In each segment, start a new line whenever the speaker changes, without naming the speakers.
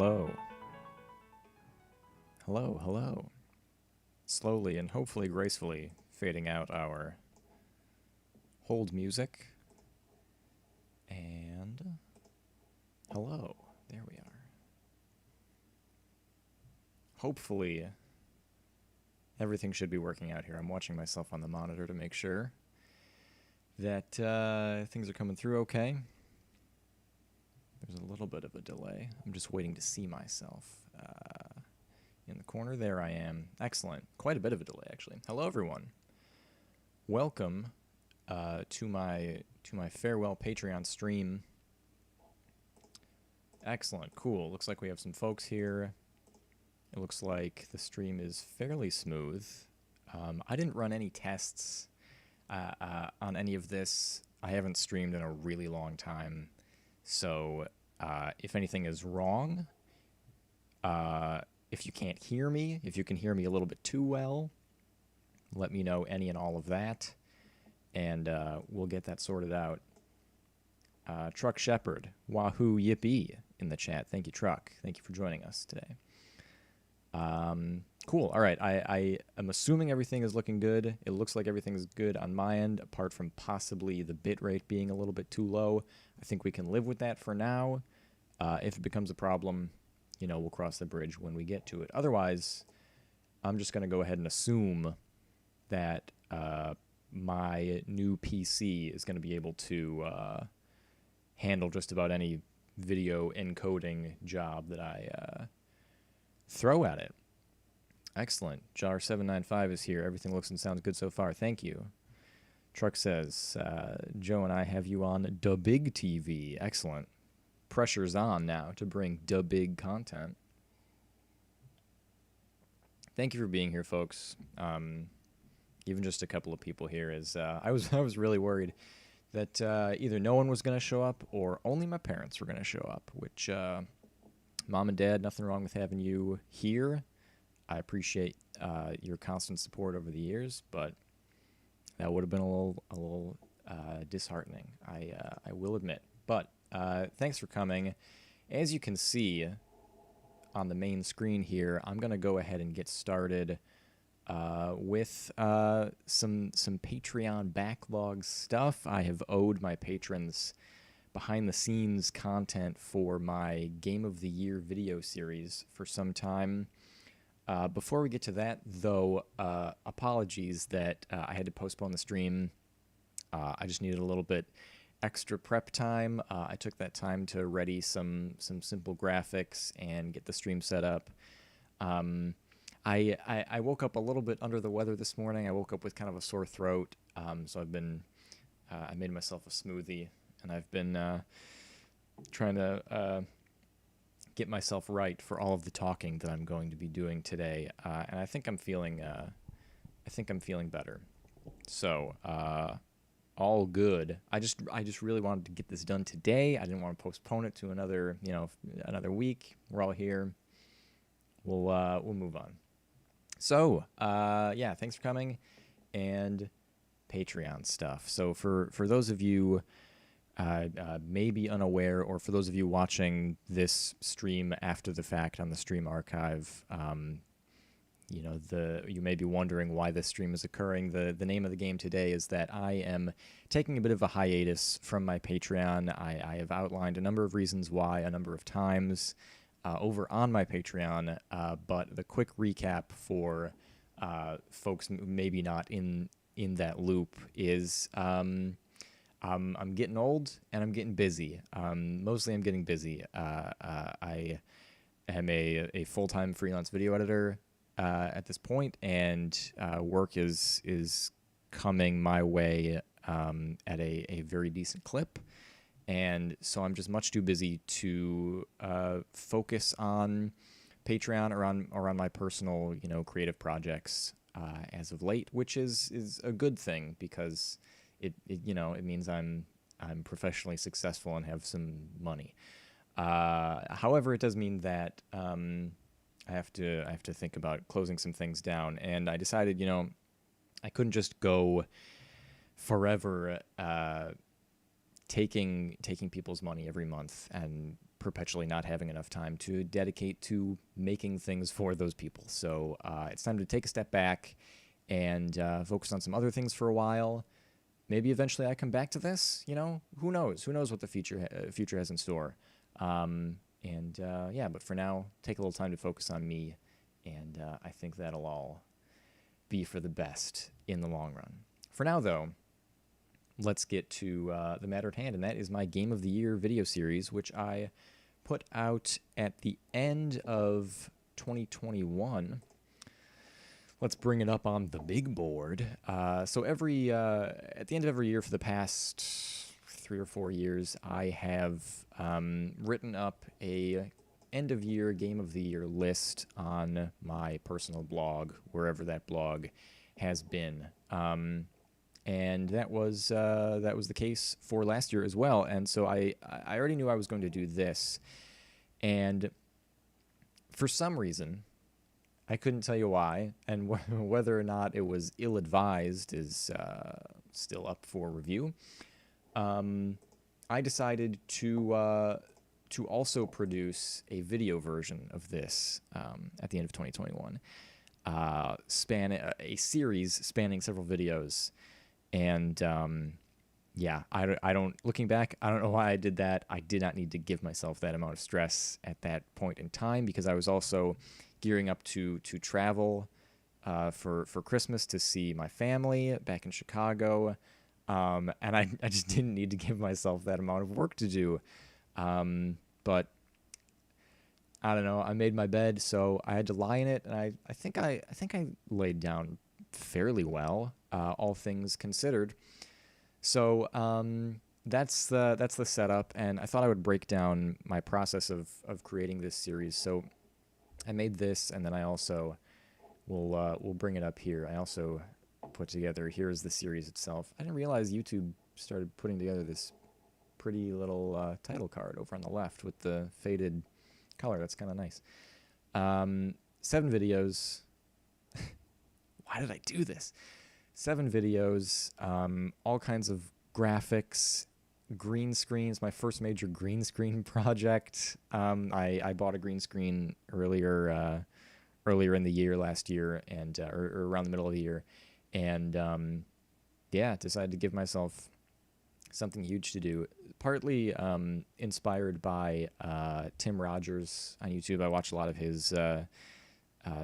Hello. Hello, hello. Slowly and hopefully gracefully fading out our hold music. And hello. There we are. Hopefully everything should be working out here. I'm watching myself on the monitor to make sure that things are coming through okay. There's a little bit of a delay. I'm just waiting to see myself. In the corner, there I am. Excellent. Quite a bit of a delay, actually. Hello, everyone. Welcome to my farewell Patreon stream. Excellent. Cool. Looks like we have some folks here. It looks like the stream is fairly smooth. I didn't run any tests on any of this. I haven't streamed in a really long time. So if anything is wrong, if you can't hear me, if you can hear me a little bit too well, let me know any and all of that, and we'll get that sorted out. Truck Shepherd, wahoo yippee in the chat. Thank you, Truck. Thank you for joining us today. Cool. All right. I am assuming everything is looking good. It looks like everything's good on my end, apart from possibly the bitrate being a little bit too low. I think we can live with that for now. If it becomes a problem, we'll cross the bridge when we get to it. Otherwise, I'm just going to go ahead and assume that my new PC is going to be able to handle just about any video encoding job that I throw at it. Excellent. Jar795 is here. Everything looks and sounds good so far. Thank you. Truck says, Joe and I have you on Da Big TV. Excellent. Pressure's on now to bring Da Big content. Thank you for being here, folks. Even just a couple of people here. I was really worried that either no one was going to show up or only my parents were going to show up, which Mom and Dad, nothing wrong with having you here. I appreciate your constant support over the years, but that would have been a little disheartening. I will admit. But thanks for coming. As you can see on the main screen here, I'm going to go ahead and get started with some Patreon backlog stuff. I have owed my patrons behind-the-scenes content for my Game of the Year video series for some time. Before we get to that, though, apologies that I had to postpone the stream. I just needed a little bit extra prep time. I took that time to ready some simple graphics and get the stream set up. I woke up a little bit under the weather this morning. I woke up with kind of a sore throat, so I made myself a smoothie, and I've been trying to get myself right for all of the talking that I'm going to be doing today, and I think I'm feeling better. So all good. I just really wanted to get this done today. I didn't want to postpone it to another week. We're all here. We'll move on. So thanks for coming, and Patreon stuff. So for those of you may be unaware, or for those of you watching this stream after the fact on the stream archive, you may be wondering why this stream is occurring. The name of the game today is that I am taking a bit of a hiatus from my Patreon. I have outlined a number of reasons why a number of times over on my Patreon, but the quick recap for folks maybe not in that loop is I'm getting old and I'm getting busy. Mostly I'm getting busy. I am a full-time freelance video editor at this point, and work is coming my way at a very decent clip. And so I'm just much too busy to focus on Patreon or on my personal, creative projects as of late, which is a good thing, because it means I'm professionally successful and have some money. However, it does mean that I have to think about closing some things down, and I decided I couldn't just go forever taking people's money every month and perpetually not having enough time to dedicate to making things for those people. So it's time to take a step back and focus on some other things for a while. Maybe eventually I come back to this. Who knows? Who knows what the future has in store? But for now, take a little time to focus on me, and I think that'll all be for the best in the long run. For now, though, let's get to the matter at hand, and that is my Game of the Year video series, which I put out at the end of 2021. Let's bring it up on the big board. So at the end of every year for the past 3 or 4 years, I have written up a end of year Game of the Year list on my personal blog, wherever that blog has been. And that was the case for last year as well. And so I already knew I was going to do this, and for some reason, I couldn't tell you why, and whether or not it was ill-advised is still up for review. I decided to also produce a video version of this at the end of 2021, a series spanning several videos, and looking back, I don't know why I did that. I did not need to give myself that amount of stress at that point in time, because I was also gearing up to travel for Christmas to see my family back in Chicago, and I just didn't need to give myself that amount of work to do. But I don't know. I made my bed, so I had to lie in it, and I think I laid down fairly well, all things considered. So that's the setup, and I thought I would break down my process of creating this series. So I made this, and then I also will bring it up here. I also put together, here's the series itself. I didn't realize YouTube started putting together this pretty little title card over on the left with the faded color. That's kind of nice. 7 videos. Why did I do this? 7 videos, all kinds of graphics, green screens. My first major green screen project. I bought a green screen earlier in the year last year, and or around the middle of the year, and decided to give myself something huge to do. Partly inspired by Tim Rogers on YouTube. I watch a lot of his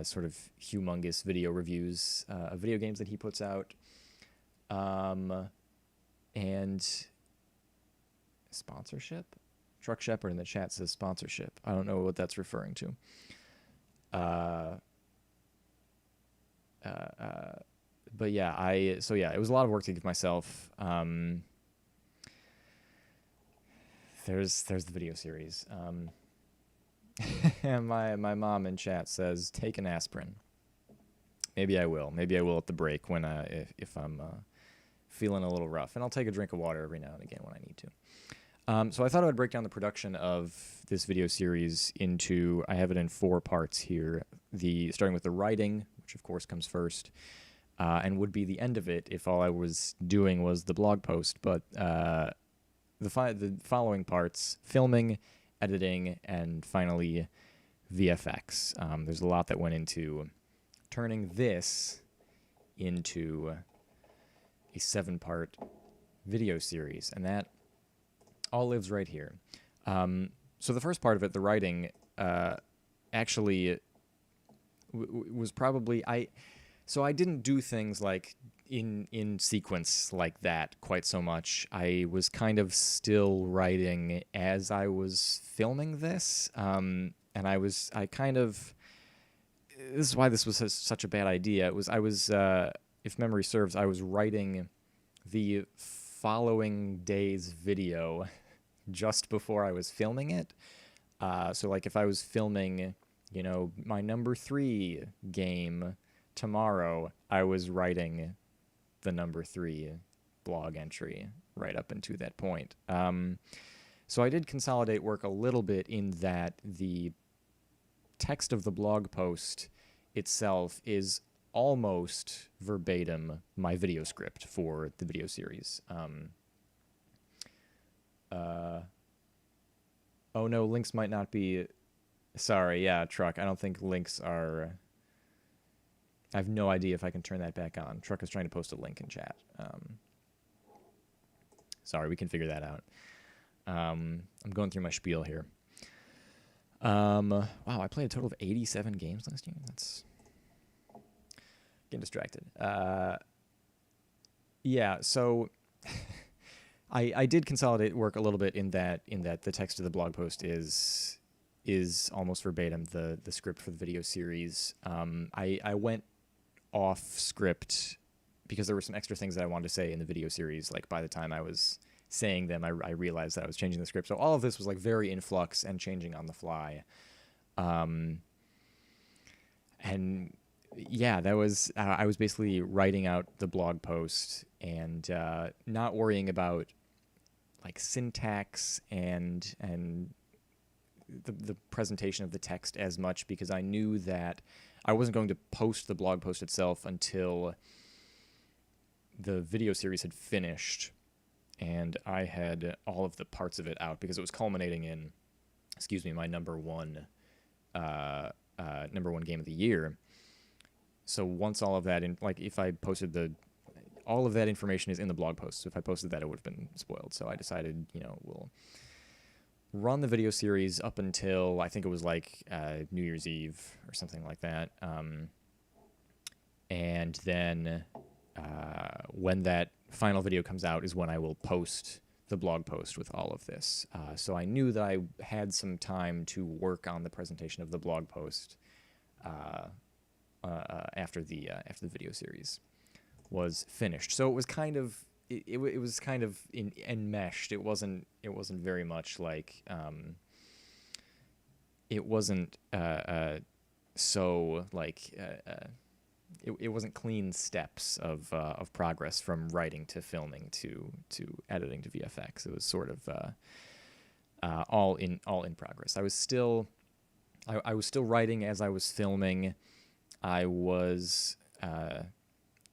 sort of humongous video reviews of video games that he puts out, and sponsorship. Truck Shepherd in the chat says sponsorship. I don't know what that's referring to. But yeah, it was a lot of work to give myself. There's the video series. My mom in chat says take an aspirin. Maybe I will. Maybe I will at the break when if I'm feeling a little rough, and I'll take a drink of water every now and again when I need to. So I thought I would break down the production of this video series into, I have it in 4 parts here. Starting with the writing, which of course comes first, and would be the end of it if all I was doing was the blog post. But the following parts: filming, editing, and finally VFX. There's a lot that went into turning this into a 7-part video series, and that all lives right here. So the first part of it, the writing, actually was probably So I didn't do things like in sequence like that quite so much. I was kind of still writing as I was filming this, and this is why this was such a bad idea. If memory serves, I was writing the following day's video just before I was filming it. So like if I was filming, my number 3 game tomorrow, I was writing the number 3 blog entry right up into that point. So I did consolidate work a little bit in that the text of the blog post itself is almost verbatim my video script for the video series. Oh no, links might not be. Sorry, yeah, Truck. I don't think links are. I have no idea if I can turn that back on. Truck is trying to post a link in chat. Sorry, we can figure that out. I'm going through my spiel here. Wow, I played a total of 87 games last year. That's getting distracted. Yeah, so I did consolidate work a little bit in that the text of the blog post is almost verbatim the script for the video series. I went off script because there were some extra things that I wanted to say in the video series. Like by the time I was saying them, I realized that I was changing the script. So all of this was like very in flux and changing on the fly. And yeah, that was I was basically writing out the blog post and not worrying about like syntax and the presentation of the text as much, because I knew that I wasn't going to post the blog post itself until the video series had finished and I had all of the parts of it out, because it was culminating in, my number one game of the year. So once all of that, if I posted all of that information is in the blog post. So if I posted that, it would have been spoiled. So I decided, we'll run the video series up until I think it was like New Year's Eve or something like that. And then when that final video comes out is when I will post the blog post with all of this. So I knew that I had some time to work on the presentation of the blog post after the video series was finished. So it was kind of it was kind of enmeshed. It wasn't very much like it wasn't so like it wasn't clean steps of progress from writing to filming to editing to VFX. It was sort of all in progress. I was still writing as I was filming. I was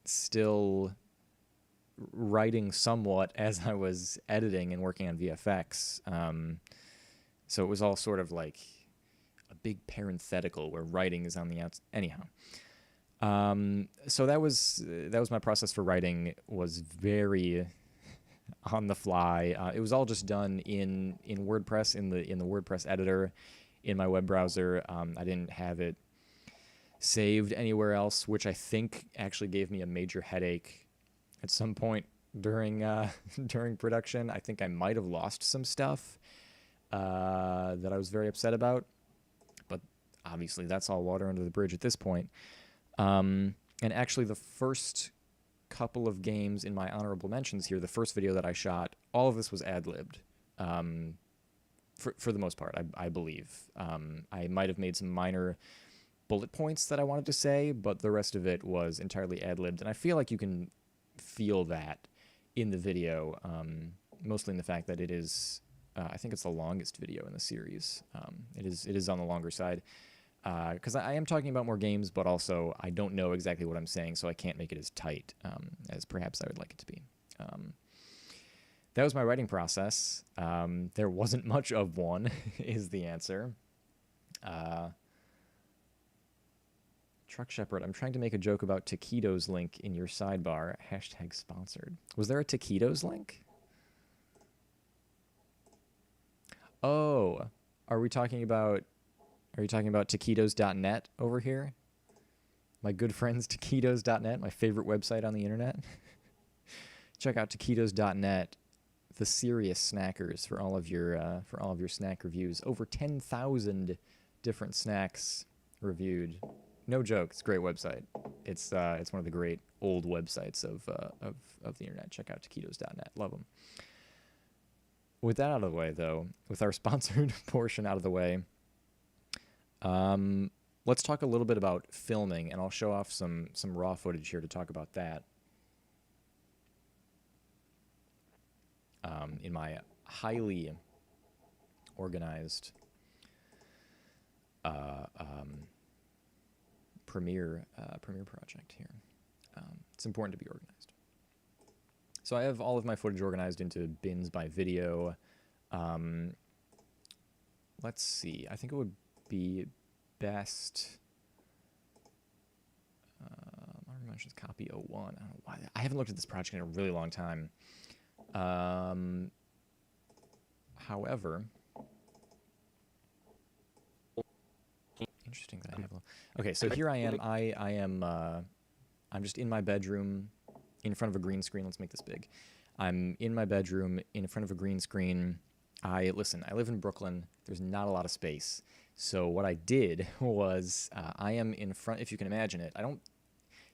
still writing somewhat as I was editing and working on VFX. So it was all sort of like a big parenthetical where writing is on the outside. Anyhow. So that was my process for writing. Was very on the fly. It was all just done in WordPress, in the WordPress editor in my web browser. I didn't have it saved anywhere else, which I think actually gave me a major headache at some point during production. I think I might have lost some stuff that I was very upset about, but obviously that's all water under the bridge at this point. And actually the first couple of games in my honorable mentions here, the first video that I shot, all of this was ad-libbed, for the most part, I believe. I might have made some minor bullet points that I wanted to say, but the rest of it was entirely ad-libbed, and I feel like you can feel that in the video, mostly in the fact that it is, I think it's the longest video in the series. It is on the longer side. Because I am talking about more games, but also I don't know exactly what I'm saying, so I can't make it as tight as perhaps I would like it to be. That was my writing process. There wasn't much of one, is the answer. Truck Shepherd, I'm trying to make a joke about taquitos link in your sidebar. # sponsored. Was there a taquitos link? Oh, are you talking about taquitos.net over here? My good friends, taquitos.net, my favorite website on the internet. Check out taquitos.net, the serious snackers for all of your snack reviews. Over 10,000 different snacks reviewed. No joke, it's a great website. It's one of the great old websites of the internet. Check out taquitos.net. Love them. With that out of the way, though, with our sponsored portion out of the way, let's talk a little bit about filming, and I'll show off some raw footage here to talk about that. In my highly organized Premiere project here. It's important to be organized. So I have all of my footage organized into bins by video. let's see. I think it would be best. Honorable mentions copy 01. I don't know why. I haven't looked at this project in a really long time. However, interesting that I have. Okay, so here I am. I am. I'm just in my bedroom, in front of a green screen. Let's make this big. I'm in my bedroom, in front of a green screen. I live in Brooklyn. There's not a lot of space. So what I did was, I am in front. If you can imagine it, I don't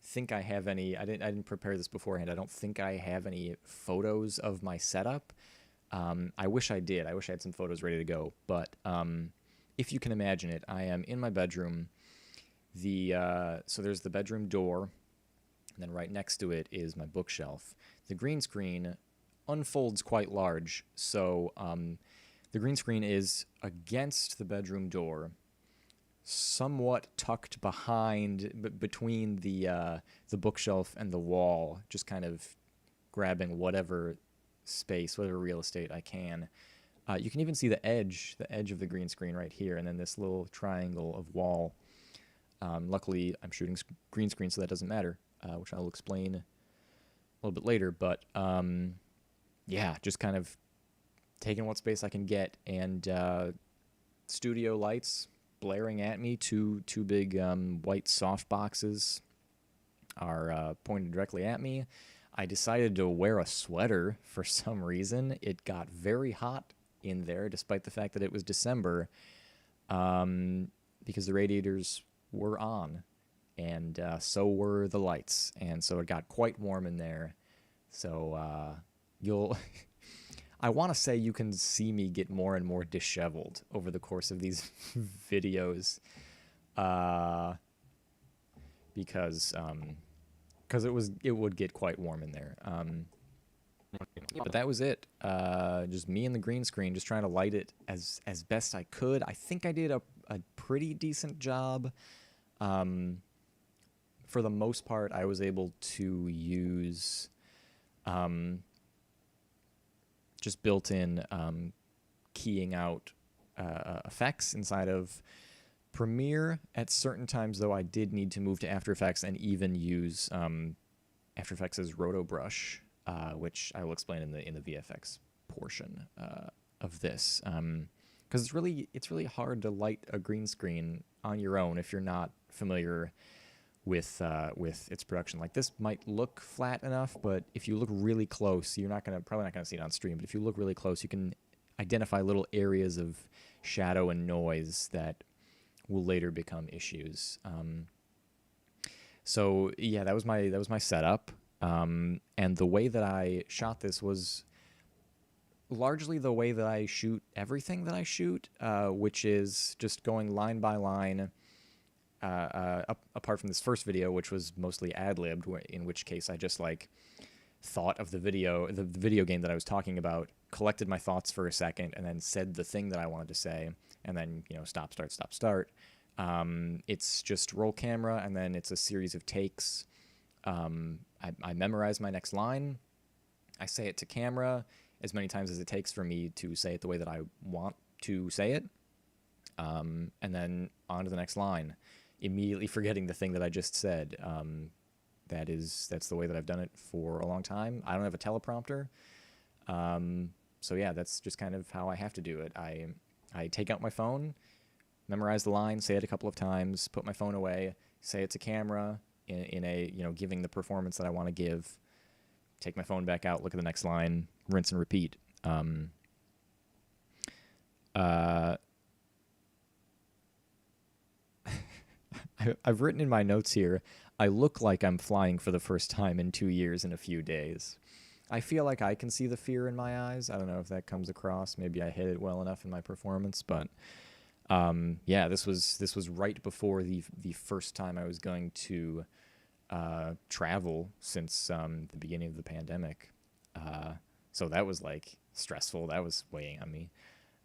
think I have any. I didn't prepare this beforehand. I don't think I have any photos of my setup. I wish I did. I wish I had some photos ready to go. But if you can imagine it, I am in my bedroom. So there's the bedroom door, and then right next to it is my bookshelf. The green screen unfolds quite large, so the green screen is against the bedroom door, somewhat tucked between the bookshelf and the wall, just kind of grabbing whatever space, whatever real estate I can. You can even see the edge of the green screen right here, and then this little triangle of wall. Luckily, I'm shooting green screen, so that doesn't matter, which I'll explain a little bit later. But yeah, just kind of taking what space I can get, and studio lights blaring at me. Two big white soft boxes are pointed directly at me. I decided to wear a sweater for some reason. It got very hot in there, despite the fact that it was December, because the radiators were on, and so were the lights, and so it got quite warm in there. So you'll... I want to say you can see me get more and more disheveled over the course of these videos, because it would get quite warm in there. But that was it. Just me and the green screen, just trying to light it as best I could. I think I did a pretty decent job. For the most part, I was able to use just built-in keying out effects inside of Premiere. At certain times, though, I did need to move to After Effects and even use After Effects' Roto Brush, which I will explain in the VFX portion of this. Because it's really hard to light a green screen on your own if you're not familiar with its production. Like, this might look flat enough, but if you look really close, you're probably not gonna see it on stream. But if you look really close, you can identify little areas of shadow and noise that will later become issues. So yeah, that was my setup. And the way that I shot this was largely the way that I shoot everything that I shoot, which is just going line by line. Apart from this first video, which was mostly ad-libbed, in which case I just thought of the video game that I was talking about, collected my thoughts for a second, and then said the thing that I wanted to say, and then stop, start, stop, start. It's just roll camera, and then it's a series of takes. I memorize my next line. I say it to camera as many times as it takes for me to say it the way that I want to say it, and then on to the next line, immediately forgetting the thing that I just said. That's the way that I've done it for a long time. I don't have a teleprompter, so yeah, that's just kind of how I have to do it. I take out my phone, memorize the line, say it a couple of times, put my phone away, say it to camera in a giving the performance that I want to give, take my phone back out, look at the next line, rinse and repeat. I've written in my notes here, I look like I'm flying for the first time in 2 years in a few days. I feel like I can see the fear in my eyes. I don't know if that comes across. Maybe I hit it well enough in my performance, but yeah, this was right before the first time I was going to travel since the beginning of the pandemic. So that was stressful. That was weighing on me.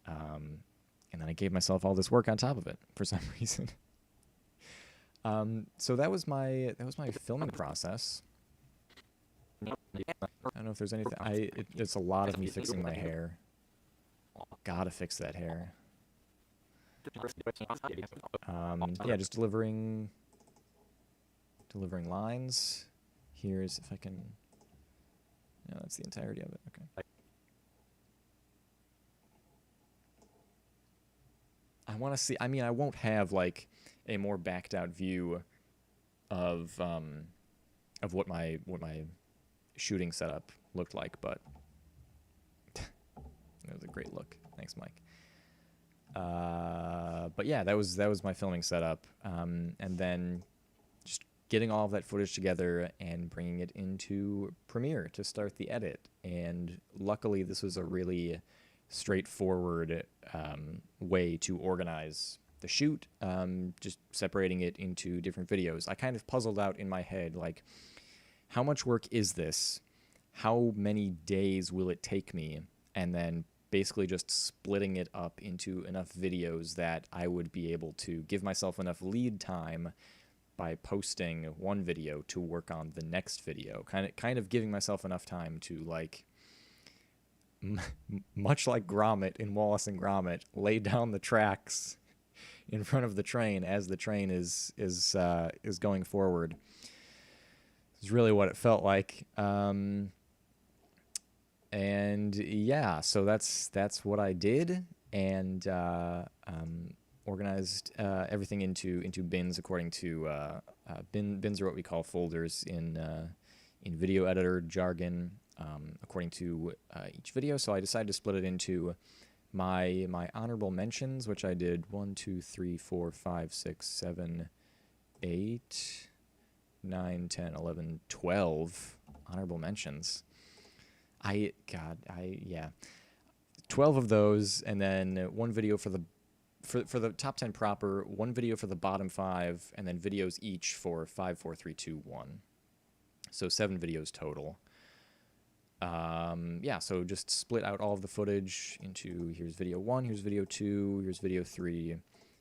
And then I gave myself all this work on top of it for some reason. So that was my filming process. I don't know if there's anything. It's a lot of me fixing my hair. Gotta fix that hair. Yeah, just delivering lines. Here's if I can. No, that's the entirety of it. Okay. I want to see. I mean, I won't have like a more backed out view of what my shooting setup looked like, but it was a great look. Thanks, Mike. But yeah, that was my filming setup, and then just getting all of that footage together and bringing it into Premiere to start the edit. And luckily, this was a really straightforward way to organize the shoot, just separating it into different videos. I kind of puzzled out in my head, like, how much work is this? How many days will it take me? And then basically just splitting it up into enough videos that I would be able to give myself enough lead time by posting one video to work on the next video. Kind of giving myself enough time to, like, much like Gromit in Wallace and Gromit, lay down the tracks in front of the train as the train is going forward. It's really what it felt like. And yeah, so that's what I did, and organized everything into bins according to bins are what we call folders in video editor jargon, according to each video. So I decided to split it into my honorable mentions, which I did 1, 2, 3, 4, 5, 6, 7, 8, 9, 10, 11, 12 honorable mentions. 12 of those, and then one video for the top 10 proper, one video for the bottom 5, and then videos each for 5, 4, 3, 2, 1. So 7 videos total. Yeah, so just split out all of the footage into, here's video 1, here's video 2, here's video 3,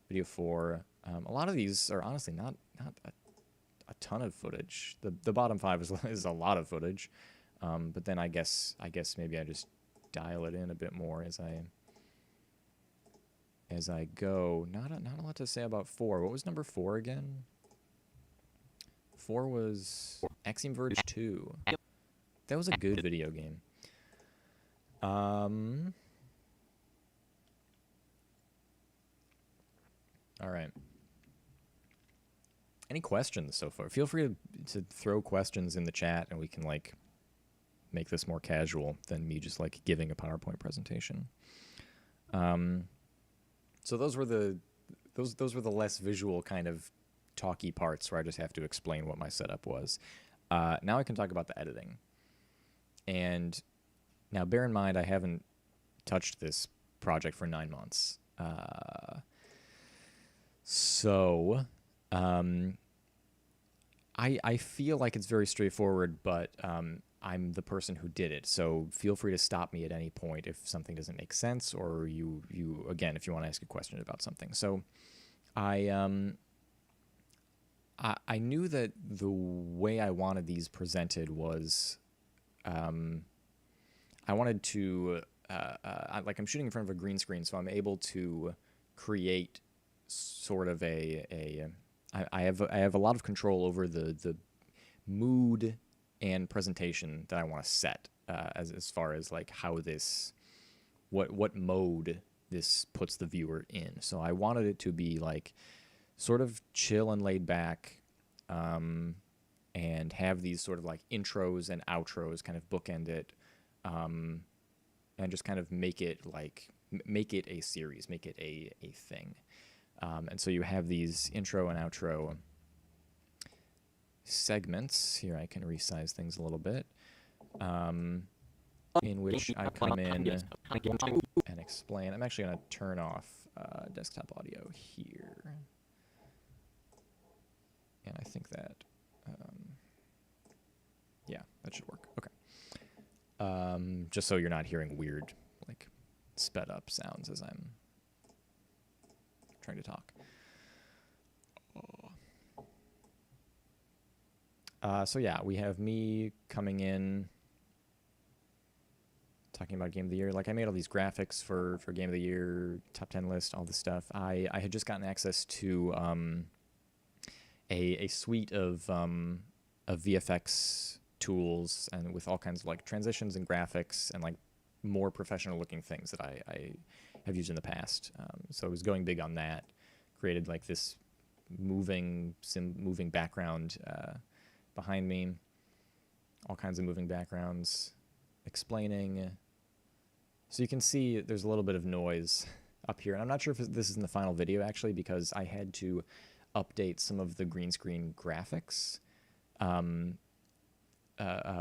video 4. A lot of these are honestly not a ton of footage. The bottom 5 is a lot of footage. But then I guess maybe I just dial it in a bit more as I go. Not a lot to say about 4. What was number 4 again? 4 was Axiom Verge 2. That was a good video game. All right. Any questions so far? Feel free to throw questions in the chat, and we can like make this more casual than me just like giving a PowerPoint presentation. So those were the less visual kind of talky parts where I just have to explain what my setup was. Now I can talk about the editing. And now bear in mind I haven't touched this project for 9 months. So I feel like it's very straightforward, but I'm the person who did it, so feel free to stop me at any point if something doesn't make sense, or you again, if you want to ask a question about something. So I knew that the way I wanted these presented was I wanted to I'm shooting in front of a green screen, so I'm able to create sort of I have a lot of control over the mood and presentation that I want to set, as far as like how this, what mode this puts the viewer in. So I wanted it to be like sort of chill and laid back, and have these sort of like intros and outros kind of bookend it, and just kind of make it a series, make it a thing. And so you have these intro and outro segments. Here I can resize things a little bit, in which I come in and explain. I'm actually going to turn off desktop audio here. And I think that, yeah, that should work. Okay. Just so you're not hearing weird, like, sped up sounds as I'm trying to talk. So yeah, we have me coming in, talking about Game of the Year. Like, I made all these graphics for Game of the Year, top 10 list, all this stuff. I had just gotten access to a suite of VFX tools, and with all kinds of like transitions and graphics and like more professional looking things that I have used in the past. So I was going big on that. Created like this moving background behind me, all kinds of moving backgrounds explaining. So you can see there's a little bit of noise up here, and I'm not sure if this is in the final video actually, because I had to update some of the green screen graphics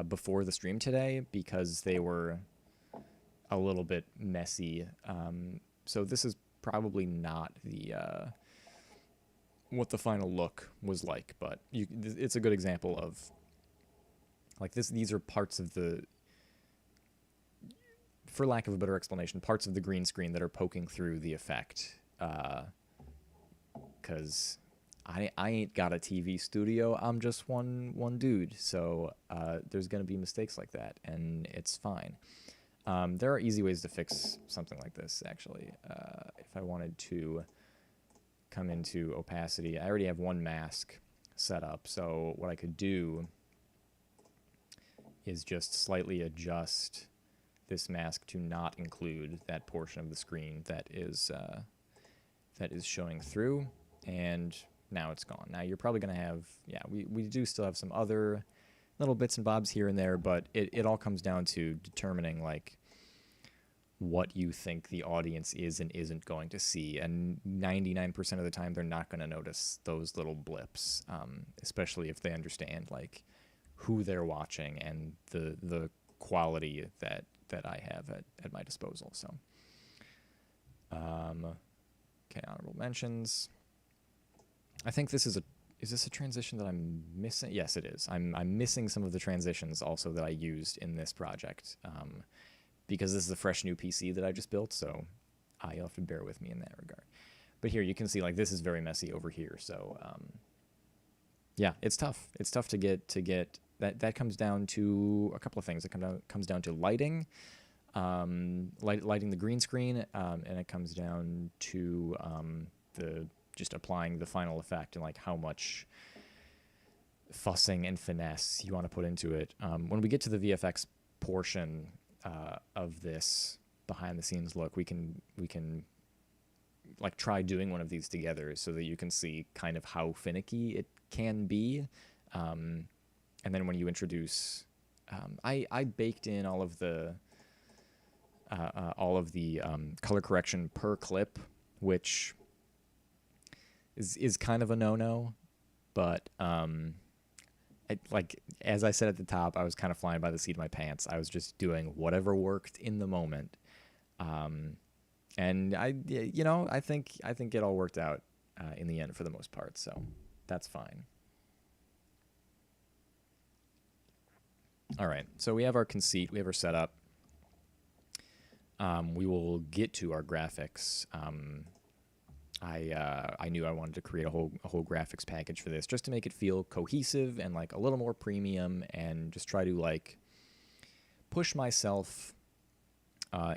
before the stream today because they were a little bit messy. So this is probably not the what the final look was like, but it's a good example of like this. These are parts of the, for lack of a better explanation, parts of the green screen that are poking through the effect. Because I ain't got a TV studio. I'm just one dude. So there's going to be mistakes like that, and it's fine. There are easy ways to fix something like this, actually. If I wanted to come into opacity, I already have one mask set up. So what I could do is just slightly adjust this mask to not include that portion of the screen that is showing through, and now it's gone. Now you're probably going to have, yeah, we do still have some other little bits and bobs here and there, but it all comes down to determining like what you think the audience is and isn't going to see, and 99% of the time they're not going to notice those little blips, especially if they understand like who they're watching and the quality that I have at my disposal. So okay, honorable mentions. I think this is this a transition that I'm missing? Yes, it is. I'm missing some of the transitions also that I used in this project, because this is a fresh new PC that I just built, so you'll have to bear with me in that regard. But here you can see like this is very messy over here, so yeah, it's tough. It's tough to get that comes down to a couple of things. It comes down to lighting, lighting the green screen, and it comes down to just applying the final effect and like how much fussing and finesse you want to put into it. When we get to the VFX portion of this behind the scenes look, we can like try doing one of these together so that you can see kind of how finicky it can be. And then when you introduce, I baked in all of the color correction per clip, which is kind of a no-no, but like as I said at the top, I was kind of flying by the seat of my pants. I was just doing whatever worked in the moment, and I think it all worked out in the end for the most part. So that's fine. All right, so we have our conceit, we have our setup. We will get to our graphics. I knew I wanted to create a whole graphics package for this just to make it feel cohesive and like a little more premium, and just try to like push myself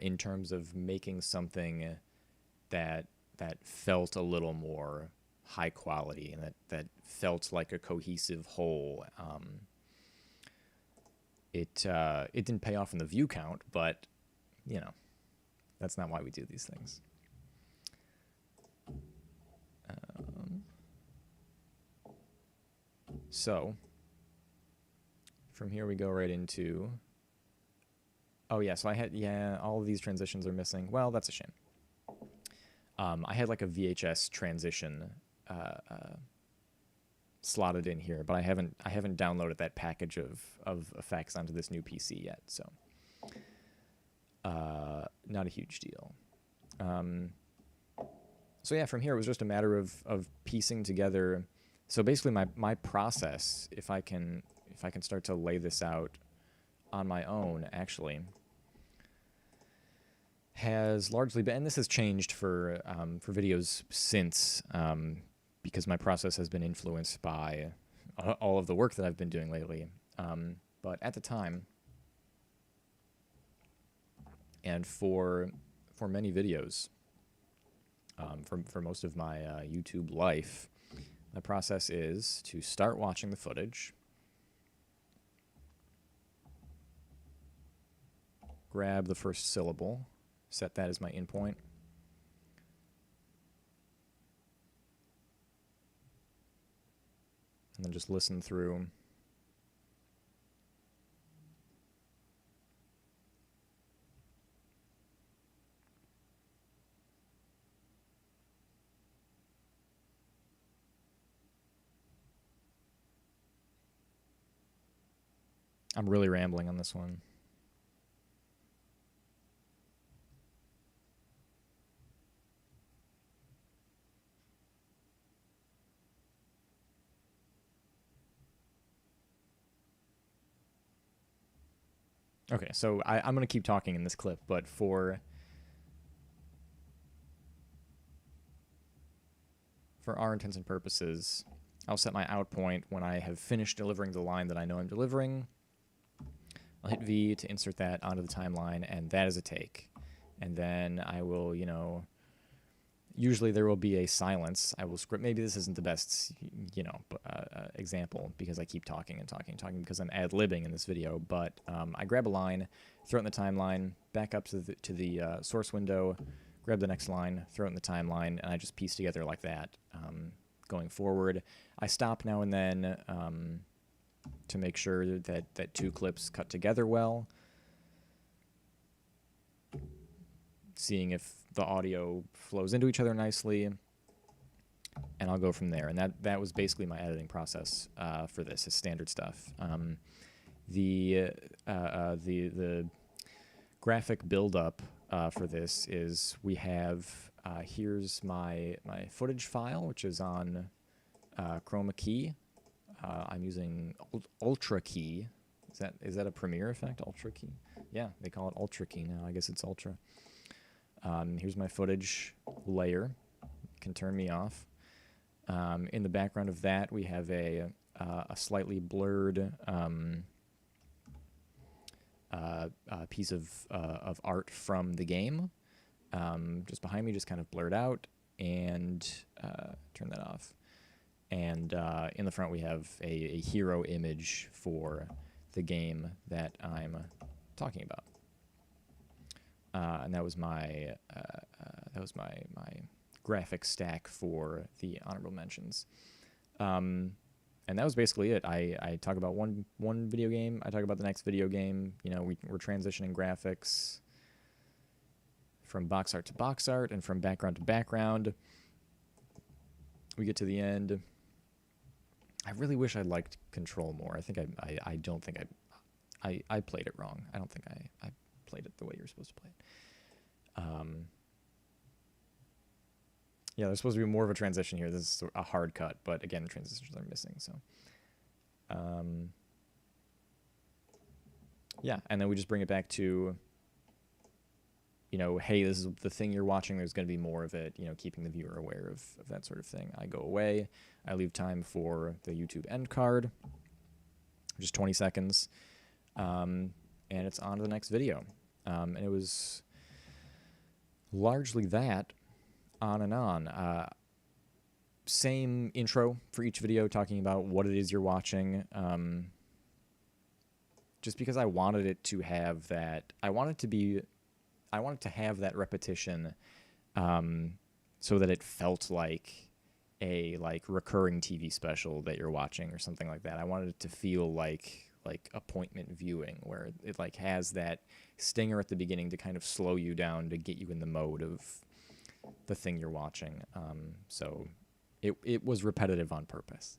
in terms of making something that felt a little more high quality and that felt like a cohesive whole. It didn't pay off in the view count, but you know, that's not why we do these things. So from here we go right into, oh yeah, so I had, yeah, all of these transitions are missing. Well, that's a shame. I had like a VHS transition slotted in here, but I haven't downloaded that package of effects onto this new PC yet, so not a huge deal. So yeah, from here it was just a matter of piecing together. So basically my process, if I can start to lay this out on my own, actually, has largely been, and this has changed for videos since, because my process has been influenced by all of the work that I've been doing lately. But at the time, And for many videos, for most of my YouTube life, my process is to start watching the footage, grab the first syllable, set that as my in point, and then just listen through. I'm really rambling on this one. Okay, so I'm going to keep talking in this clip, but for our intents and purposes, I'll set my out point when I have finished delivering the line that I know I'm delivering. I'll hit V to insert that onto the timeline, and that is a take. And then I will, you know, usually there will be a silence. I will script. Maybe this isn't the best, you know, example because I keep talking and talking and talking because I'm ad-libbing in this video. But I grab a line, throw it in the timeline, back up to the source window, grab the next line, throw it in the timeline, and I just piece together like that going forward. I stop now and then to make sure that two clips cut together well, seeing if the audio flows into each other nicely, and I'll go from there. And that was basically my editing process for this, is standard stuff. The graphic buildup for this is we have here's my footage file, which is on chroma key. I'm using ultra key. Is that a Premiere effect? Ultra key? Yeah, they call it ultra key now. I guess it's ultra. Here's my footage layer. Can turn me off. In the background of that, we have a slightly blurred piece of art from the game. Just behind me, just kind of blurred out, and turn that off. And in the front, we have a hero image for the game that I'm talking about. And that was my graphic stack for the honorable mentions. And that was basically it. I talk about one video game. I talk about the next video game. You know, we're transitioning graphics from box art to box art and from background to background. We get to the end. I really wish I liked Control more. I think I don't think I played it wrong. I don't think I played it the way you're supposed to play it. Yeah, there's supposed to be more of a transition here. This is a hard cut, but again, the transitions are missing. So, yeah, and then we just bring it back to, you know, hey, this is the thing you're watching. There's going to be more of it. You know, keeping the viewer aware of that sort of thing. I go away. I leave time for the YouTube end card, just 20 seconds, and it's on to the next video. And it was largely that, on and on. Same intro for each video, talking about what it is you're watching. Just because I wanted it to have that, I wanted to have that repetition, so that it felt like a recurring TV special that you're watching or something like that. I wanted it to feel like appointment viewing, where it has that stinger at the beginning to kind of slow you down to get you in the mode of the thing you're watching. So it was repetitive on purpose.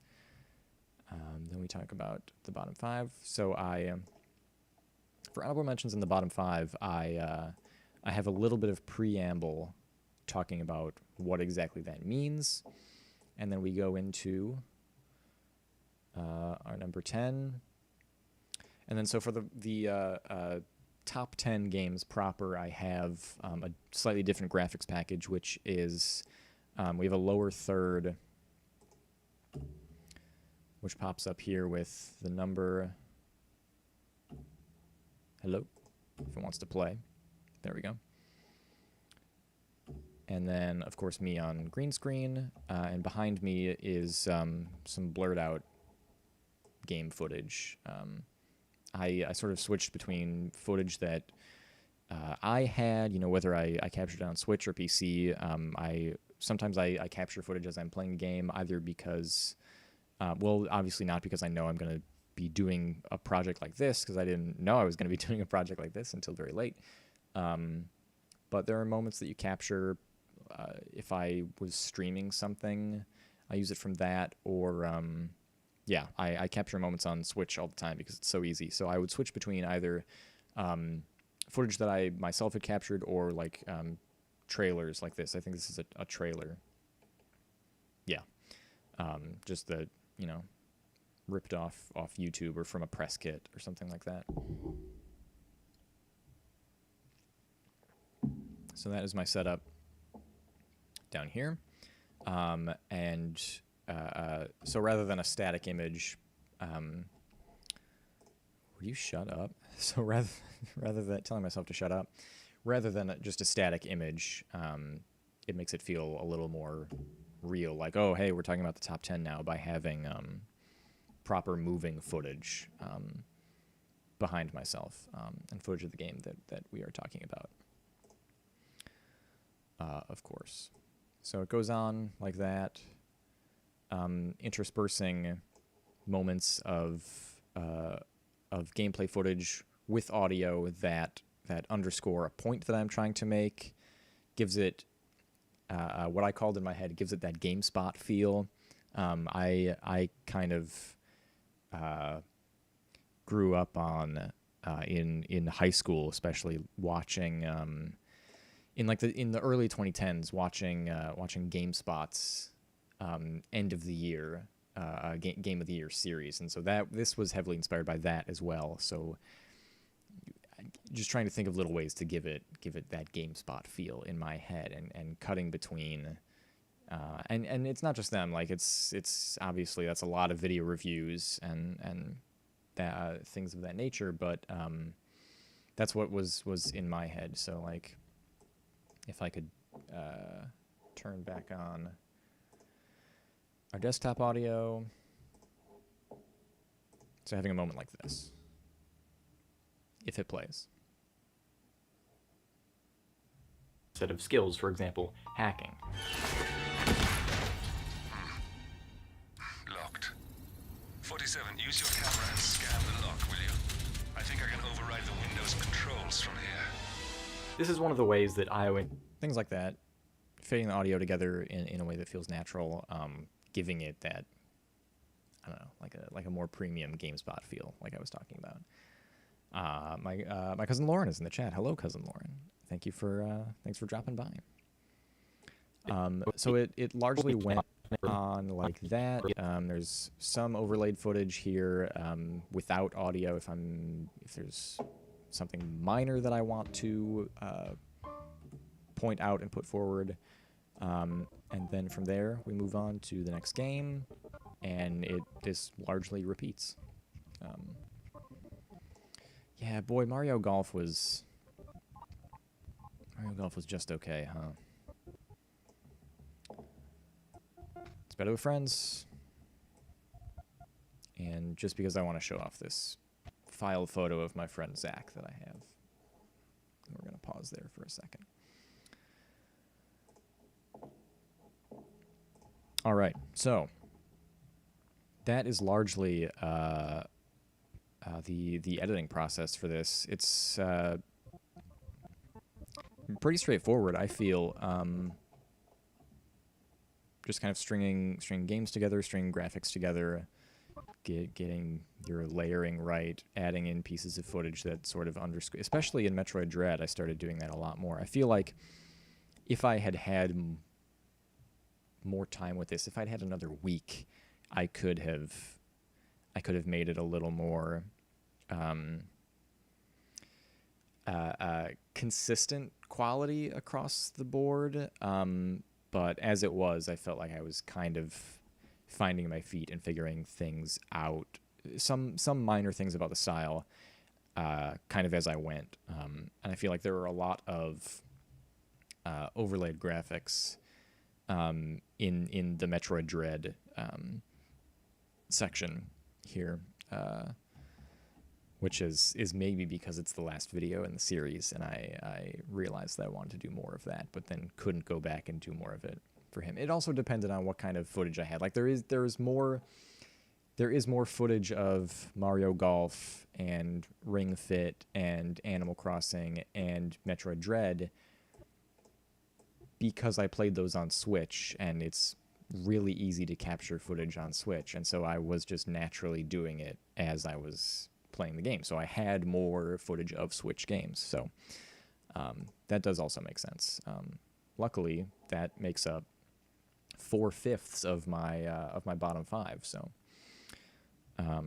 Then we talk about the bottom five. So for honorable mentions in the bottom five, I have a little bit of preamble talking about what exactly that means, and then we go into our number 10. And then so for the top 10 games proper, I have a slightly different graphics package, which is we have a lower third, which pops up here with the number, hello, if it wants to play, There we go. And then, of course, me on green screen, and behind me is some blurred out game footage. I sort of switched between footage that I had, whether I captured it on Switch or PC. Sometimes I capture footage as I'm playing a game, either because, obviously not because I know I'm going to be doing a project like this, because I didn't know I was going to be doing a project like this until very late. But there are moments that you capture. If I was streaming something, I use it from that, or I capture moments on Switch all the time because it's so easy. So I would switch between either footage that I myself had captured, or like trailers like this. I think this is a trailer. Yeah, just the ripped off YouTube or from a press kit or something like that. So that is my setup down here. So rather than a static image, would you shut up? So rather than telling myself to shut up, rather than just a static image, it makes it feel a little more real. Like, oh, hey, we're talking about the top 10 now by having proper moving footage behind myself, and footage of the game that we are talking about, of course. So it goes on like that, interspersing moments of gameplay footage with audio that underscore a point that I'm trying to make, gives it what I called in my head, gives it that GameSpot feel. I kind of grew up on in high school, especially watching in the early 2010s, watching GameSpot's end of the year game of the year series, and so this was heavily inspired by that as well. So just trying to think of little ways to give it that GameSpot feel in my head, and cutting between and it's not just them, like it's obviously that's a lot of video reviews and that, things of that nature, but that's what was in my head. So like if I could turn back on our desktop audio. So having a moment like this, if it plays. Set of skills, for example, hacking.
Locked. 47, use your camera and scan the lock, will you? I think I can override the Windows controls from here.
This is one of the ways that things like that, fitting the audio together in a way that feels natural, giving it that, I don't know, like a more premium GameSpot feel, like I was talking about. My cousin Lauren is in the chat. Hello, cousin Lauren. Thanks for dropping by. So it largely went on like that. There's some overlaid footage here without audio if there's something minor that I want to point out and put forward. And then from there, we move on to the next game, and this largely repeats. Yeah, boy, Mario Golf was just okay, huh? It's better with friends. And just because I want to show off this file photo of my friend Zach that I have. We're going to pause there for a second. All right, so that is largely the editing process for this. It's pretty straightforward, I feel. Just kind of stringing games together, stringing graphics together, getting your layering right, adding in pieces of footage that sort of underscore. Especially in Metroid Dread, I started doing that a lot more. I feel like if I had more time with this, if I'd had another week, I could have made it a little more consistent quality across the board. But as it was, I felt like I was kind of finding my feet and figuring things out. Some minor things about the style. kind of as I went. And I feel like there were a lot of overlaid graphics in the Metroid Dread section here, which is maybe because it's the last video in the series, and I realized that I wanted to do more of that, but then couldn't go back and do more of it for him. It also depended on what kind of footage I had. Like there is more footage of Mario Golf and Ring Fit and Animal Crossing and Metroid Dread because I played those on Switch, and it's really easy to capture footage on Switch, and so I was just naturally doing it as I was playing the game. So I had more footage of Switch games. So that does also make sense. Luckily, that makes up 4/5 of my bottom 5. So I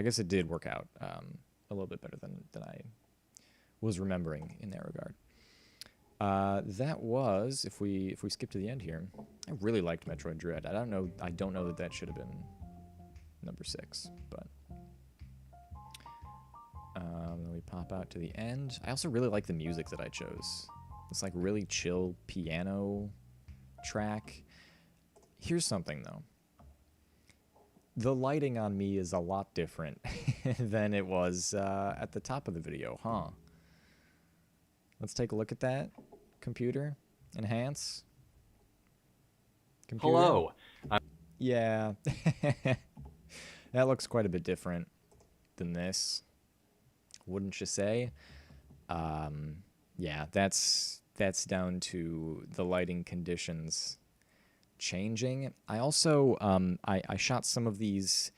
guess it did work out a little bit better than I was remembering in that regard. That was, if we skip to the end here, I really liked Metroid Dread. I don't know that should have been number 6, but then we pop out to the end. I also really like the music that I chose. It's like really chill piano track. Here's something though. The lighting on me is a lot different than it was at the top of the video, huh? Let's take a look at that. Computer. Enhance. Computer.
Hello.
Yeah. That looks quite a bit different than this. Wouldn't you say? Yeah, that's down to the lighting conditions changing. I also I shot some of these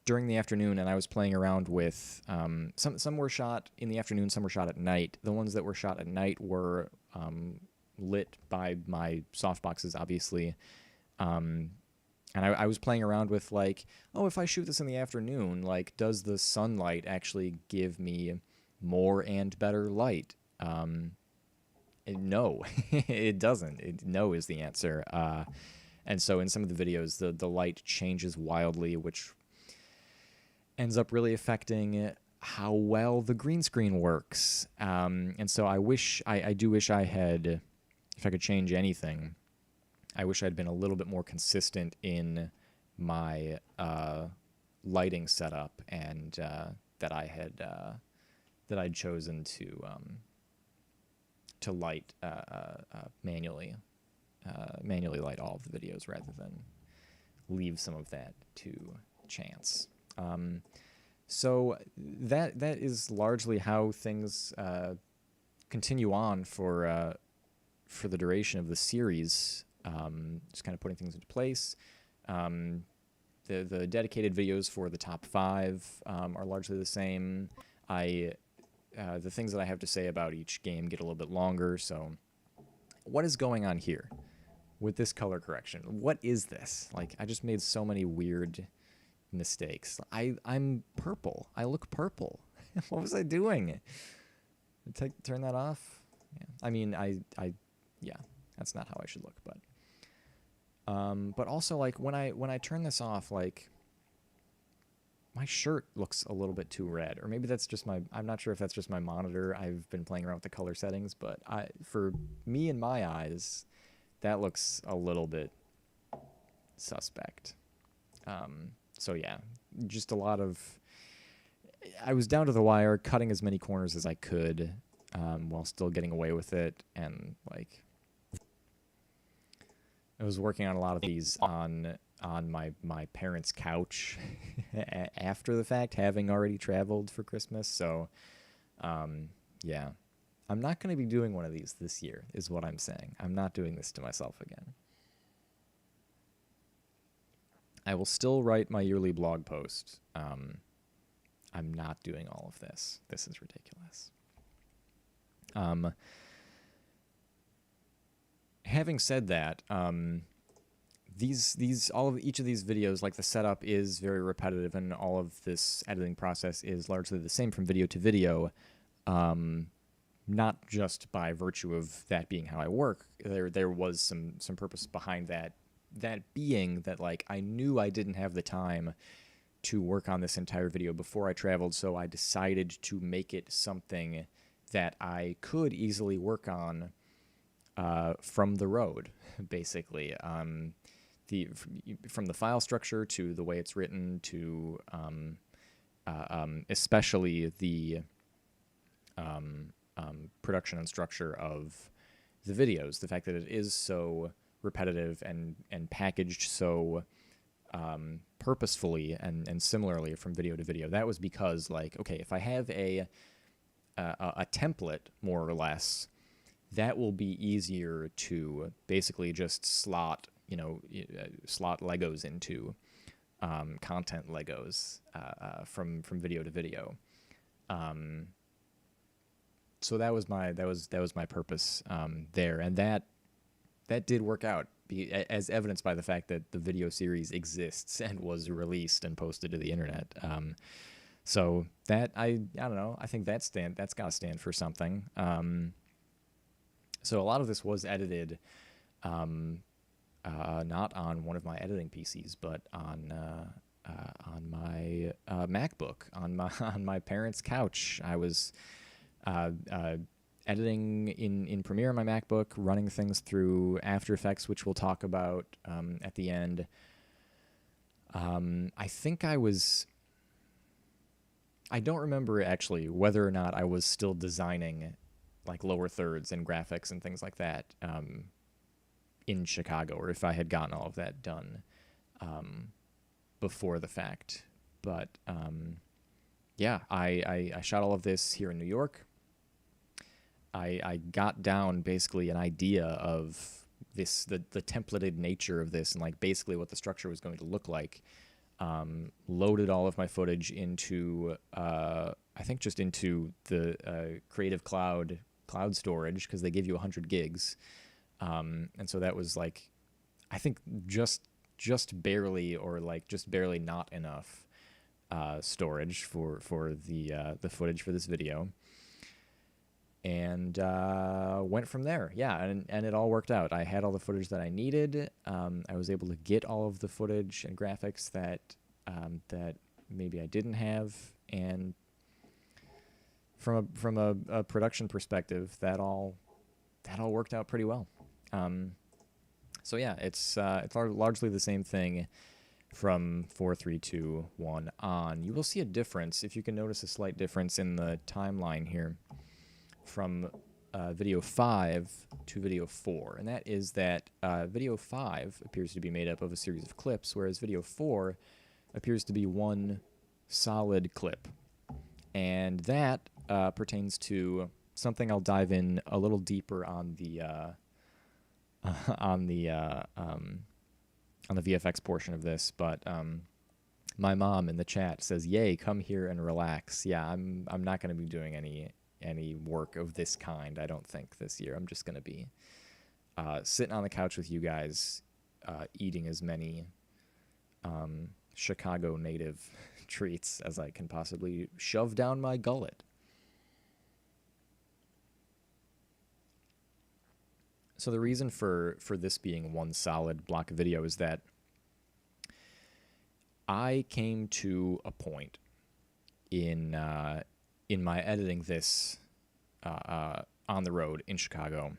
during the afternoon, and I was playing around with some were shot in the afternoon, some were shot at night. The ones that were shot at night were lit by my softboxes, obviously. And I was playing around with, like, oh, if I shoot this in the afternoon, like, does the sunlight actually give me more and better light? No, it doesn't. No is the answer. And so in some of the videos, the light changes wildly, which ends up really affecting how well the green screen works. And so I do wish I had, if I could change anything, I wish I'd been a little bit more consistent in my lighting setup, and that I'd chosen to light manually light all of the videos rather than leave some of that to chance. So that is largely how things continue on for the duration of the series. Just kind of putting things into place. The dedicated videos for the top 5 are largely the same. The things that I have to say about each game get a little bit longer. So what is going on here with this color correction? What is this? Like, I just made so many weird mistakes. I'm purple. I look purple. What was I doing? Turn that off? Yeah. I mean, yeah, that's not how I should look, but also, like, when I turn this off, like, my shirt looks a little bit too red, or maybe that's just I'm not sure if that's just my monitor. I've been playing around with the color settings, but for me in my eyes, that looks a little bit suspect. So yeah, just a lot of, I was down to the wire, cutting as many corners as I could, while still getting away with it, and, like, I was working on a lot of these on my parents' couch after the fact, having already traveled for Christmas. So, yeah, I'm not going to be doing one of these this year, is what I'm saying. I'm not doing this to myself again. I will still write my yearly blog post. I'm not doing all of this. This is ridiculous. Having said that, each of these videos, like, the setup is very repetitive, and all of this editing process is largely the same from video to video. Not just by virtue of that being how I work. There was some purpose behind that. That being that, like, I knew I didn't have the time to work on this entire video before I traveled, so I decided to make it something that I could easily work on from the road, basically. From the file structure to the way it's written to especially the production and structure of the videos. The fact that it is so repetitive and packaged so purposefully and similarly from video to video. That was because, like, okay, if I have a template, more or less, that will be easier to basically just slot Legos into, content Legos from video to video. So that was my purpose there, and that did work out, as evidenced by the fact that the video series exists and was released and posted to the internet. So that I don't know. I think that's got to stand for something. So a lot of this was edited, not on one of my editing PCs, but on my MacBook, on my parents' couch. I was editing in Premiere on my MacBook, running things through After Effects, which we'll talk about at the end. I think I don't remember actually whether or not I was still designing like lower thirds and graphics and things like that in Chicago, or if I had gotten all of that done before the fact. But yeah, I shot all of this here in New York. I got down basically an idea of this, the templated nature of this, and like basically what the structure was going to look like. Loaded all of my footage into I think just into the Creative Cloud storage, because they give you 100 gigs, and so that was like, I think just barely, or like just barely not enough storage for the footage for this video. And went from there. Yeah, and it all worked out. I had all the footage that I needed. I was able to get all of the footage and graphics that maybe I didn't have. And from a production perspective, that all worked out pretty well. So yeah, it's largely the same thing from 4, 3, 2, 1 on. You will see a difference, if you can notice a slight difference in the timeline here, from video 5 to video 4, and that is that video 5 appears to be made up of a series of clips, whereas video 4 appears to be one solid clip. And that pertains to something I'll dive in a little deeper on the VFX portion of this, but my mom in the chat says, "Yay, come here and relax." Yeah, I'm not going to be doing any work of this kind, I don't think, this year. I'm just going to be sitting on the couch with you guys, eating as many Chicago native treats as I can possibly shove down my gullet. So the reason for this being one solid block of video is that I came to a point in my editing this on the road in Chicago.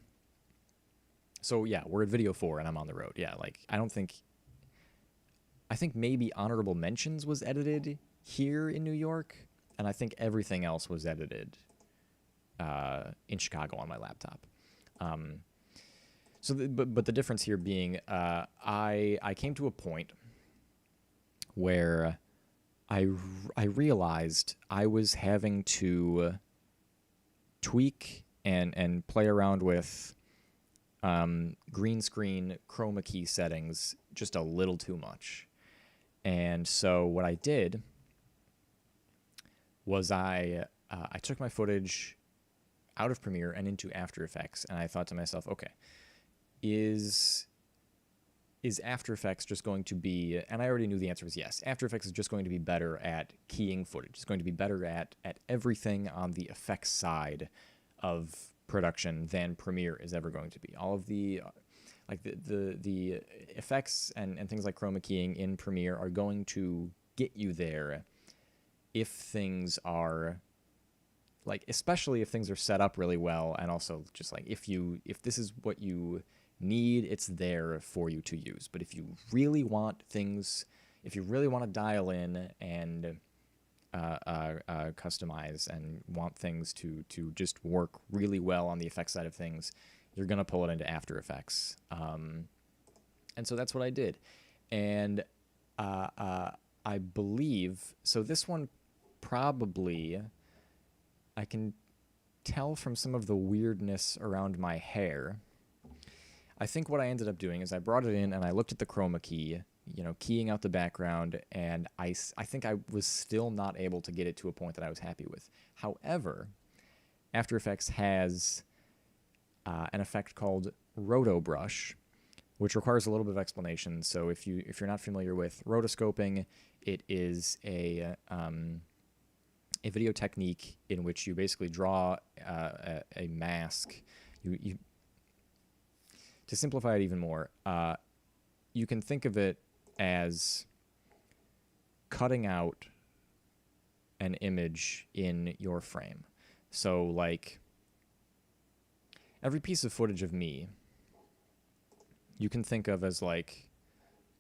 So yeah, we're at video 4 and I'm on the road. Yeah, like I think maybe Honorable Mentions was edited here in New York, and I think everything else was edited in Chicago on my laptop. But the difference here being, I came to a point where I realized I was having to tweak and play around with green screen chroma key settings just a little too much. And so what I did was I took my footage out of Premiere and into After Effects, and I thought to myself, okay, is After Effects just going to be, and I already knew the answer was yes, After Effects is just going to be better at keying footage. It's going to be better at everything on the effects side of production than Premiere is ever going to be. All of the the effects and things like chroma keying in Premiere are going to get you there if things are like, especially if things are set up really well, and also just like if this is what you need, it's there for you to use. But if you really want things, if you really want to dial in and customize and want things to just work really well on the effects side of things, you're gonna pull it into After Effects. And so that's what I did. And I believe, so this one probably, I can tell from some of the weirdness around my hair. I think what I ended up doing is I brought it in and I looked at the chroma key, keying out the background, and I think I was still not able to get it to a point that I was happy with. However, After Effects has an effect called Roto Brush, which requires a little bit of explanation. So if you're not familiar with rotoscoping, it is a video technique in which you basically draw a mask. You to simplify it even more, you can think of it as cutting out an image in your frame. So, like, every piece of footage of me, you can think of as like,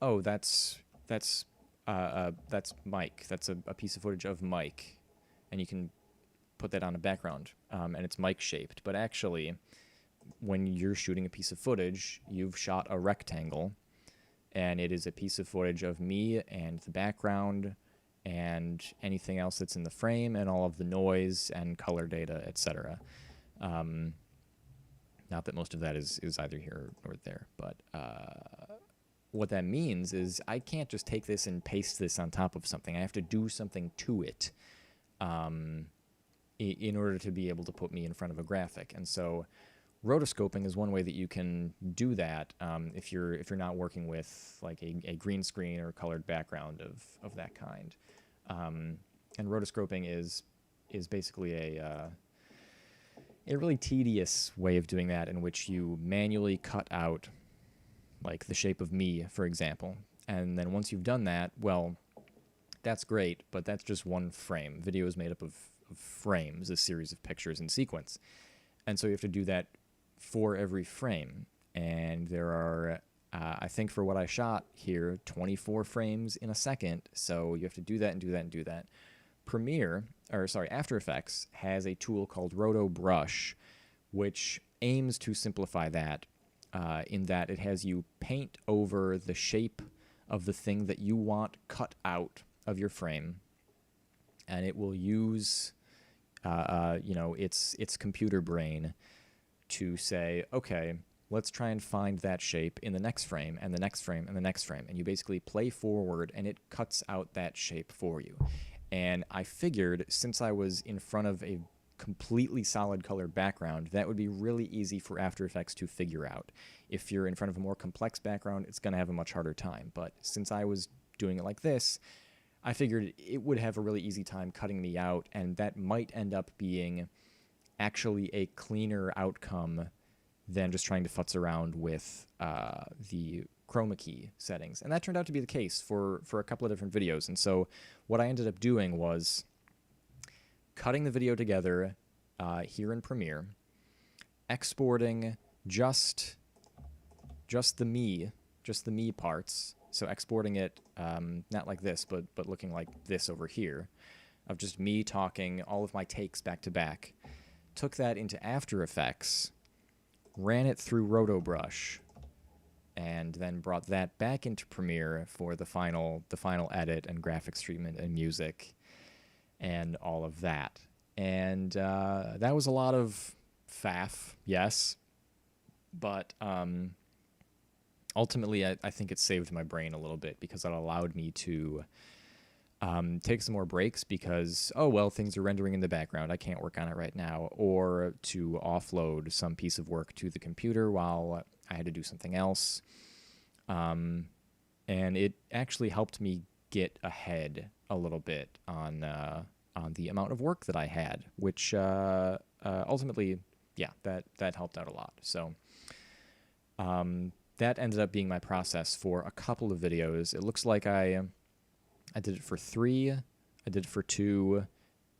oh, that's Mike. That's a piece of footage of Mike, and you can put that on a background, and it's Mike shaped. But actually, when you're shooting a piece of footage, you've shot a rectangle, and it is a piece of footage of me and the background and anything else that's in the frame and all of the noise and color data, etc. Not that most of that is either here or there, but what that means is I can't just take this and paste this on top of something. I have to do something to it in order to be able to put me in front of a graphic. And so rotoscoping is one way that you can do that if you're not working with like a green screen or colored background of that kind. And rotoscoping is basically a really tedious way of doing that, in which you manually cut out like the shape of me, for example. And then once you've done that, well, that's great, but that's just one frame. Video is made up of frames, a series of pictures in sequence. And so you have to do that for every frame. And there are, I think for what I shot here, 24 frames in a second. So you have to do that and do that and do that. After Effects has a tool called Roto Brush, which aims to simplify that, in that it has you paint over the shape of the thing that you want cut out of your frame, and it will use its computer brain to say, okay, let's try and find that shape in the next frame and the next frame and the next frame. And you basically play forward and it cuts out that shape for you. And I figured, since I was in front of a completely solid color background, that would be really easy for After Effects to figure out. If you're in front of a more complex background, it's going to have a much harder time. But since I was doing it like this, I figured it would have a really easy time cutting me out, and that might end up being actually a cleaner outcome than just trying to futz around with the chroma key settings. And that turned out to be the case for a couple of different videos. And so what I ended up doing was cutting the video together here in Premiere, exporting just the me parts. So exporting it not like this, but looking like this over here, of just me talking, all of my takes back to back. Took that into After Effects, ran it through Roto Brush, and then brought that back into Premiere for the final edit and graphics treatment and music and all of that. And that was a lot of faff, yes, but ultimately I think it saved my brain a little bit, because it allowed me to take some more breaks, because, oh, well, things are rendering in the background, I can't work on it right now, or to offload some piece of work to the computer while I had to do something else. And it actually helped me get ahead a little bit on the amount of work that I had, which ultimately, yeah, that helped out a lot. So that ended up being my process for a couple of videos. It looks like I I did it for 3. I did it for 2.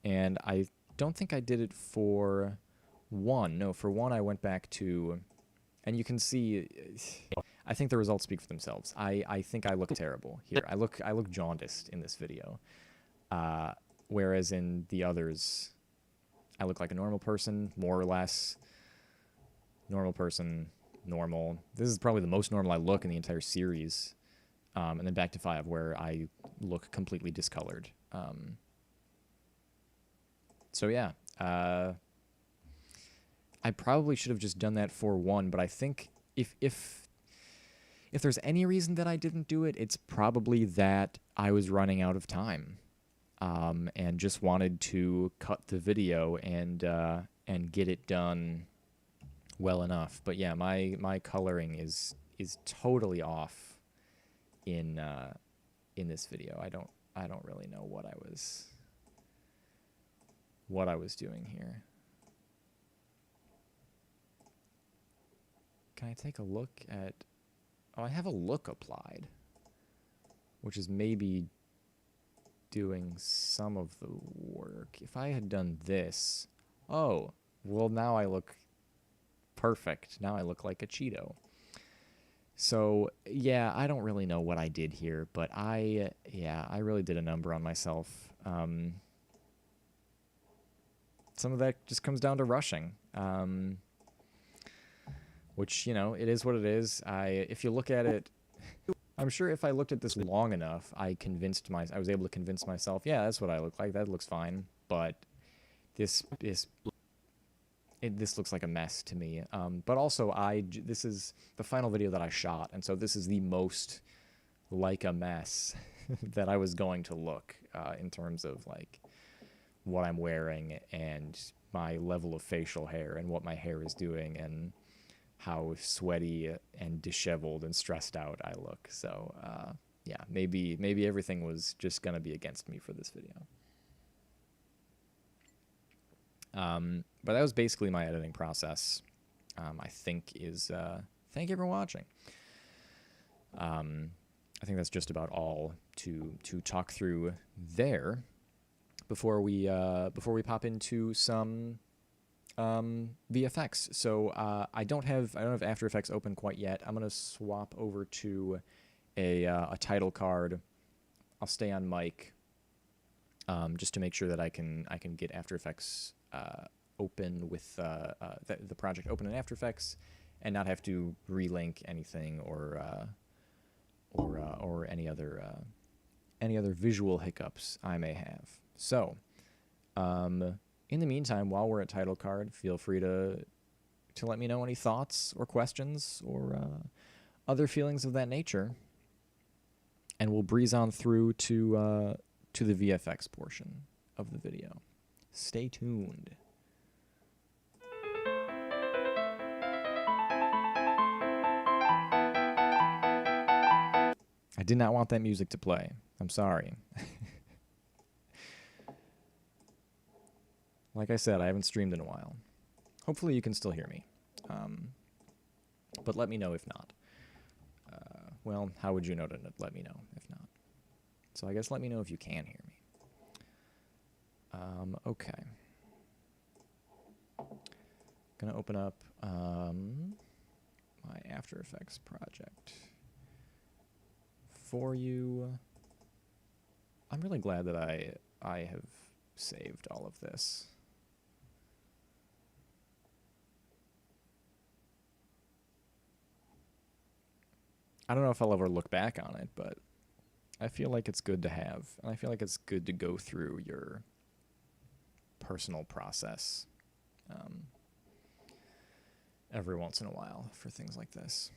And I don't think I did it for 1. No, for 1 I went back to... And you can see... I think the results speak for themselves. I think I look terrible here. I look jaundiced in this video. Whereas in the others, I look like a normal person, more or less. Normal person, normal. This is probably the most normal I look in the entire series. And then back to 5, where I look completely discolored. So yeah, I probably should have just done that for 1, but I think if there's any reason that I didn't do it, it's probably that I was running out of time, and just wanted to cut the video and get it done well enough. But yeah, my coloring is totally off in this video. I don't really know what I was doing here. Can I take a look at... Oh, I have a look applied, which is maybe doing some of the work. If I had done this... Oh, well, now I look perfect. Now I look like a Cheeto. So, yeah, I don't really know what I did here, but I really did a number on myself. Some of that just comes down to rushing, which, you know, it is what it is. If you look at it, I'm sure if I looked at this long enough, I was able to convince myself, yeah, that's what I look like. That looks fine. But this looks like a mess to me. But also, this is the final video that I shot, and so this is the most like a mess that I was going to look, in terms of like what I'm wearing and my level of facial hair and what my hair is doing and how sweaty and disheveled and stressed out I look. So yeah, maybe everything was just gonna be against me for this video. But that was basically my editing process. I think thank you for watching. I think that's just about all to talk through there before we pop into some VFX. So I don't have After Effects open quite yet. I'm gonna swap over to a title card. I'll stay on mic, just to make sure that I can get After Effects open with the project open in After Effects and not have to relink anything or any other visual hiccups I may have. So, in the meantime, while we're at title card, feel free to let me know any thoughts or questions or other feelings of that nature, and we'll breeze on through to the VFX portion of the video. Stay tuned. I did not want that music to play. I'm sorry. Like I said, I haven't streamed in a while. Hopefully you can still hear me. But let me know if not. Well, how would you know to let me know if not? So I guess let me know if you can hear me. Okay. Gonna open up my After Effects project for you. I'm really glad that I have saved all of this. I don't know if I'll ever look back on it, but I feel like it's good to have, and I feel like it's good to go through your personal process every once in a while for things like this.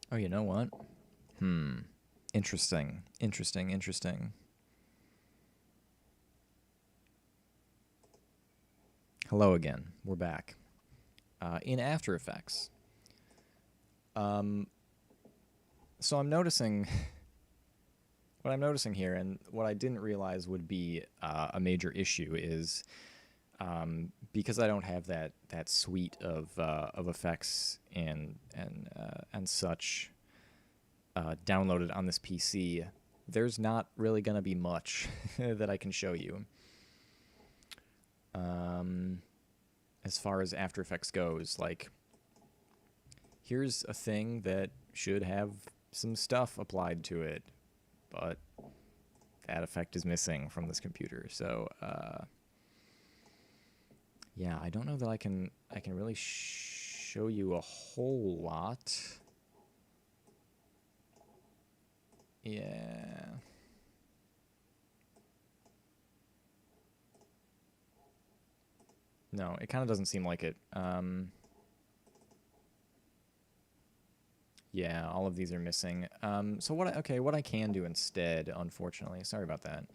Oh, you know what? Interesting. Interesting. Interesting. Hello again. We're back. In After Effects. So I'm noticing what I'm noticing here, and what I didn't realize would be a major issue is because I don't have that suite of effects and such downloaded on this PC. There's not really gonna be much that I can show you. As far as After Effects goes, like, here's a thing that should have some stuff applied to it, but that effect is missing from this computer. So, yeah, I don't know that I can really show you a whole lot. Yeah. No, it kind of doesn't seem like it. Yeah, all of these are missing. So what I can do instead, unfortunately, sorry about that.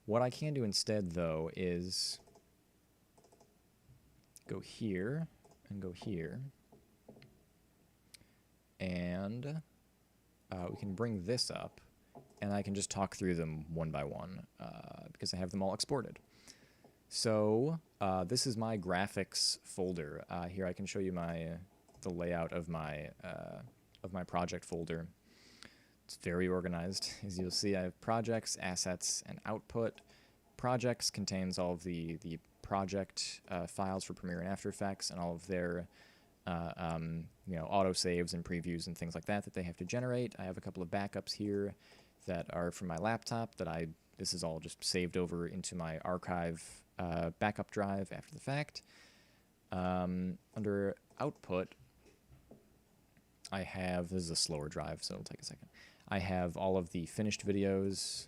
What I can do instead, though, is go here and go here. And we can bring this up, and I can just talk through them one by one because I have them all exported. So this is my graphics folder. Here I can show you the layout of my project folder. It's very organized. As you'll see, I have projects, assets, and output. Projects contains all of the project files for Premiere and After Effects and all of their auto saves and previews and things like that they have to generate. I have a couple of backups here that are from my laptop this is all just saved over into my archive backup drive after the fact. Under output, I have, this is a slower drive, so it'll take a second. I have all of the finished videos,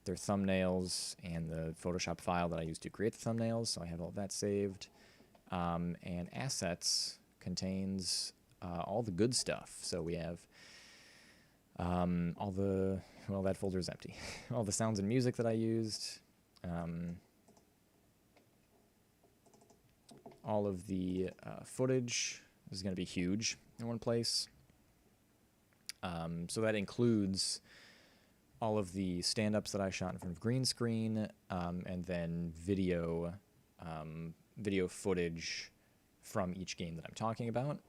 their thumbnails, and the Photoshop file that I used to create the thumbnails, so I have all of that saved. And assets contains all the good stuff. So we have that folder is empty. All the sounds and music that I used, all of the footage. This is going to be huge in one place. So that includes all of the stand-ups that I shot in front of green screen, and then video footage from each game that I'm talking about.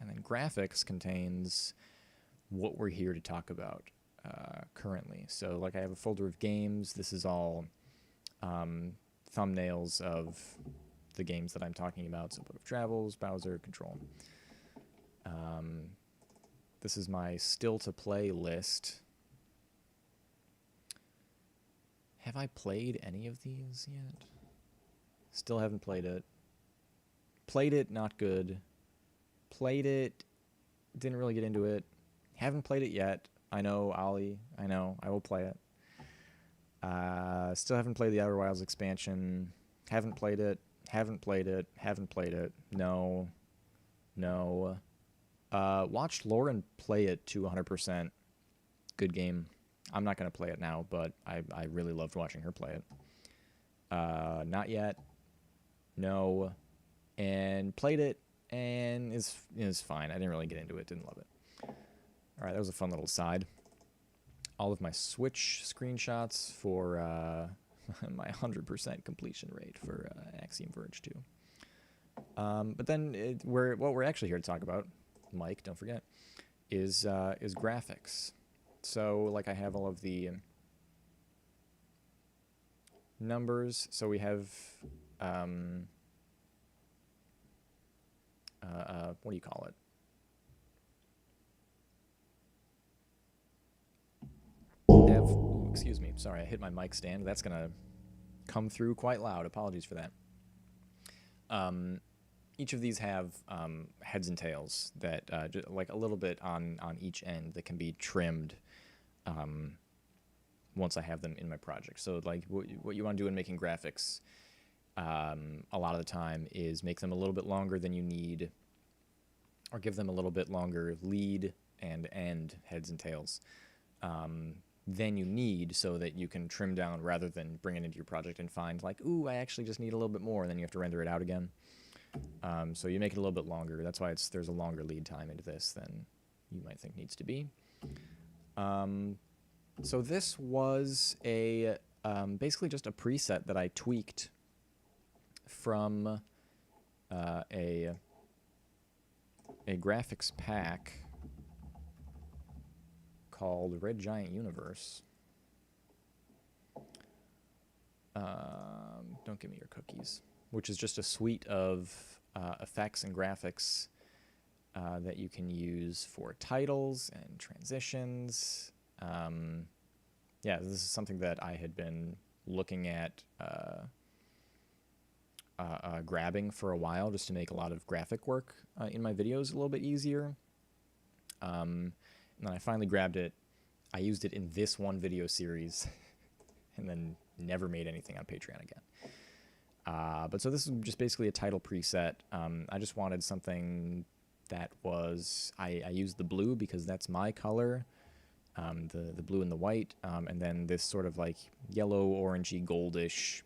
And then graphics contains what we're here to talk about currently. So, like, I have a folder of games. This is all thumbnails of the games that I'm talking about. So, Book of Travels, Bowser, Control. This is my still to play list. Have I played any of these yet? Still haven't played it. Played it, not good. Played it, didn't really get into it. Haven't played it yet. I know, Ollie. I know. I will play it. Still haven't played the Outer Wilds expansion. Haven't played it. Haven't played it. Haven't played it. No. Watched Lauren play it to 100%. Good game. I'm not going to play it now, but I really loved watching her play it. Not yet. No. And played it, and is fine. I didn't really get into it. Didn't love it. All right, that was a fun little side. All of my Switch screenshots for my 100% completion rate for Axiom Verge 2. But then what we're actually here to talk about, Mike, don't forget, is graphics. So, like, I have all of the numbers. So we have what do you call it? Excuse me. Sorry, I hit my mic stand. That's gonna come through quite loud. Apologies for that. Each of these have heads and tails that like a little bit on each end that can be trimmed once I have them in my project. So, like, what you want to do in making graphics a lot of the time is make them a little bit longer than you need, or give them a little bit longer lead and end heads and tails. than you need, so that you can trim down rather than bring it into your project and find like, ooh, I actually just need a little bit more, and then you have to render it out again. So you make it a little bit longer. That's why there's a longer lead time into this than you might think needs to be. So this was basically just a preset that I tweaked from a graphics pack called Red Giant Universe. Don't give me your cookies. Which is just a suite of effects and graphics that you can use for titles and transitions. Yeah, this is something that I had been looking at grabbing for a while, just to make a lot of graphic work in my videos a little bit easier. And then I finally grabbed it. I used it in this one video series and then never made anything on Patreon again. But so this is just basically a title preset. I just wanted something that was, I used the blue because that's my color, the blue and the white, and then this sort of like yellow, orangey, goldish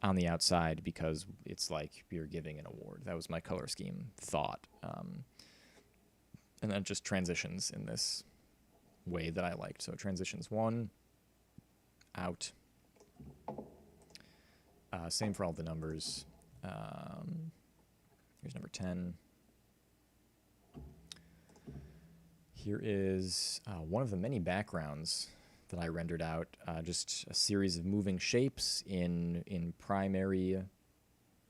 on the outside because it's like you're giving an award. That was my color scheme thought. And then just transitions in this way that I liked. So transitions 1, out. Same for all the numbers. Here's number 10. Here is one of the many backgrounds that I rendered out. Just a series of moving shapes in primary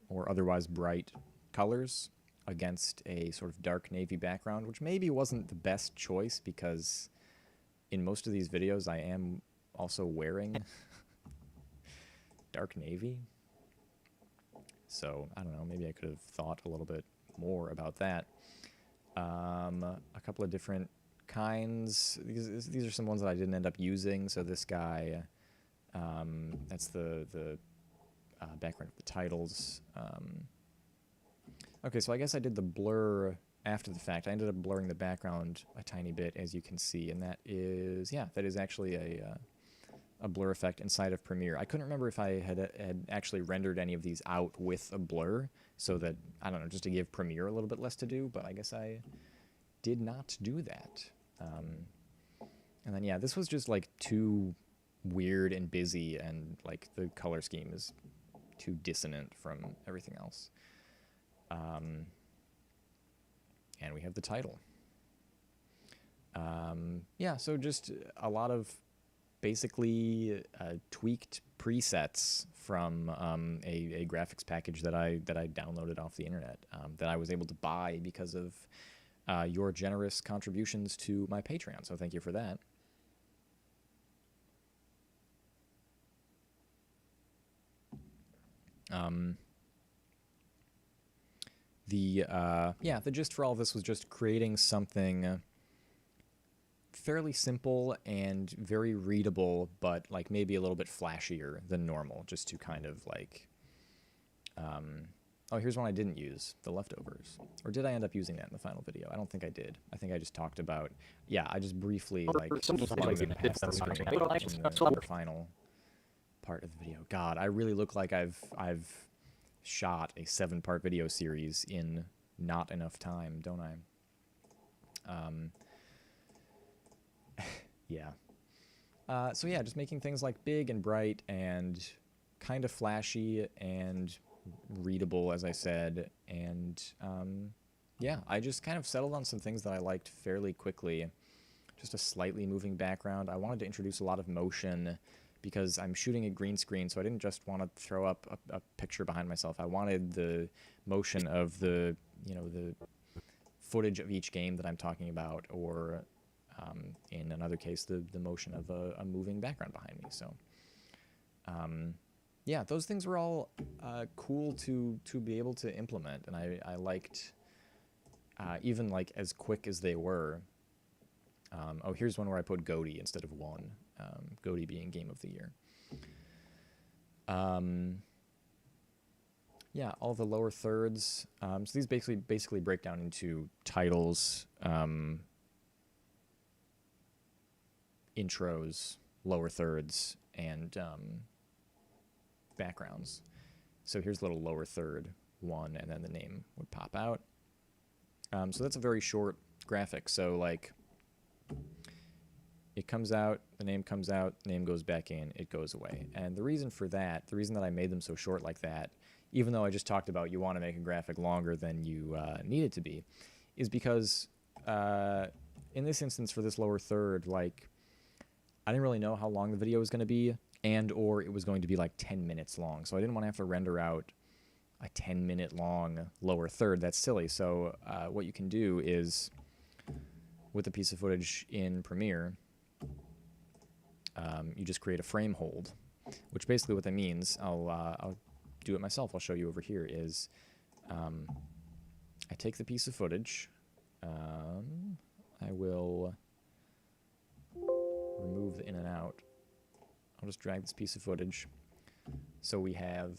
or otherwise bright colors against a sort of dark navy background, which maybe wasn't the best choice because in most of these videos I am also wearing dark navy. So, I don't know, maybe I could have thought a little bit more about that. A couple of different kinds. These are some ones that I didn't end up using. So this guy, that's the background of the titles. Okay, so I guess I did the blur after the fact. I ended up blurring the background a tiny bit, as you can see, and that is, yeah, that is actually a blur effect inside of Premiere. I couldn't remember if I had actually rendered any of these out with a blur, so that, I don't know, just to give Premiere a little bit less to do, but I guess I did not do that. And then, yeah, this was just, like, too weird and busy, and, like, the color scheme is too dissonant from everything else. And we have the title. Yeah, so just a lot of basically tweaked presets from a graphics package that I downloaded off the internet, that I was able to buy because of your generous contributions to my Patreon. So thank you for that. The gist for all of this was just creating something fairly simple and very readable, but like maybe a little bit flashier than normal, just to kind of like, oh, here's one I didn't use, the leftovers. Or did I end up using that in the final video? I don't think I did. I think I just talked about, yeah, I just briefly like floated past the screen in the final part of the video. God, I really look like I've shot a 7-part video series in not enough time, don't I? Yeah. So yeah, just making things like big and bright and kind of flashy and readable, as I said. And yeah, I just kind of settled on some things that I liked fairly quickly. Just a slightly moving background. I wanted to introduce a lot of motion because I'm shooting a green screen, so I didn't just want to throw up a picture behind myself. I wanted the motion of the footage of each game that I'm talking about, or in another case, the motion of a moving background behind me. So, yeah, those things were all cool to be able to implement, and I liked, even like as quick as they were. Oh, here's one where I put GOTY instead of 1, GOTY being Game of the Year. Yeah, all the lower thirds. So these basically break down into titles. intros, lower thirds, and backgrounds. So here's a little lower third one, and then the name would pop out. So that's a very short graphic. So like, it comes out, the name comes out, name goes back in, it goes away. And the reason for that, the reason that I made them so short like that, even though I just talked about you want to make a graphic longer than you need it to be, is because in this instance for this lower third, like, I didn't really know how long the video was going to be, and or it was going to be like 10 minutes long. So I didn't want to have to render out a 10-minute long lower third. That's silly. So what you can do is, with a piece of footage in Premiere, you just create a frame hold, which basically what that means, I'll do it myself. I'll show you over here, is I take the piece of footage, I will remove the in and out. I'll just drag this piece of footage. So we have,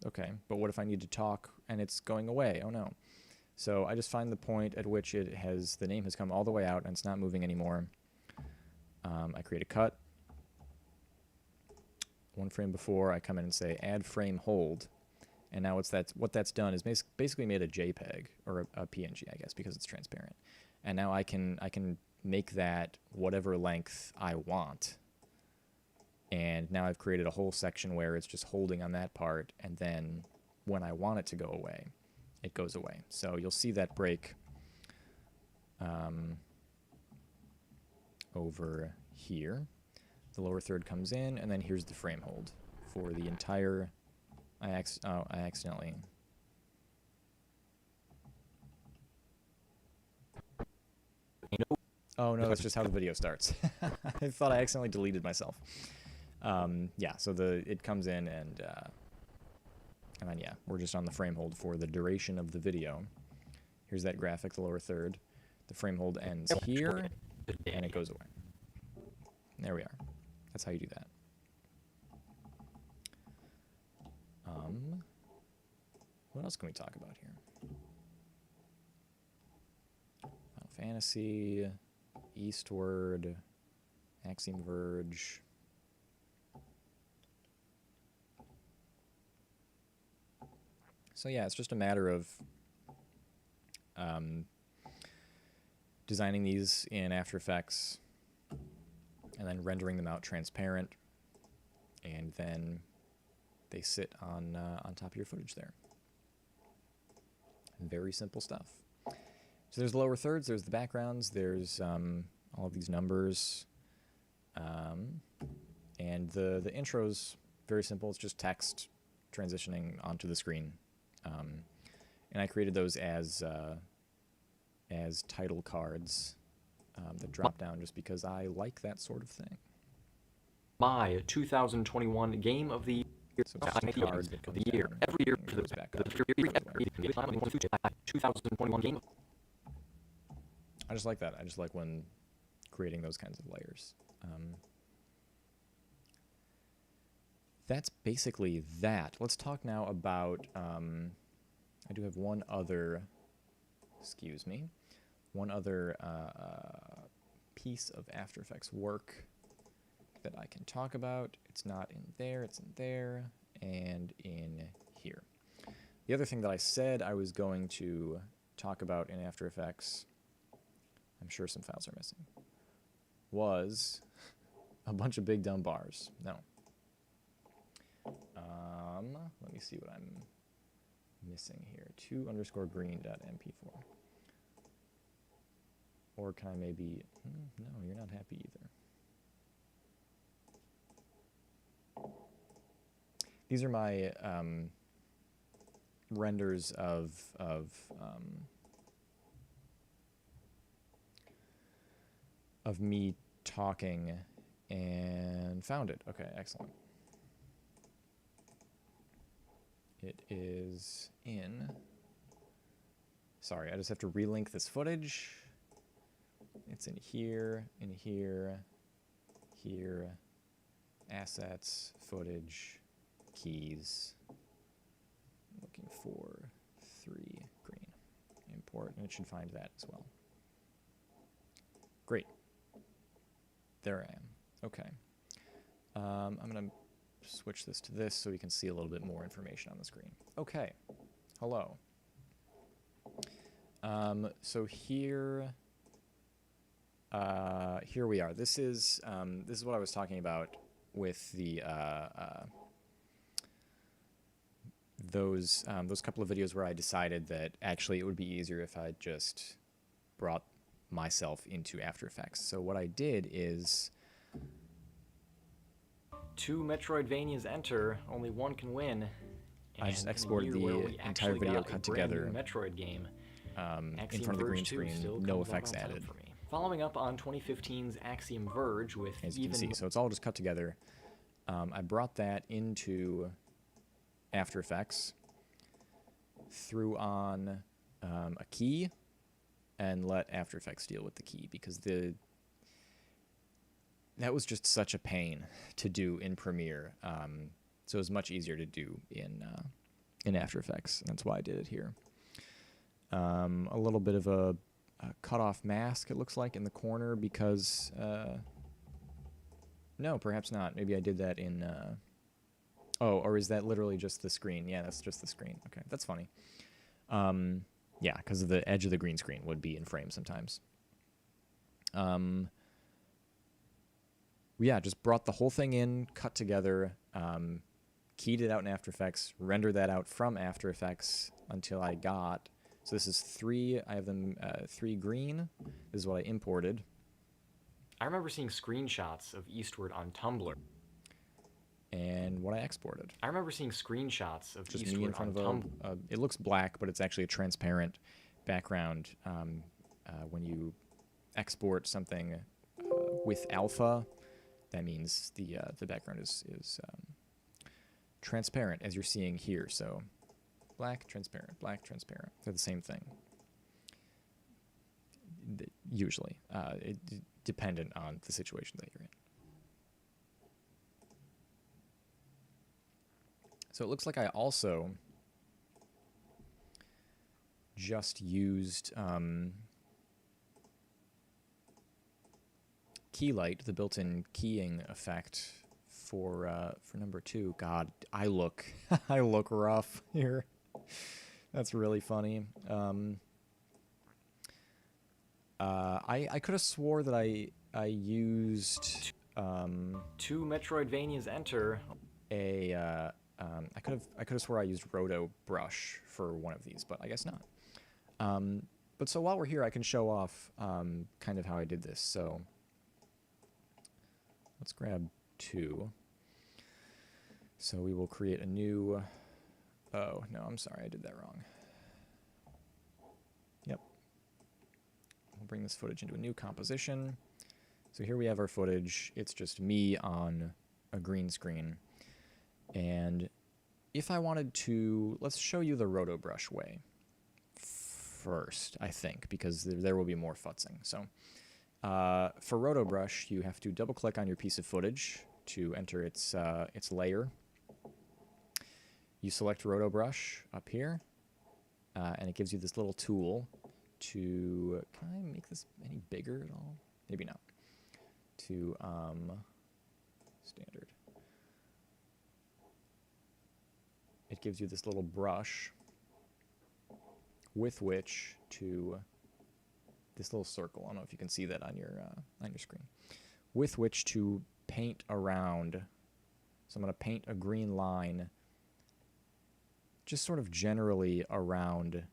okay, but what if I need to talk and it's going away? Oh no. So I just find the point at which it has, the name has come all the way out and it's not moving anymore. I create a cut. One frame before, I come in and say add frame hold. And now what that's done is basically made a JPEG, or a PNG, I guess, because it's transparent. And now I can make that whatever length I want. And now I've created a whole section where it's just holding on that part, and then when I want it to go away, it goes away. So you'll see that break over here. The lower third comes in, and then here's the frame hold for the entire. I accidentally. Oh no, that's just how the video starts. I thought I accidentally deleted myself. Yeah, so it comes in, and then yeah, we're just on the frame hold for the duration of the video. Here's that graphic, the lower third. The frame hold ends here, and it goes away. There we are. That's how you do that. What else can we talk about here? Final Fantasy, Eastward, Axiom Verge. So yeah, it's just a matter of designing these in After Effects and then rendering them out transparent, and then they sit on top of your footage there. Very simple stuff. So there's lower thirds, there's the backgrounds, there's all of these numbers, and the intro's very simple. It's just text transitioning onto the screen, and I created those as title cards that drop down just because I like that sort of thing.
My 2021 Game of the Year.
So it's just a card that comes down
Every year
and
for the
goes back up.
2021 Game.
I just like that. I just like when creating those kinds of layers. That's basically that. Let's talk now about, I do have one other piece of After Effects work that I can talk about. It's not in there, it's in there, and in here. The other thing that I said I was going to talk about in After Effects, I'm sure some files are missing, was a bunch of big dumb bars. No. Let me see what I'm missing here. 2_green.mp4. Or can I maybe, no, you're not happy either. These are my renders of me talking, and found it. Okay, excellent. It is in, sorry, I just have to relink this footage. It's in here, here, assets, footage, keys. I'm looking for 3 green. Import, and it should find that as well. There I am. Okay. I'm going to switch this to this so we can see a little bit more information on the screen. Okay. Hello. So here we are. This is what I was talking about with the those couple of videos where I decided that actually it would be easier if I just brought myself into After Effects. So what I did is
2 Metroidvanias enter, only one can win.
I just exported the entire video cut together
Metroid game.
in front of the green screen, no effects added.
Following up on 2015's Axiom Verge with
as you can see, so it's all just cut together. I brought that into After Effects, threw on a key, and let After Effects deal with the key, because that was just such a pain to do in Premiere. So it was much easier to do in After Effects. That's why I did it here. A little bit of a cut-off mask, it looks like, in the corner, because... no, perhaps not. Maybe I did that in... oh, or is that literally just the screen? Yeah, that's just the screen. Okay, that's funny. Yeah, because of the edge of the green screen would be in frame sometimes. Yeah, just brought the whole thing in, cut together, keyed it out in After Effects, rendered that out from After Effects until I got... So this is 3, I have them 3 green. This is what I imported.
I remember seeing screenshots of Eastward on Tumblr.
And what I exported.
I remember seeing screenshots of
just
Eastward
me in front
on
of it looks black, but it's actually a transparent background. When you export something with alpha, that means the background is transparent, as you're seeing here. So black, transparent, they're the same thing. Usually, dependent on the situation that you're in. So it looks like I also just used Keylight, the built-in keying effect for number 2. God, I look I look rough here. That's really funny. I could have swore that I used
2 Metroidvanias enter.
I could have swore I used Roto Brush for one of these, but I guess not. But so while we're here, I can show off kind of how I did this. So let's grab 2. So we will create a new... Oh, no, I'm sorry, I did that wrong. Yep. We'll bring this footage into a new composition. So here we have our footage. It's just me on a green screen. And if I wanted to... Let's show you the Roto Brush way first, I think, because there will be more futzing. So for Roto Brush, you have to double-click on your piece of footage to enter its layer. You select Roto Brush up here, and it gives you this little tool to... Can I make this any bigger at all? Maybe not. To standard. It gives you this little brush with which to... This little circle. I don't know if you can see that on your screen. With which to paint around. So I'm going to paint a green line just sort of generally around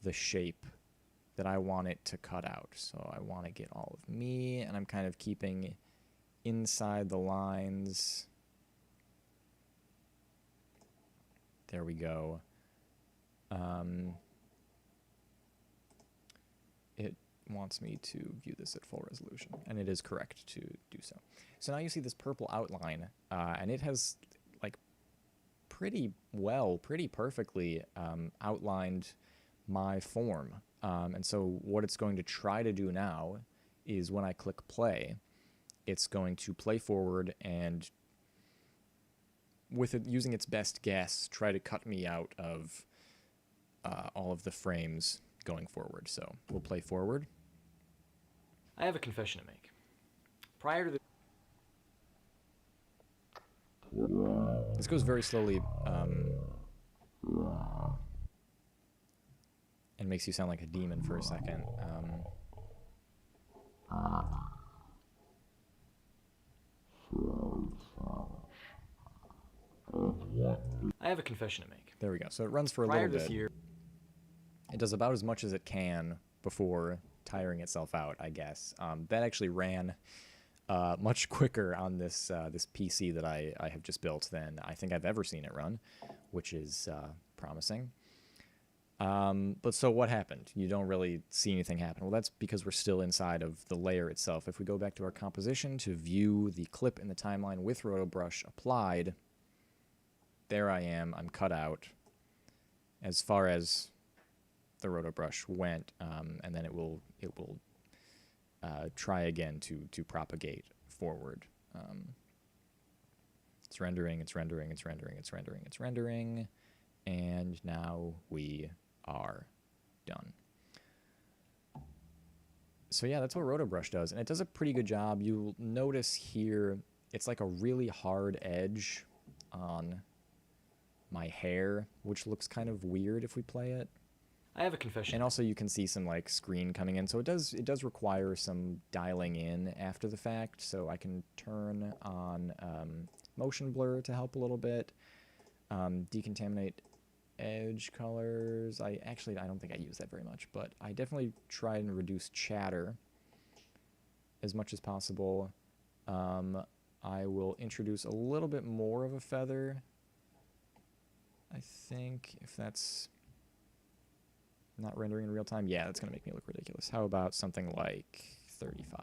the shape that I want it to cut out. So I want to get all of me, and I'm kind of keeping inside the lines. There we go. It wants me to view this at full resolution, and it is correct to do so. So now you see this purple outline, and it has like pretty perfectly outlined my form. And so what it's going to try to do now is when I click play, it's going to play forward and with it using its best guess, try to cut me out of all of the frames going forward. So we'll play forward.
I have a confession to make. Prior to the
This goes very slowly, and makes you sound like a demon for a second.
I have a confession to make.
There we go. So it runs for a
Prior
little
to this
bit.
year,
It does about as much as it can before tiring itself out, I guess. That actually ran much quicker on this this PC that I have just built than I think I've ever seen it run, which is promising. But so what happened? You don't really see anything happen. Well, that's because we're still inside of the layer itself. If we go back to our composition to view the clip in the timeline with RotoBrush applied, there I am. I'm cut out as far as the RotoBrush went, and then it will try again to propagate forward. It's rendering, it's rendering, it's rendering, it's rendering, it's rendering, and now we are done. So yeah, that's what RotoBrush does, and it does a pretty good job. You'll notice here it's like a really hard edge on my hair, which looks kind of weird if we play it.
I have a confession.
And also you can see some like screen coming in, so it does require some dialing in after the fact. So I can turn on motion blur to help a little bit, decontaminate edge colors. I don't think I use that very much, but I definitely try and reduce chatter as much as possible. I will introduce a little bit more of a feather, I think, if that's not rendering in real time. Yeah, that's going to make me look ridiculous. How about something like 35?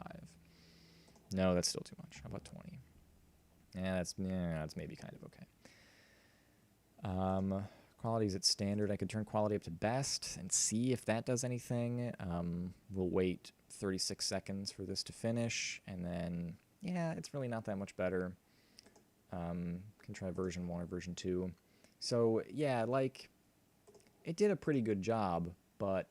No, that's still too much. How about 20? Yeah, that's maybe kind of okay. Quality's at standard. I could turn quality up to best and see if that does anything. We'll wait 36 seconds for this to finish, and then, yeah, it's really not that much better. Can try version 1 or version 2. So, yeah, like, it did a pretty good job, but,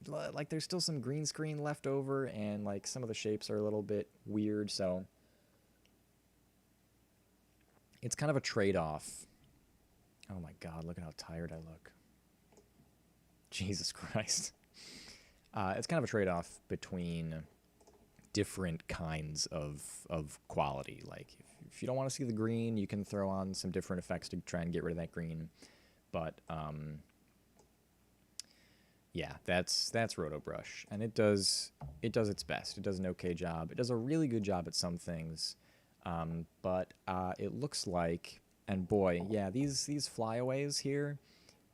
like, there's still some green screen left over, and, like, some of the shapes are a little bit weird, so it's kind of a trade-off. Oh my god, look at how tired I look. Jesus Christ. It's kind of a trade-off between different kinds of quality. Like, if you don't want to see the green, you can throw on some different effects to try and get rid of that green. But, yeah, that's RotoBrush. And it does its best. It does an okay job. It does a really good job at some things. But it looks like... And boy, yeah, these flyaways here,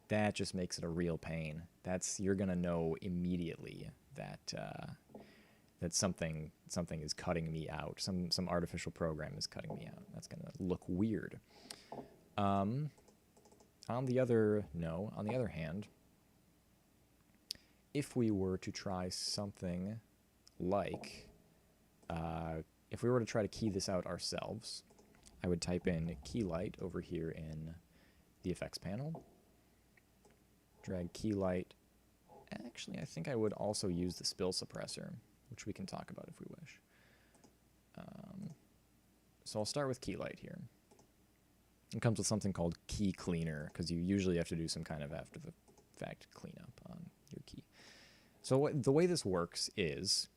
that just makes it a real pain. You're gonna know immediately that that something is cutting me out. Some artificial program is cutting me out. That's gonna look weird. On the other hand, if we were to try something like, if we were to try to key this out ourselves, I would type in key light over here in the effects panel. Drag key light. Actually, I think I would also use the spill suppressor, which we can talk about if we wish. So I'll start with key light here. It comes with something called key cleaner, because you usually have to do some kind of after the fact cleanup on your key. So the way this works is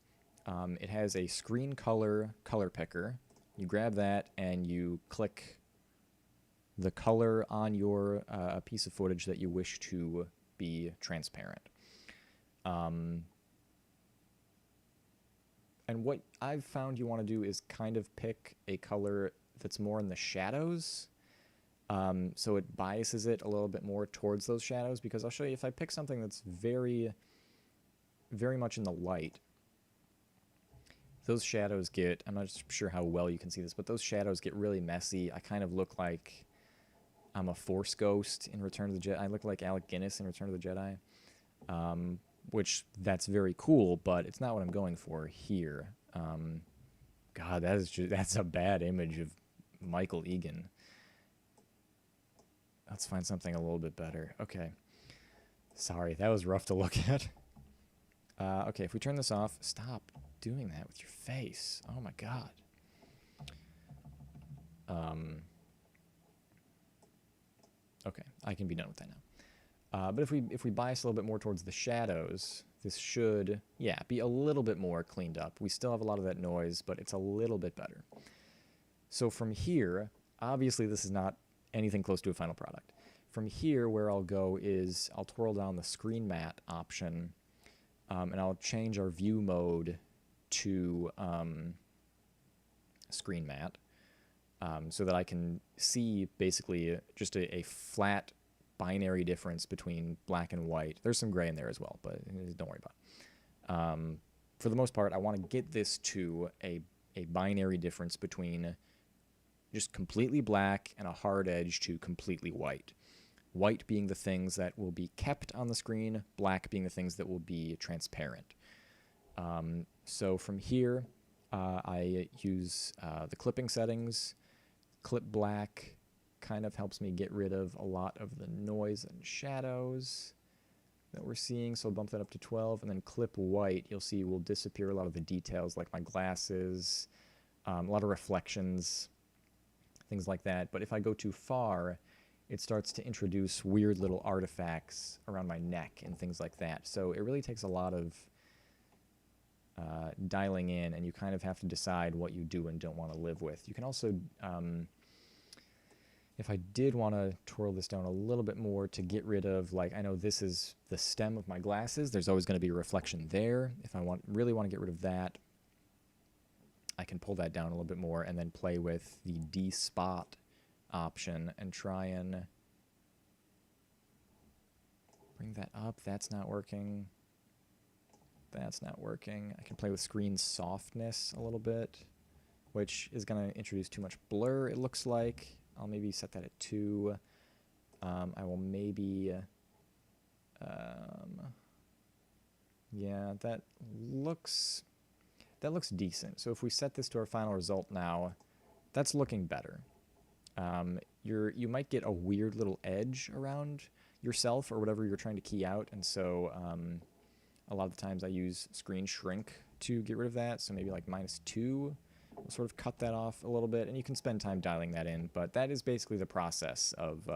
it has a screen color picker. You grab that and you click the color on your piece of footage that you wish to be transparent. And what I've found you want to do is kind of pick a color that's more in the shadows. So it biases it a little bit more towards those shadows, because I'll show you if I pick something that's very, very much in the light, those shadows get, I'm not sure how well you can see this, but those shadows get really messy. I kind of look like I'm a Force ghost in Return of the Jedi. I look like Alec Guinness in Return of the Jedi, which that's very cool, but it's not what I'm going for here. God, that's a bad image of Michael Egan. Let's find something a little bit better. Okay. Sorry, that was rough to look at. Okay, if we turn this off, stop doing that with your face. Oh my god. Okay, I can be done with that now. But if we bias a little bit more towards the shadows, this should, yeah, be a little bit more cleaned up. We still have a lot of that noise, but it's a little bit better. So from here, obviously this is not anything close to a final product. From here, where I'll go is I'll twirl down the screen mat option, and I'll change our view mode to screen mat, so that I can see basically just a flat binary difference between black and white. There's some gray in there as well, but don't worry about it. For the most part, I want to get this to a binary difference between just completely black and a hard edge to completely white. White being the things that will be kept on the screen, black being the things that will be transparent. So from here, I use the clipping settings. Clip black kind of helps me get rid of a lot of the noise and shadows that we're seeing, so I'll bump that up to 12, and then clip white, you'll see will disappear a lot of the details like my glasses, a lot of reflections, things like that. But if I go too far, it starts to introduce weird little artifacts around my neck and things like that. So it really takes a lot of dialing in, and you kind of have to decide what you do and don't want to live with. You can also, if I did want to twirl this down a little bit more to get rid of, like, I know this is the stem of my glasses. There's always going to be a reflection there. If I really want to get rid of that, I can pull that down a little bit more and then play with the D-spot option and try and bring that up. That's not working. That's not working. I can play with screen softness a little bit, which is going to introduce too much blur, it looks like. I'll maybe set that at 2. I will maybe... yeah, that looks decent. So if we set this to our final result now, that's looking better. You might get a weird little edge around yourself or whatever you're trying to key out, and so a lot of the times I use screen shrink to get rid of that, so maybe like -2 will sort of cut that off a little bit, and you can spend time dialing that in, but that is basically the process of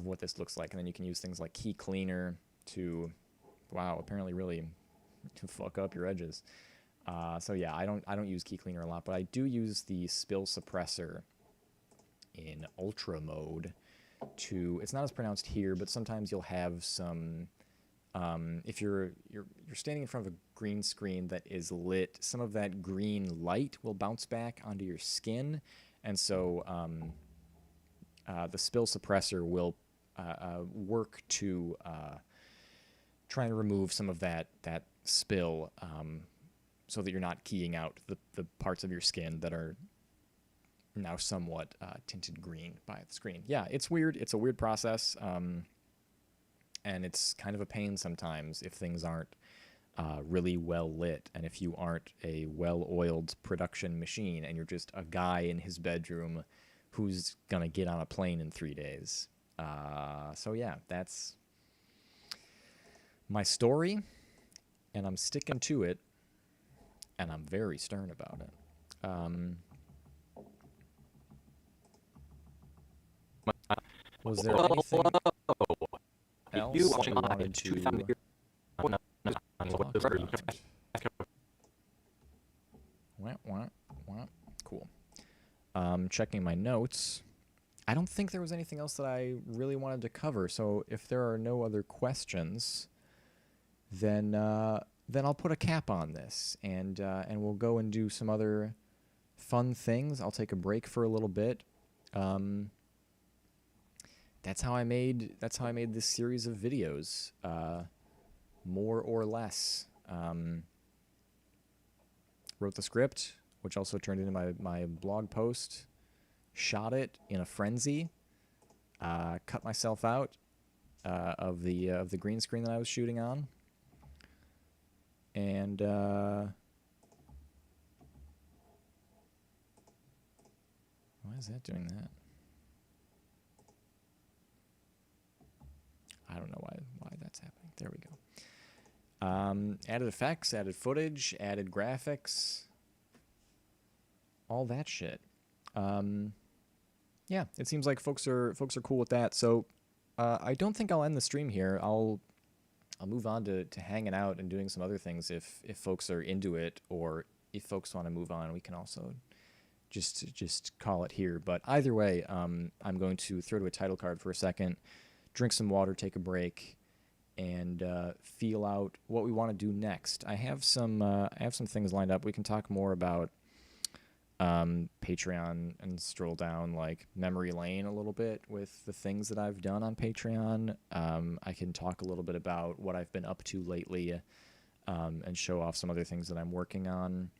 what this looks like. And then you can use things like key cleaner to, wow, apparently really to fuck up your edges. So yeah, I don't use key cleaner a lot, but I do use the spill suppressor in ultra mode to, it's not as pronounced here, but sometimes you'll have some, if you're standing in front of a green screen that is lit, some of that green light will bounce back onto your skin, and so the spill suppressor will work to try and remove some of that spill, so that you're not keying out the parts of your skin that are now somewhat tinted green by the screen. Yeah, it's weird. It's a weird process, and it's kind of a pain sometimes if things aren't really well lit, and if you aren't a well-oiled production machine and you're just a guy in his bedroom who's gonna get on a plane in 3 days. So yeah, that's my story, and I'm sticking to it, and I'm very stern about it. Was there anything else you wanted to talk about? Cool. Checking my notes. I don't think there was anything else that I really wanted to cover, so if there are no other questions, then I'll put a cap on this, and we'll go and do some other fun things. I'll take a break for a little bit. That's how I made this series of videos, more or less. Wrote the script, which also turned into my blog post. Shot it in a frenzy. Cut myself out of the green screen that I was shooting on. And why is that doing that? I don't know why that's happening. There we go. Added effects, added footage, added graphics, all that shit. Um, yeah, it seems like folks are cool with that. So I don't think I'll end the stream here. I'll move on to hanging out and doing some other things if folks are into it, or if folks want to move on, we can also just call it here. But either way, I'm going to throw to a title card for a second, drink some water, take a break, and feel out what we want to do next. I have some things lined up. We can talk more about Patreon and stroll down like memory lane a little bit with the things that I've done on Patreon. I can talk a little bit about what I've been up to lately, and show off some other things that I'm working on.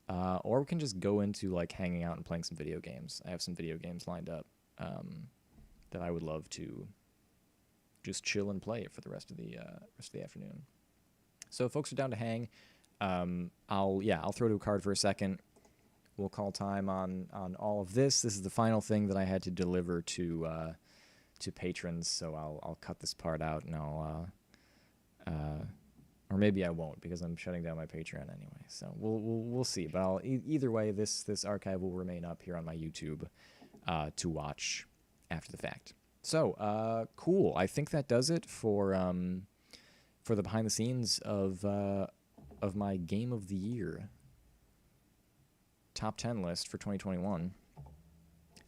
Or we can just go into like hanging out and playing some video games. I have some video games lined up that I would love to just chill and play for the rest of the afternoon. So if folks are down to hang, I'll throw to a card for a second. We'll call time on all of this. This is the final thing that I had to deliver to patrons, so I'll cut this part out and I'll or maybe I won't because I'm shutting down my Patreon anyway. So we'll see. But either way, this archive will remain up here on my YouTube to watch after the fact. So cool. I think that does it for the behind the scenes of my game of the year top 10 list for 2021.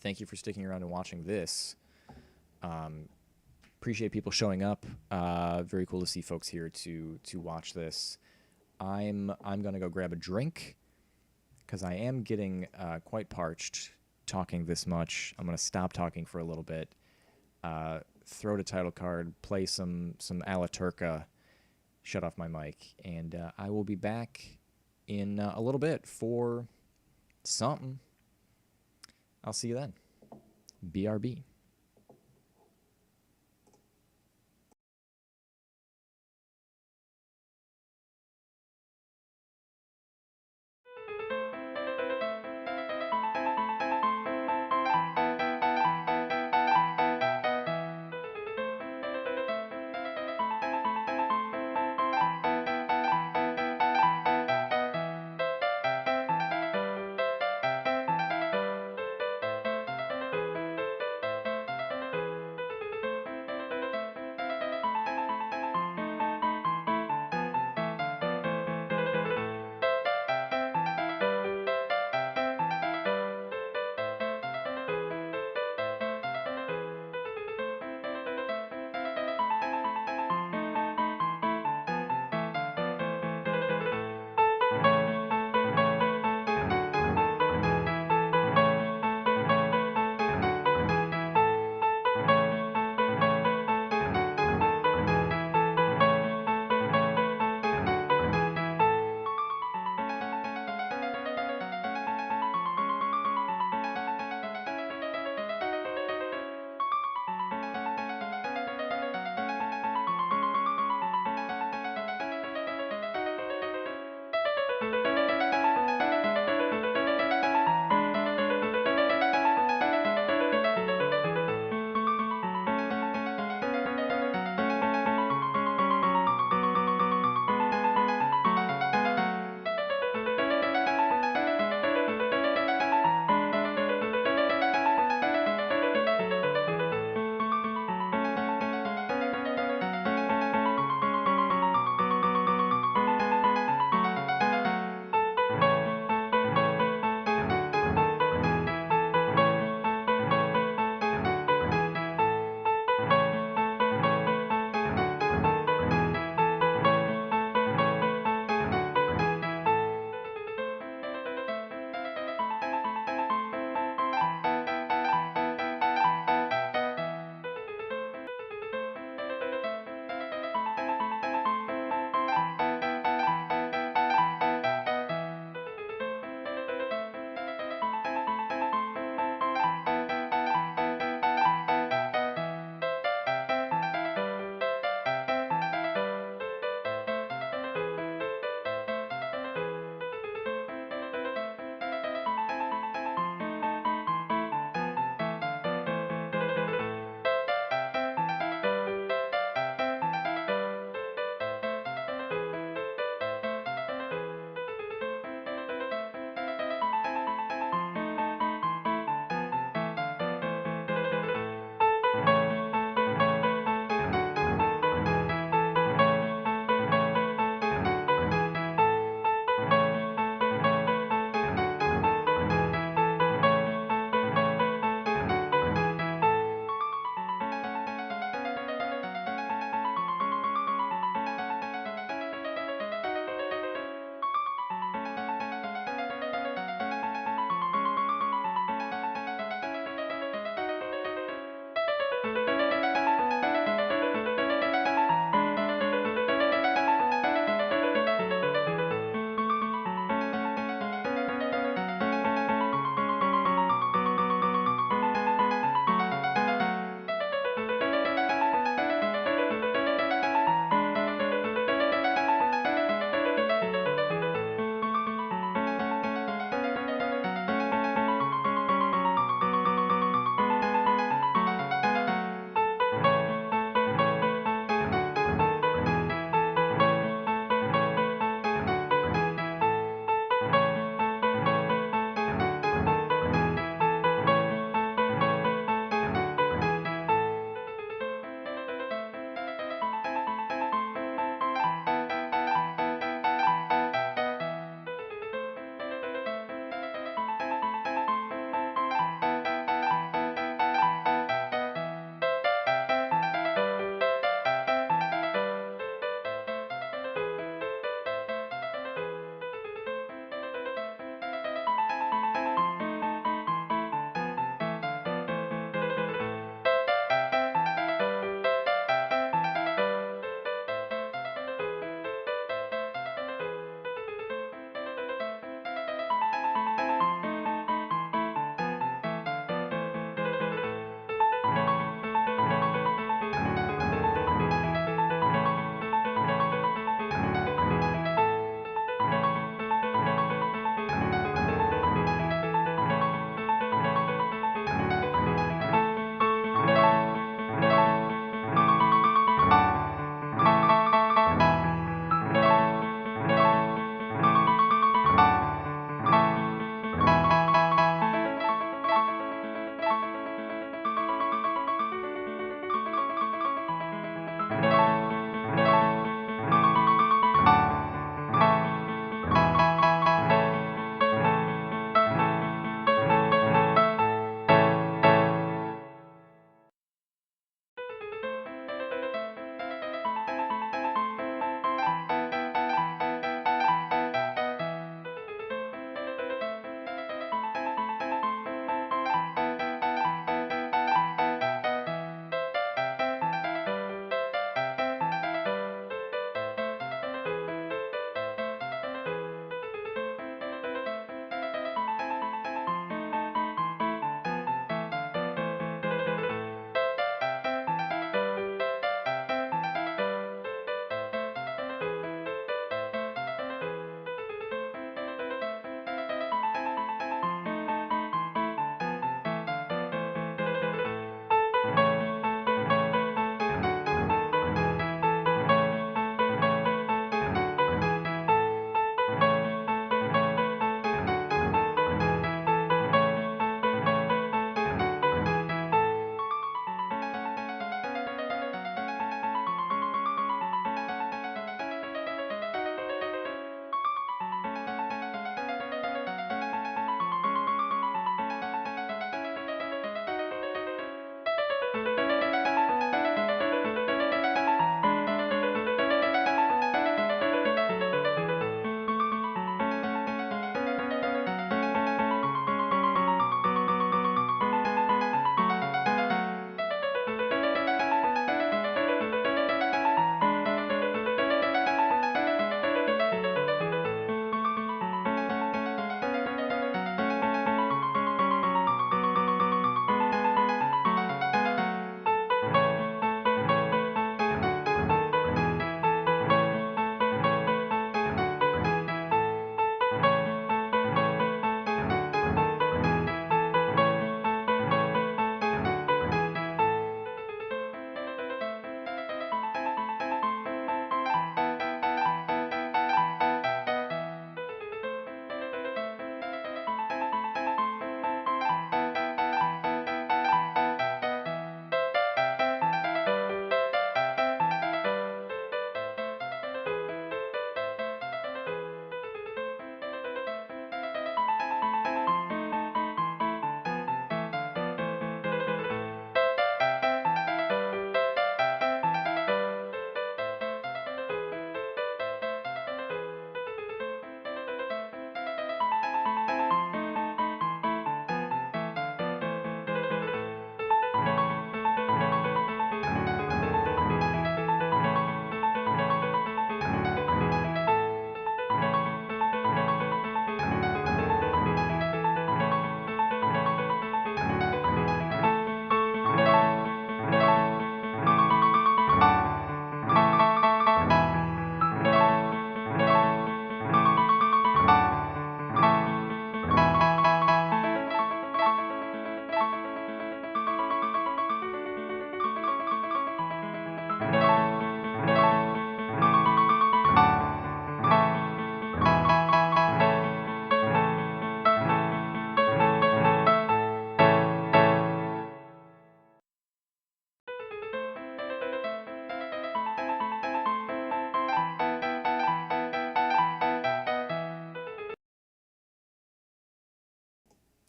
Thank you for sticking around and watching this. Appreciate people showing up. Very cool to see folks here to watch this. I'm gonna go grab a drink because I am getting quite parched talking this much. I'm gonna stop talking for a little bit. Throw to title card, play some Ala Turca, shut off my mic, and I will be back in a little bit for something. I'll see you then. BRB.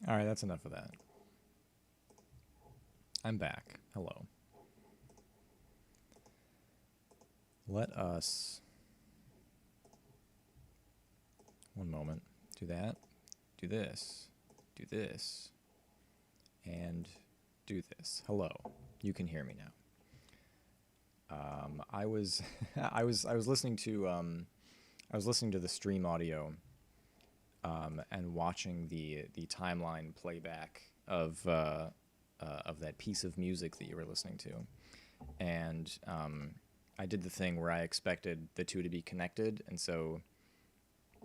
All right, that's enough of that. I'm back. Hello. Let us... One moment. Do that. Do this. Do this. And do this. Hello. You can hear me now. I was I was listening to the stream audio and watching the timeline playback of that piece of music that you were listening to, and I did the thing where I expected the two to be connected, and so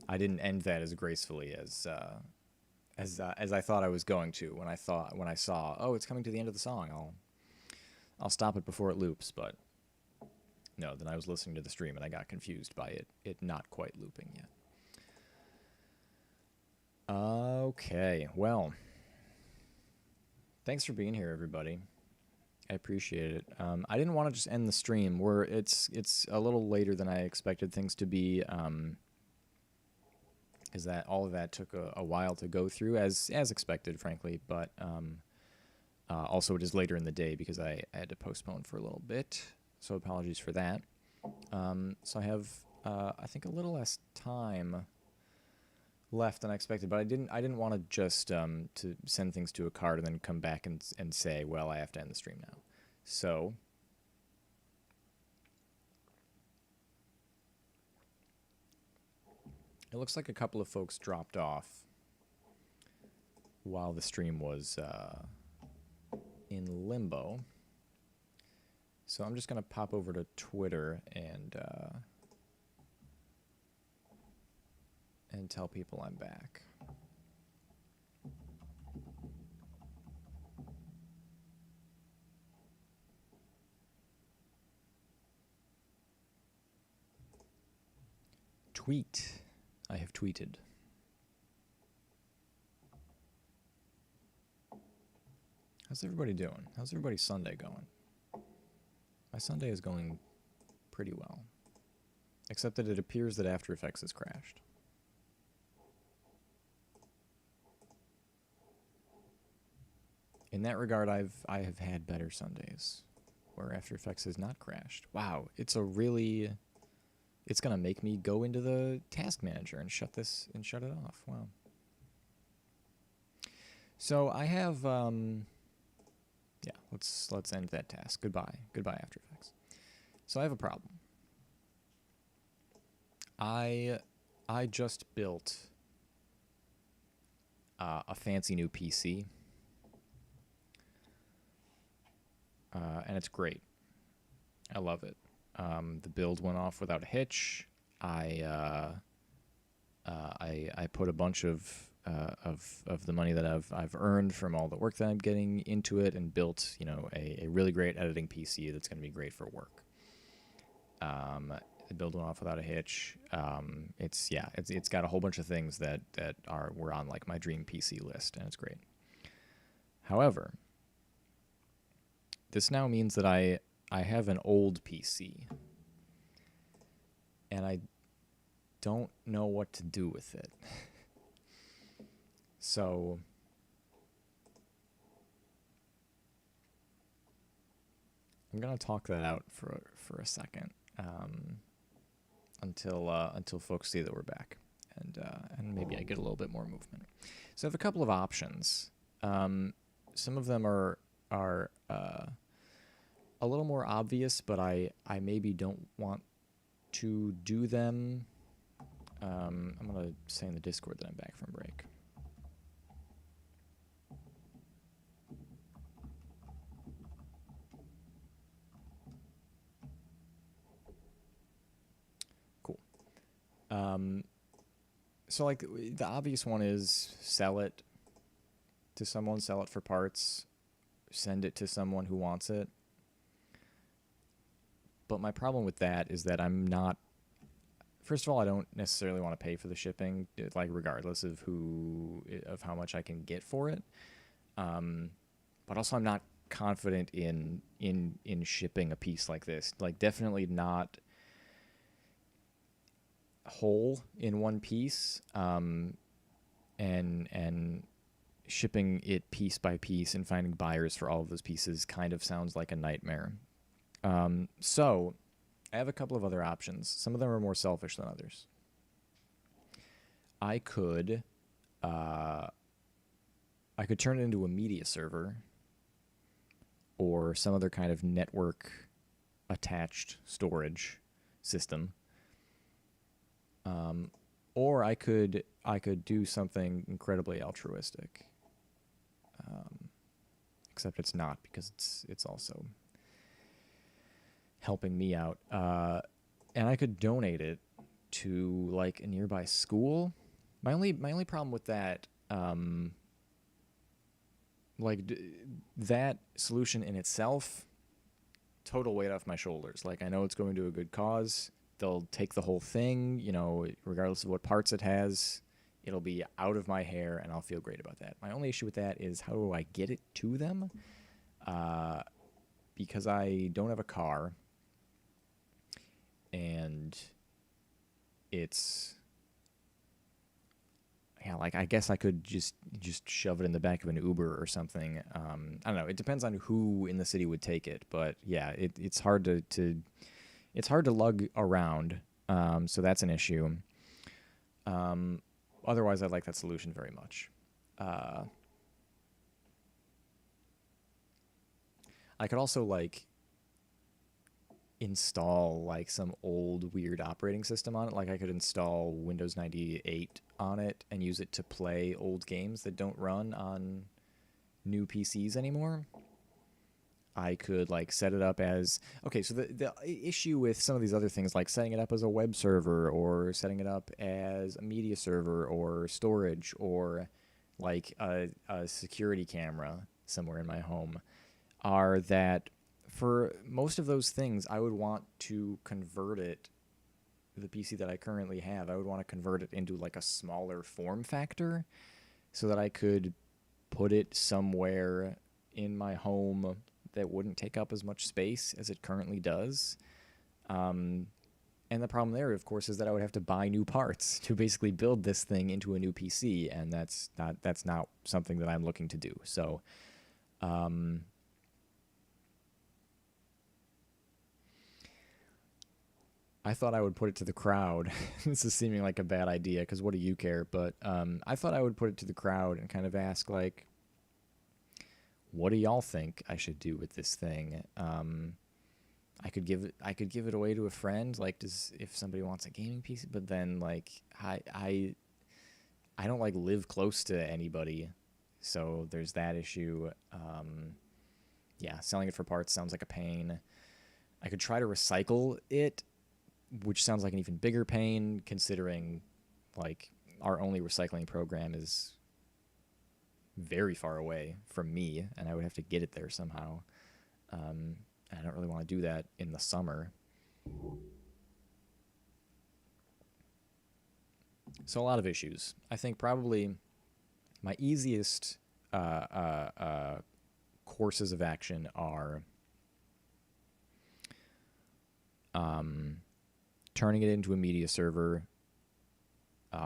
I didn't end that as gracefully as I thought I was going to when I saw, oh, it's coming to the end of the song, I'll stop it before it loops. But no, then I was listening to the stream and I got confused by it not quite looping yet. Okay, well, thanks for being here, everybody. I appreciate it. I didn't want to just end the stream. It's a little later than I expected things to be. Is that all of that took a while to go through, as expected, frankly. But also it is later in the day because I had to postpone for a little bit. So apologies for that. So I have I think a little less time left than I expected, but I didn't want to just to send things to a card and then come back and say, well, I have to end the stream now. So it looks like a couple of folks dropped off while the stream was in limbo. So I'm just going to pop over to Twitter and tell people I'm back. Tweet. I have tweeted. How's everybody doing? How's everybody's Sunday going? My Sunday is going pretty well. Except that it appears that After Effects has crashed. In that regard, I have had better Sundays where After Effects has not crashed. Wow, it's gonna make me go into the task manager and shut it off. Wow. So I have yeah, let's end that task. Goodbye After Effects. So I have a problem. I just built a fancy new PC. And it's great. I love it. The build went off without a hitch. I put a bunch of the money that I've earned from all the work that I'm getting into it and built, a really great editing PC that's going to be great for work. The build went off without a hitch. It's got a whole bunch of things that were on like my dream PC list, and it's great. However, this now means that I have an old PC, and I don't know what to do with it. So I'm gonna talk that out for a second until folks see that we're back, and maybe I get a little bit more movement. So I have a couple of options. Some of them are a little more obvious, but I maybe don't want to do them. I'm going to say in the Discord that I'm back from break. Cool. So like the obvious one is sell it to someone, sell it for parts, send it to someone who wants it. But my problem with that is that I'm not... First of all, I don't necessarily want to pay for the shipping, like regardless of how much I can get for it. But also, I'm not confident in shipping a piece like this. Like, definitely not whole in one piece. And shipping it piece by piece and finding buyers for all of those pieces kind of sounds like a nightmare. So I have a couple of other options. Some of them are more selfish than others. I could turn it into a media server or some other kind of network attached storage system. Or I could do something incredibly altruistic. Except it's not, because it's also helping me out. And I could donate it to like a nearby school. My only problem with that, that solution in itself, total weight off my shoulders. Like, I know it's going to a good cause. They'll take the whole thing, you know, regardless of what parts it has. It'll be out of my hair, and I'll feel great about that. My only issue with that is, how do I get it to them? Because I don't have a car, and it's... Yeah, like, I guess I could just shove it in the back of an Uber or something. I don't know. It depends on who in the city would take it, but yeah, it's hard to it's hard to lug around. So that's an issue. Otherwise, I like that solution very much. I could also like install like some old weird operating system on it. Like, I could install Windows 98 on it and use it to play old games that don't run on new PCs anymore. I could like set it up as... Okay, so the issue with some of these other things, like setting it up as a web server or setting it up as a media server or storage or like a security camera somewhere in my home, are that for most of those things, I would want to convert it, the PC that I currently have, I would want to convert it into like a smaller form factor so that I could put it somewhere in my home that wouldn't take up as much space as it currently does. And the problem there, of course, is that I would have to buy new parts to basically build this thing into a new PC, and that's not something that I'm looking to do. So, I thought I would put it to the crowd. This is seeming like a bad idea, because what do you care? But I thought I would put it to the crowd and kind of ask, like, what do y'all think I should do with this thing? I could give it away to a friend, like, if somebody wants a gaming PC. But then, like, I don't like live close to anybody, so there's that issue. Yeah, selling it for parts sounds like a pain. I could try to recycle it, which sounds like an even bigger pain, considering like our only recycling program is very far away from me, and I would have to get it there somehow. And I don't really want to do that in the summer. So a lot of issues. I think probably my easiest courses of action are turning it into a media server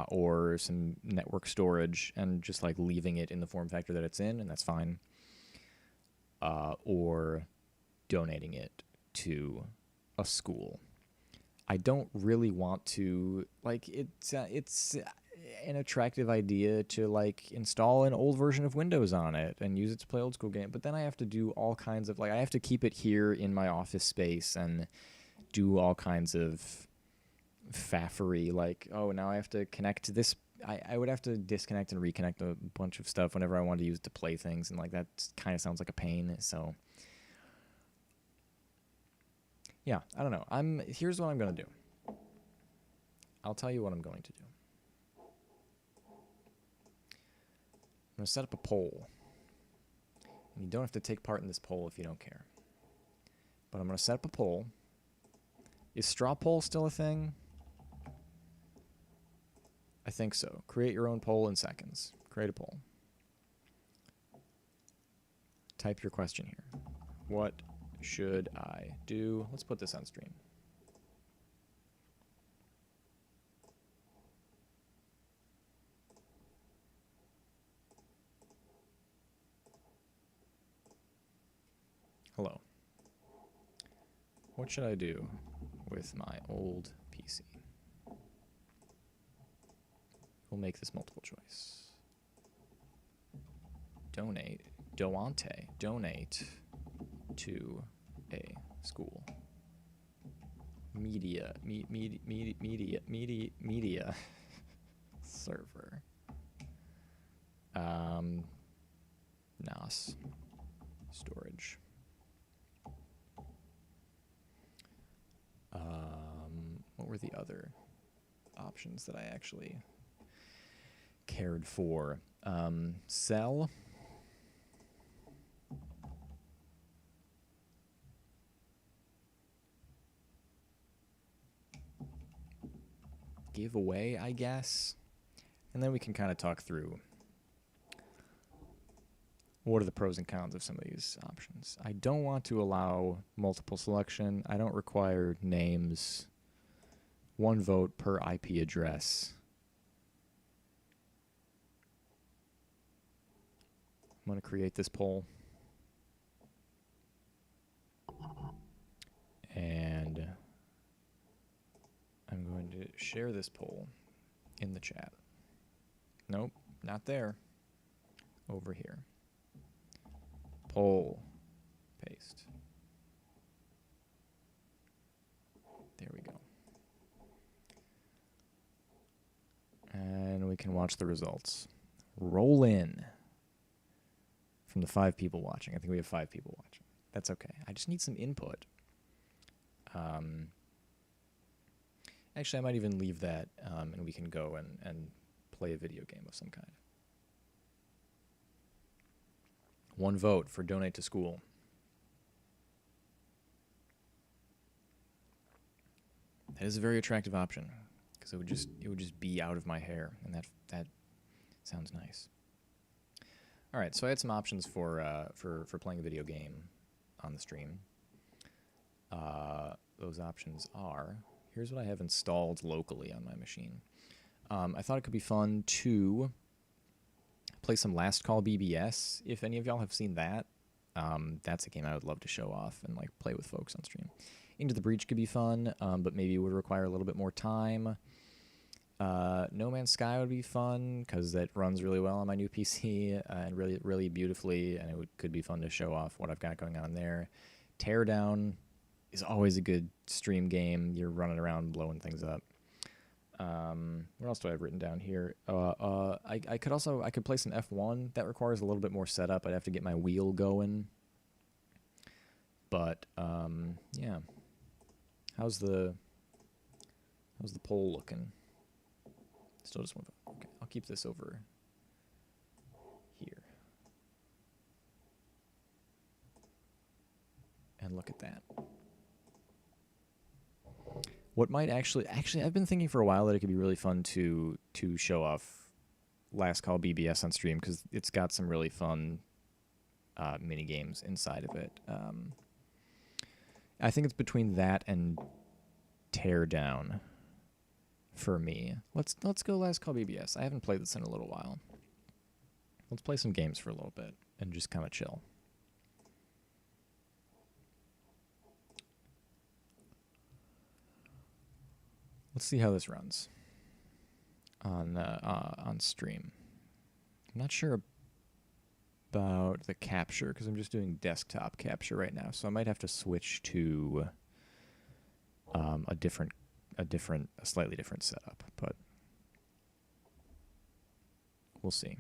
or some network storage and just like leaving it in the form factor that it's in, and that's fine. Or donating it to a school. I don't really want to, like, it's an attractive idea to like install an old version of Windows on it and use it to play old school games, but then I have to do all kinds of, like, I have to keep it here in my office space and do all kinds of faffery, like, oh, now I have to connect to this. I would have to disconnect and reconnect a bunch of stuff whenever I wanted to use it to play things, and like that kind of sounds like a pain. So yeah, I don't know. Here's what I'm gonna do. I'll tell you what I'm going to do. I'm gonna set up a poll, and you don't have to take part in this poll if you don't care. But I'm gonna set up a poll. Is straw poll still a thing? I think so. Create your own poll in seconds. Create a poll. Type your question here. What should I do? Let's put this on stream. Hello. What should I do with my old PC? We'll make this multiple choice. Donate to a school. Media server. NAS storage. What were the other options that I actually cared for? Sell. Give away, I guess. And then we can kind of talk through what are the pros and cons of some of these options. I don't want to allow multiple selection. I don't require names. 1 vote per IP address. I'm going to create this poll. And I'm going to share this poll in the chat. Nope, not there. Over here. Poll. Paste. There we go. And we can watch the results. Roll in from the 5 people watching. I think we have 5 people watching. That's okay. I just need some input. Actually, I might even leave that, and we can go and play a video game of some kind. 1 vote for donate to school. That is a very attractive option because it would just be out of my hair, and that sounds nice. All right, so I had some options for playing a video game on the stream. Those options are, here's what I have installed locally on my machine. I thought it could be fun to play some Last Call BBS. If any of y'all have seen that, that's a game I would love to show off and like play with folks on stream. Into the Breach could be fun, but maybe it would require a little bit more time. No Man's Sky would be fun because that runs really well on my new PC and really, really beautifully, and it could be fun to show off what I've got going on there. Teardown is always a good stream game. You're running around blowing things up. What else do I have written down here? I could play some F1. That requires a little bit more setup. I'd have to get my wheel going. But yeah. How's the poll looking? Still just 1 vote. Okay, I'll keep this over here. And look at that. What might actually, I've been thinking for a while that it could be really fun to show off Last Call BBS on stream because it's got some really fun mini games inside of it. I think it's between that and Teardown for me. Let's go Last Call BBS. I haven't played this in a little while. Let's play some games for a little bit and just kind of chill. Let's see how this runs on stream. I'm not sure about the capture because I'm just doing desktop capture right now, so I might have to switch to a slightly different setup, but we'll see.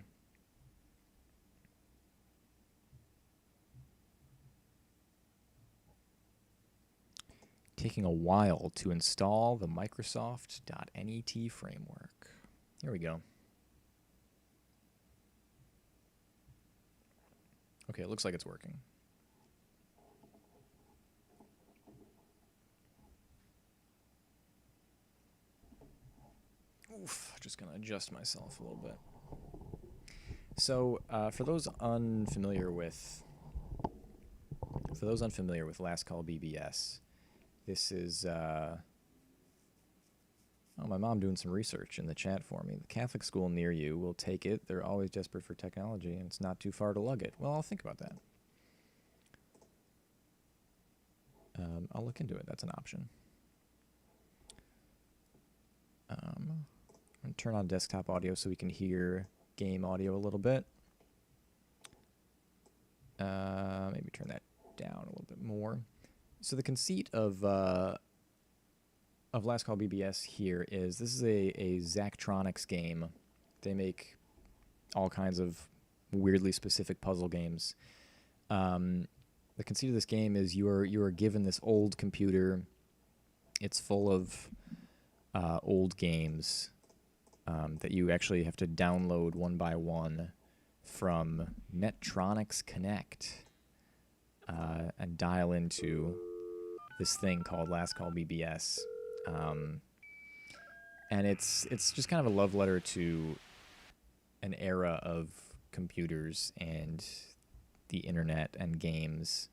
Taking a while to install the Microsoft.NET framework. Here we go. Okay, it looks like it's working. Oof, just gonna adjust myself a little bit. So, for those unfamiliar with Last Call BBS, this is my mom doing some research in the chat for me. The Catholic school near you will take it. They're always desperate for technology, and it's not too far to lug it. Well, I'll think about that. I'll look into it. That's an option. I'm going to turn on desktop audio so we can hear game audio a little bit. Maybe turn that down a little bit more. So the conceit of Last Call BBS here is this is a Zachtronics game. They make all kinds of weirdly specific puzzle games. The conceit of this game is you are given this old computer. It's full of old games that you actually have to download one by one from Netronics Connect and dial into this thing called Last Call BBS. And it's just kind of a love letter to an era of computers and the internet and games.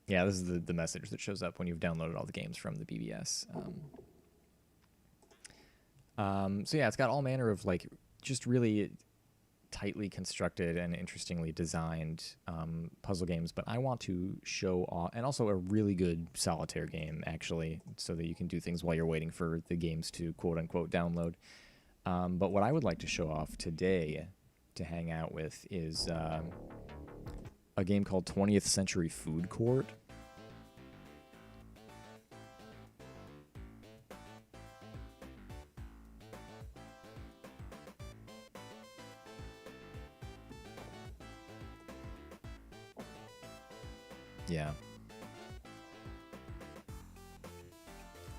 Yeah, this is the message that shows up when you've downloaded all the games from the BBS. So yeah, it's got all manner of like just really tightly constructed and interestingly designed puzzle games, but I want to show off, and also a really good solitaire game actually, so that you can do things while you're waiting for the games to quote unquote download. But what I would like to show off today to hang out with is a game called 20th Century Food Court. Yeah.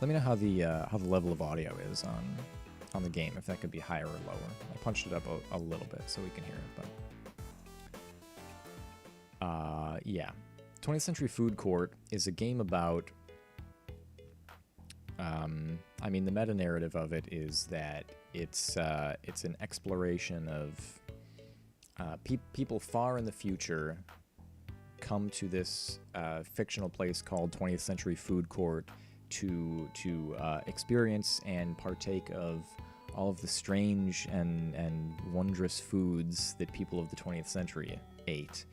Let me know how the level of audio is on the game, if that could be higher or lower. I punched it up a little bit so we can hear it, but yeah. 20th Century Food Court is a game about I mean, the meta narrative of it is that it's an exploration of people far in the future come to this fictional place called 20th Century Food Court to experience and partake of all of the strange and wondrous foods that people of the 20th century ate.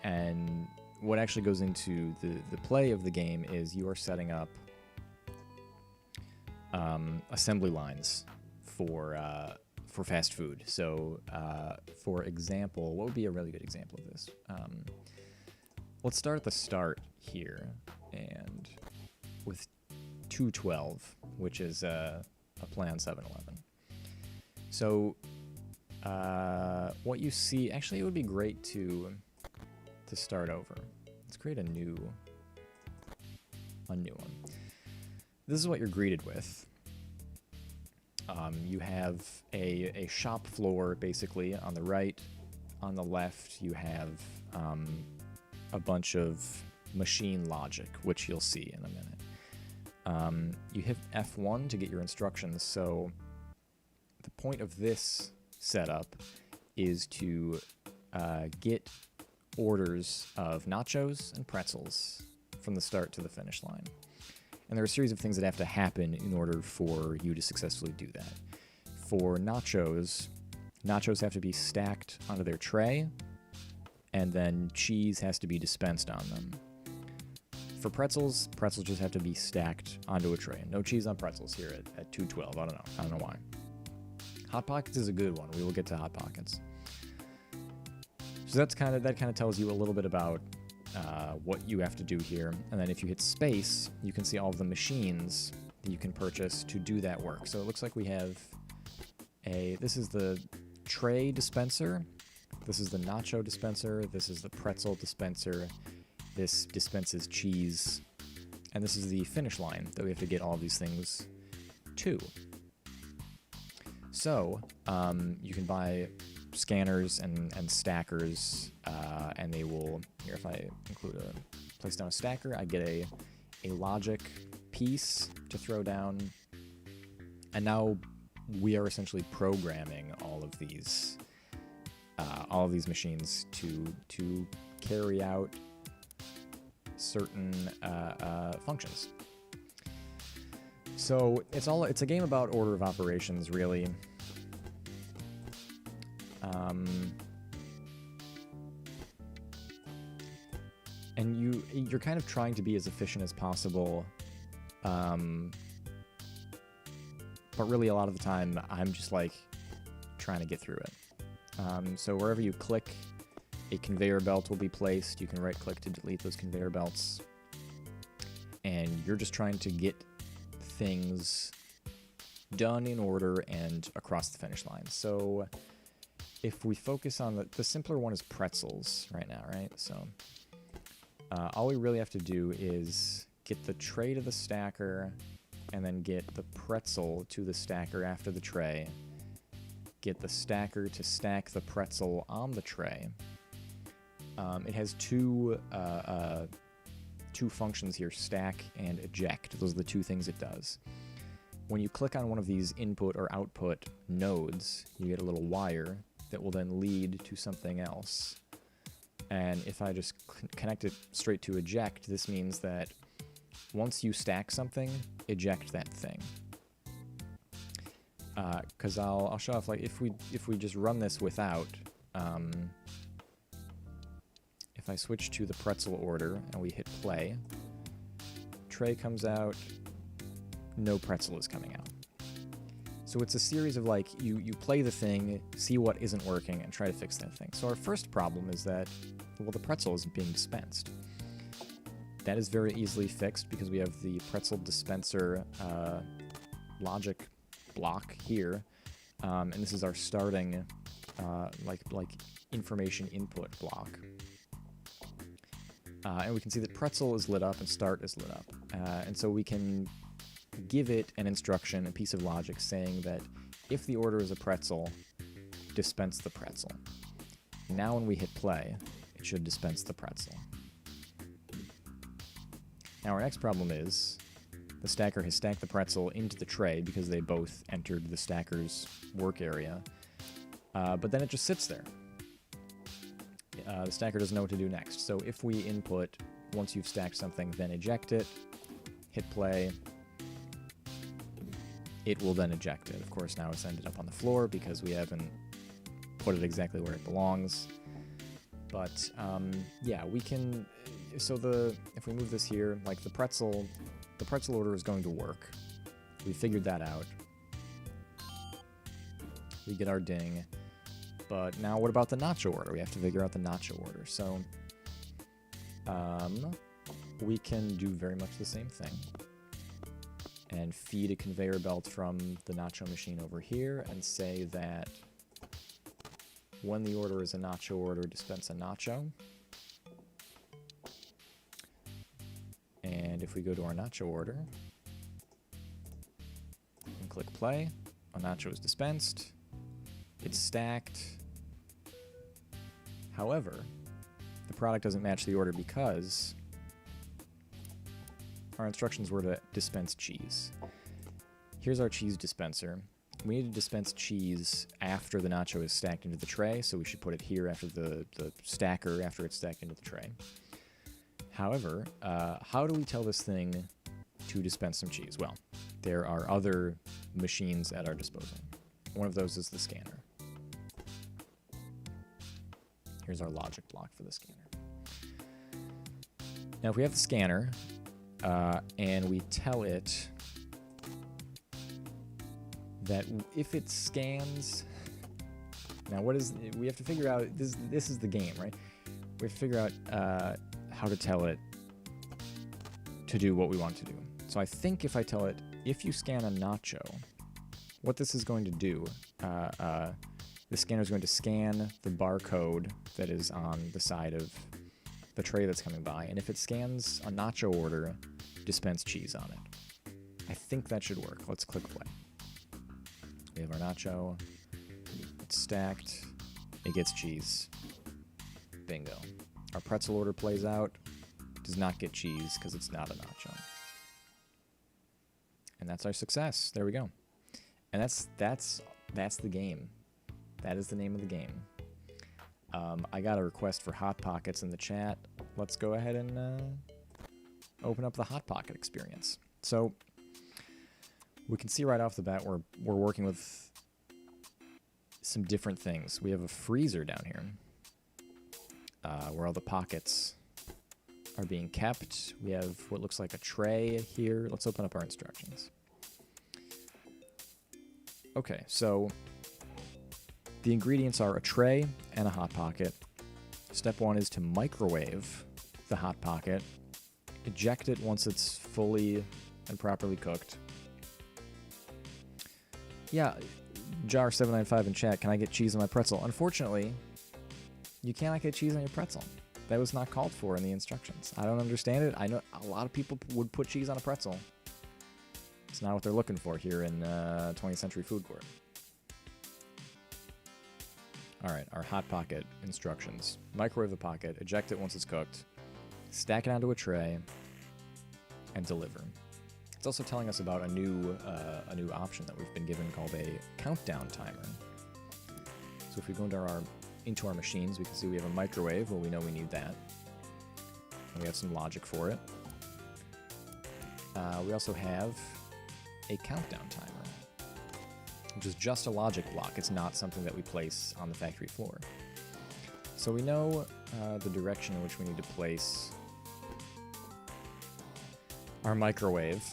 And what actually goes into the play of the game is you are setting up assembly lines for fast food. So, for example, what would be a really good example of this? Let's start at the start here, and with 212, which is a play on 7-Eleven. So, what you see, actually, it would be great to start over. Let's create a new one. This is what you're greeted with. You have a shop floor, basically, on the right. On the left, you have a bunch of machine logic, which you'll see in a minute. You hit F1 to get your instructions, so the point of this setup is to get orders of nachos and pretzels from the start to the finish line. And there are a series of things that have to happen in order for you to successfully do that. For nachos have to be stacked onto their tray, and then cheese has to be dispensed on them. For pretzels just have to be stacked onto a tray. No cheese on pretzels here at 212. I don't know why. Hot Pockets is a good one. We will get to Hot Pockets. So that kind of tells you a little bit about what you have to do here. And then if you hit space, you can see all of the machines that you can purchase to do that work. So it looks like we have this is the tray dispenser, this is the nacho dispenser, this is the pretzel dispenser, this dispenses cheese, and this is the finish line that we have to get all of these things to. So you can buy scanners and stackers, and they will, here, if I include place down a stacker, I get a logic piece to throw down, and now we are essentially programming all of these machines to carry out certain functions. So it's a game about order of operations, really. And you're kind of trying to be as efficient as possible, but really a lot of the time I'm just like trying to get through it. So wherever you click, a conveyor belt will be placed. You can right click to delete those conveyor belts, and you're just trying to get things done in order and across the finish line. So if we focus on the simpler one is pretzels right now, right? So all we really have to do is get the tray to the stacker, and then get the pretzel to the stacker after the tray. Get the stacker to stack the pretzel on the tray. It has two functions here, stack and eject. Those are the two things it does. When you click on one of these input or output nodes, you get a little wire that will then lead to something else. And if I just connect it straight to eject, this means that once you stack something, eject that thing. Because I'll show off, like, if we just run this without, if I switch to the pretzel order and we hit play, tray comes out, no pretzel is coming out. So it's a series of, like, you play the thing, see what isn't working, and try to fix that thing. So our first problem is that, well, the pretzel isn't being dispensed. That is very easily fixed because we have the pretzel dispenser logic block here, and this is our starting like information input block. And we can see that pretzel is lit up and start is lit up. And so we can give it an instruction, a piece of logic saying that if the order is a pretzel, dispense the pretzel. Now when we hit play, it should dispense the pretzel. Now our next problem is the stacker has stacked the pretzel into the tray because they both entered the stacker's work area, but then it just sits there. The stacker doesn't know what to do next. So if we input, once you've stacked something, then eject it, hit play, it will then eject it. Of course, now it's ended up on the floor because we haven't put it exactly where it belongs. But yeah, we can. So if we move this here, like the pretzel order is going to work. We figured that out. We get our ding. But now what about the nacho order? We have to figure out the nacho order. So we can do very much the same thing and feed a conveyor belt from the nacho machine over here and say that when the order is a nacho order, dispense a nacho. And if we go to our nacho order and click play, a nacho is dispensed. It's stacked. However, the product doesn't match the order because our instructions were to dispense cheese. Here's our cheese dispenser. We need to dispense cheese after the nacho is stacked into the tray, so we should put it here after the stacker after it's stacked into the tray. However, how do we tell this thing to dispense some cheese? Well, there are other machines at our disposal. One of those is the scanner. Here's our logic block for the scanner. Now, if we have the scanner and we tell it that if it scans, now we have to figure out, this is the game, right? We have to figure out how to tell it to do what we want to do. So I think if I tell it, if you scan a nacho, what this is going to do, the scanner is going to scan the barcode that is on the side of the tray that's coming by, and if it scans a nacho order, dispense cheese on it. I think that should work. Let's click play. We have our nacho. It's stacked. It gets cheese. Bingo. Our pretzel order plays out. Does not get cheese because it's not a nacho. And that's our success. There we go. And that's the game. That is the name of the game. I got a request for Hot Pockets in the chat. Let's go ahead and open up the Hot Pocket experience. So we can see right off the bat we're working with some different things. We have a freezer down here where all the pockets are being kept. We have what looks like a tray here. Let's open up our instructions. Okay, so the ingredients are a tray and a Hot Pocket. Step 1 is to microwave the Hot Pocket. Eject it once it's fully and properly cooked. Yeah, Jar795 in chat, can I get cheese on my pretzel? Unfortunately, you cannot get cheese on your pretzel. That was not called for in the instructions. I don't understand it. I know a lot of people would put cheese on a pretzel. It's not what they're looking for here in 20th Century Food Court. Alright, our Hot Pocket instructions. Microwave the pocket, eject it once it's cooked, stack it onto a tray, and deliver. It's also telling us about a new option that we've been given called a countdown timer. So if we go into our machines, we can see we have a microwave. Well, we know we need that. And we have some logic for it. We also have a countdown timer, which is just a logic block. It's not something that we place on the factory floor. So we know the direction in which we need to place our microwave,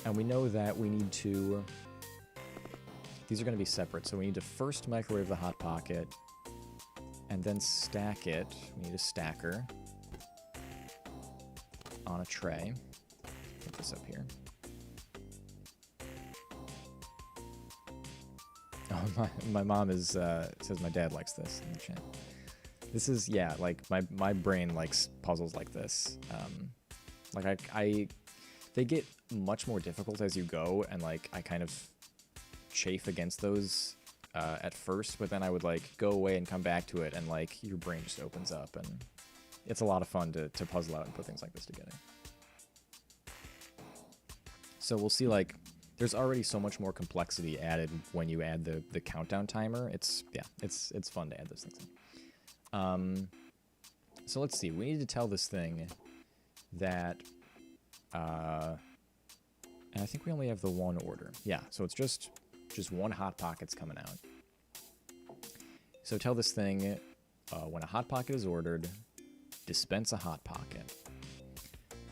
and we know that we need to... These are going to be separate, so we need to first microwave the Hot Pocket, and then stack it. We need a stacker on a tray. Put this up here. Oh, my mom is says my dad likes this in the chat. This is, yeah, like my brain likes puzzles like this. Like they get much more difficult as you go, and like I kind of chafe against those at first, but then I would like go away and come back to it, and like your brain just opens up, and it's a lot of fun to puzzle out and put things like this together. So we'll see, like, there's already so much more complexity added when you add the countdown timer. It's fun to add those things in. So let's see. We need to tell this thing that, and I think we only have the one order. Yeah, so it's just one Hot Pocket's coming out. So tell this thing, when a Hot Pocket is ordered, dispense a Hot Pocket.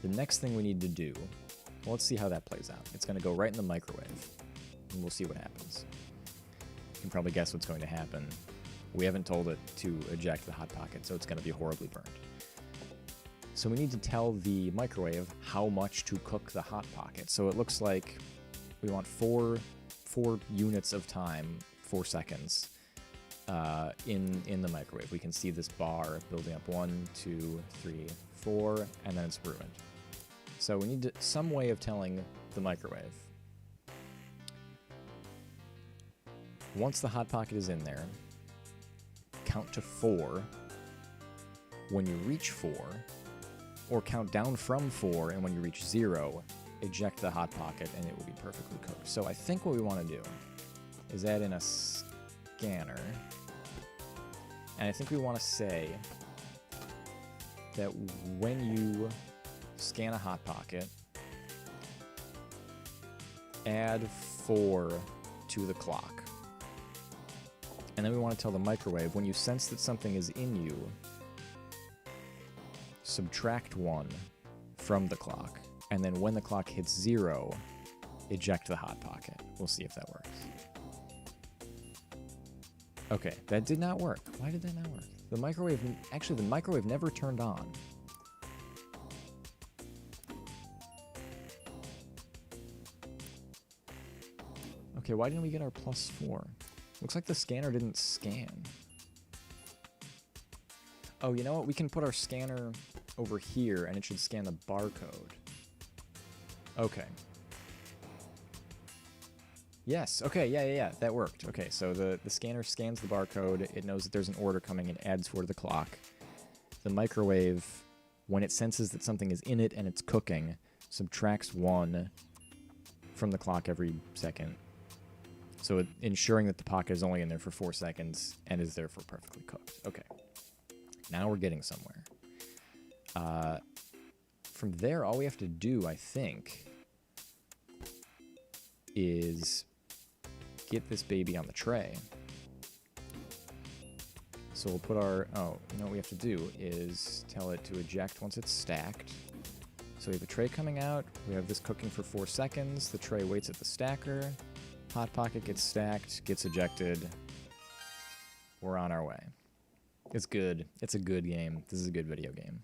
The next thing we need to do, well, let's see how that plays out. It's going to go right in the microwave, and we'll see what happens. You can probably guess what's going to happen. We haven't told it to eject the Hot Pocket, so it's going to be horribly burned. So we need to tell the microwave how much to cook the Hot Pocket. So it looks like we want 4 units of time, 4 seconds, in the microwave. We can see this bar building up 1, 2, 3, 4, and then it's ruined. So we need some way of telling the microwave. Once the Hot Pocket is in there, count to 4. When you reach 4, or count down from 4, and when you reach 0, eject the Hot Pocket, and it will be perfectly cooked. So I think what we want to do is add in a scanner, and I think we want to say that when you scan a Hot Pocket, add 4 to the clock. And then we want to tell the microwave, when you sense that something is in you, subtract 1 from the clock. And then when the clock hits 0, eject the Hot Pocket. We'll see if that works. Okay, that did not work. Why did that not work? The microwave never turned on. Okay, why didn't we get our +4? Looks like the scanner didn't scan. Oh, you know what? We can put our scanner over here, and it should scan the barcode. Okay. Yes, okay, yeah, that worked. Okay, so the scanner scans the barcode, it knows that there's an order coming, and adds 4 to the clock. The microwave, when it senses that something is in it and it's cooking, subtracts 1 from the clock every second. So ensuring that the pocket is only in there for 4 seconds and is therefore perfectly cooked. Okay. Now we're getting somewhere. From there, all we have to do, I think, is get this baby on the tray. So So we'll put our, oh, you know what we have to do is tell it to eject once it's stacked. So we have a tray coming out, we have this cooking for 4 seconds, the tray waits at the stacker, Hot Pocket gets stacked, gets ejected, we're on our way. It's good, it's a good game, this is a good video game.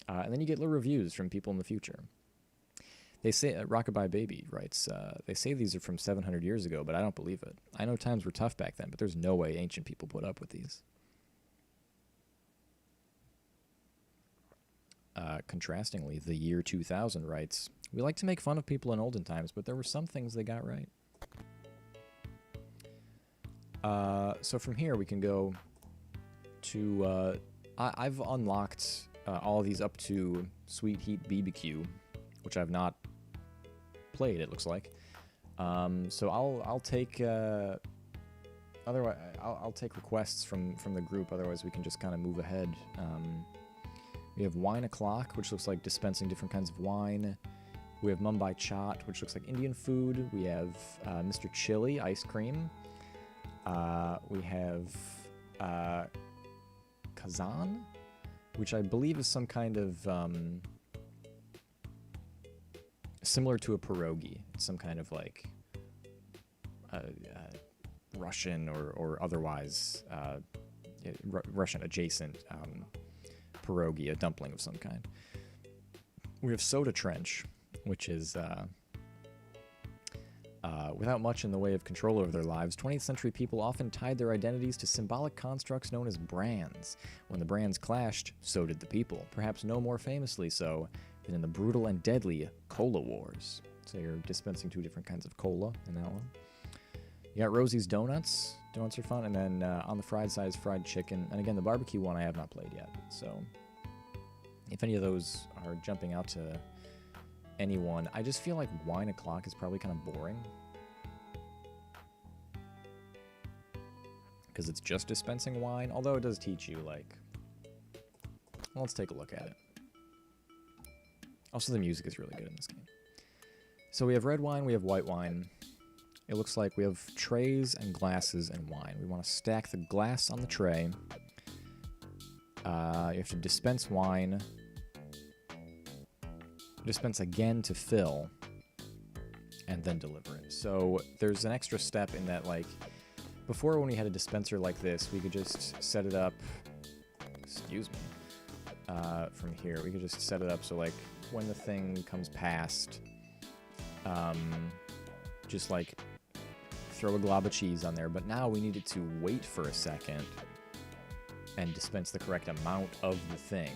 And then you get little reviews from people in the future. They say, Rockabye Baby writes, they say these are from 700 years ago, but I don't believe it. I know times were tough back then, but there's no way ancient people put up with these. Contrastingly, the year 2000 writes, we like to make fun of people in olden times, but there were some things they got right. So from here we can go to, I've unlocked all these up to Sweet Heat BBQ, which I've not played, it looks like. So I'll take otherwise I'll take requests from the group. Otherwise, we can just kind of move ahead. We have Wine O'Clock, which looks like dispensing different kinds of wine. We have Mumbai Chaat, which looks like Indian food. We have Mr. Chili ice cream. We have Kazan, which I believe is some kind of similar to a pierogi. It's some kind of like Russian or otherwise Russian adjacent pierogi, a dumpling of some kind. We have Soda Trench, which is without much in the way of control over their lives, 20th century people often tied their identities to symbolic constructs known as brands. When the brands clashed, so did the people, perhaps no more famously so than in the brutal and deadly Cola Wars. So you're dispensing 2 different kinds of cola in that one. You got Rosie's Donuts. Donuts are fun. And then on the fried side is fried chicken. And again, the barbecue one I have not played yet. So if any of those are jumping out to anyone, I just feel like Wine O'Clock is probably kind of boring. Because it's just dispensing wine, although it does teach you, like... Well, let's take a look at it. Also, the music is really good in this game. So we have red wine, we have white wine. It looks like we have trays and glasses and wine. We want to stack the glass on the tray. You have to dispense wine. Dispense again to fill. And then deliver it. So there's an extra step in that, like... Before, when we had a dispenser like this, we could just set it up... Excuse me. From here, we could just set it up so, like, when the thing comes past... just, like, throw a glob of cheese on there. But now we needed to wait for a second and dispense the correct amount of the thing.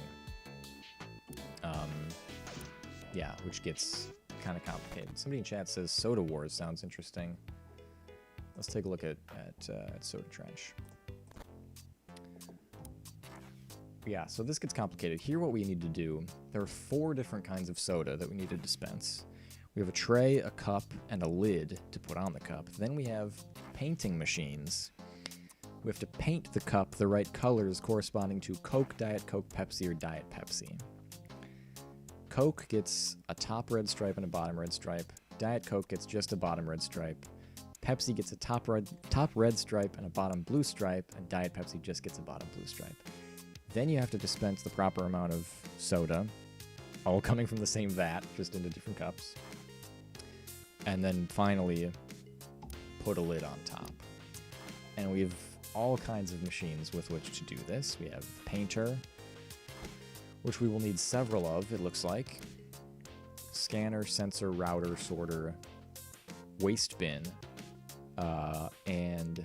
Yeah, which gets kind of complicated. Somebody in chat says Soda Wars sounds interesting. Let's take a look at Soda Trench. Yeah, so this gets complicated. Here what we need to do, there are 4 different kinds of soda that we need to dispense. We have a tray, a cup, and a lid to put on the cup. Then we have painting machines. We have to paint the cup the right colors corresponding to Coke, Diet Coke, Pepsi, or Diet Pepsi. Coke gets a top red stripe and a bottom red stripe. Diet Coke gets just a bottom red stripe. Pepsi gets a top red stripe and a bottom blue stripe, and Diet Pepsi just gets a bottom blue stripe. Then you have to dispense the proper amount of soda, all coming from the same vat, just into different cups. And then finally, put a lid on top. And we have all kinds of machines with which to do this. We have painter, which we will need several of, it looks like. Scanner, sensor, router, sorter, waste bin, and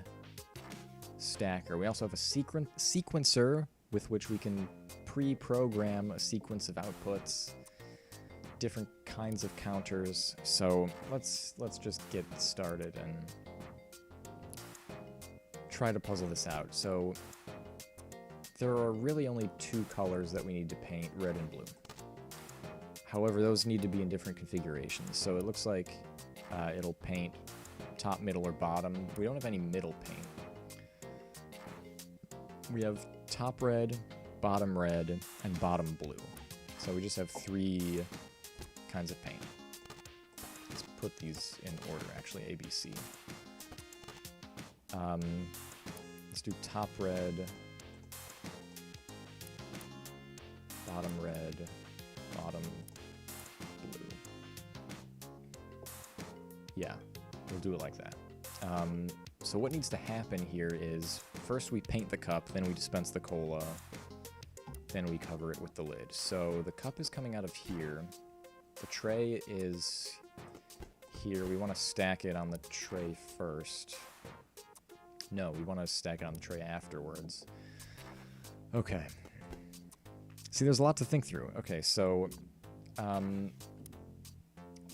stacker. We also have a sequencer with which we can pre-program a sequence of outputs, different kinds of counters. So let's just get started and try to puzzle this out. So there are really only 2 colors that we need to paint, red and blue. However, those need to be in different configurations. So it looks like it'll paint top, middle, or bottom. We don't have any middle paint. We have top red, and bottom blue. So we just have 3 kinds of paint. Let's put these in order, actually, A, B, C. Let's do top red, bottom red, bottom blue. Yeah, we'll do it like that. So what needs to happen here is first we paint the cup, then we dispense the cola, then we cover it with the lid. So the cup is coming out of here. The tray is here. We want to stack it on the tray first. No, we want to stack it on the tray afterwards. Okay. See, there's a lot to think through. Okay, so so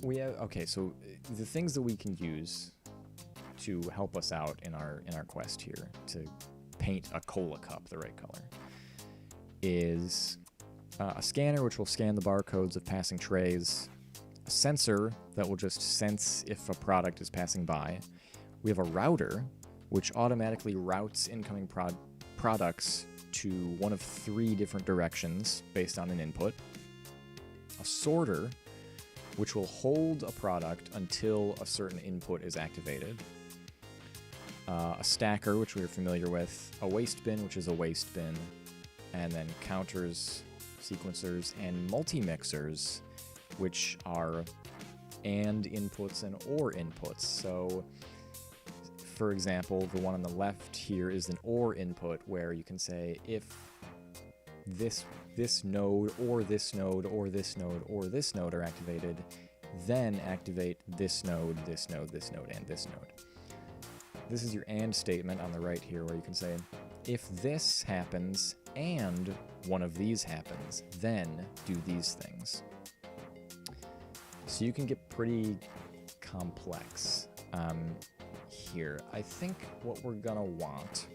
the things that we can use to help us out in our quest here to paint a cola cup the right color is a scanner which will scan the barcodes of passing trays, a sensor that will just sense if a product is passing by. We have a router which automatically routes incoming products to one of 3 different directions based on an input. A sorter which will hold a product until a certain input is activated. A stacker, which we are familiar with, a waste bin, which is a waste bin, and then counters, sequencers, and multi-mixers, which are AND inputs and OR inputs. So, for example, the one on the left here is an OR input, where you can say if this node, or this node, or this node, or this node are activated, then activate this node, this node, this node, and this node. This is your AND statement on the right here, where you can say, if this happens and one of these happens, then do these things. So you can get pretty complex here. I think what we're gonna want...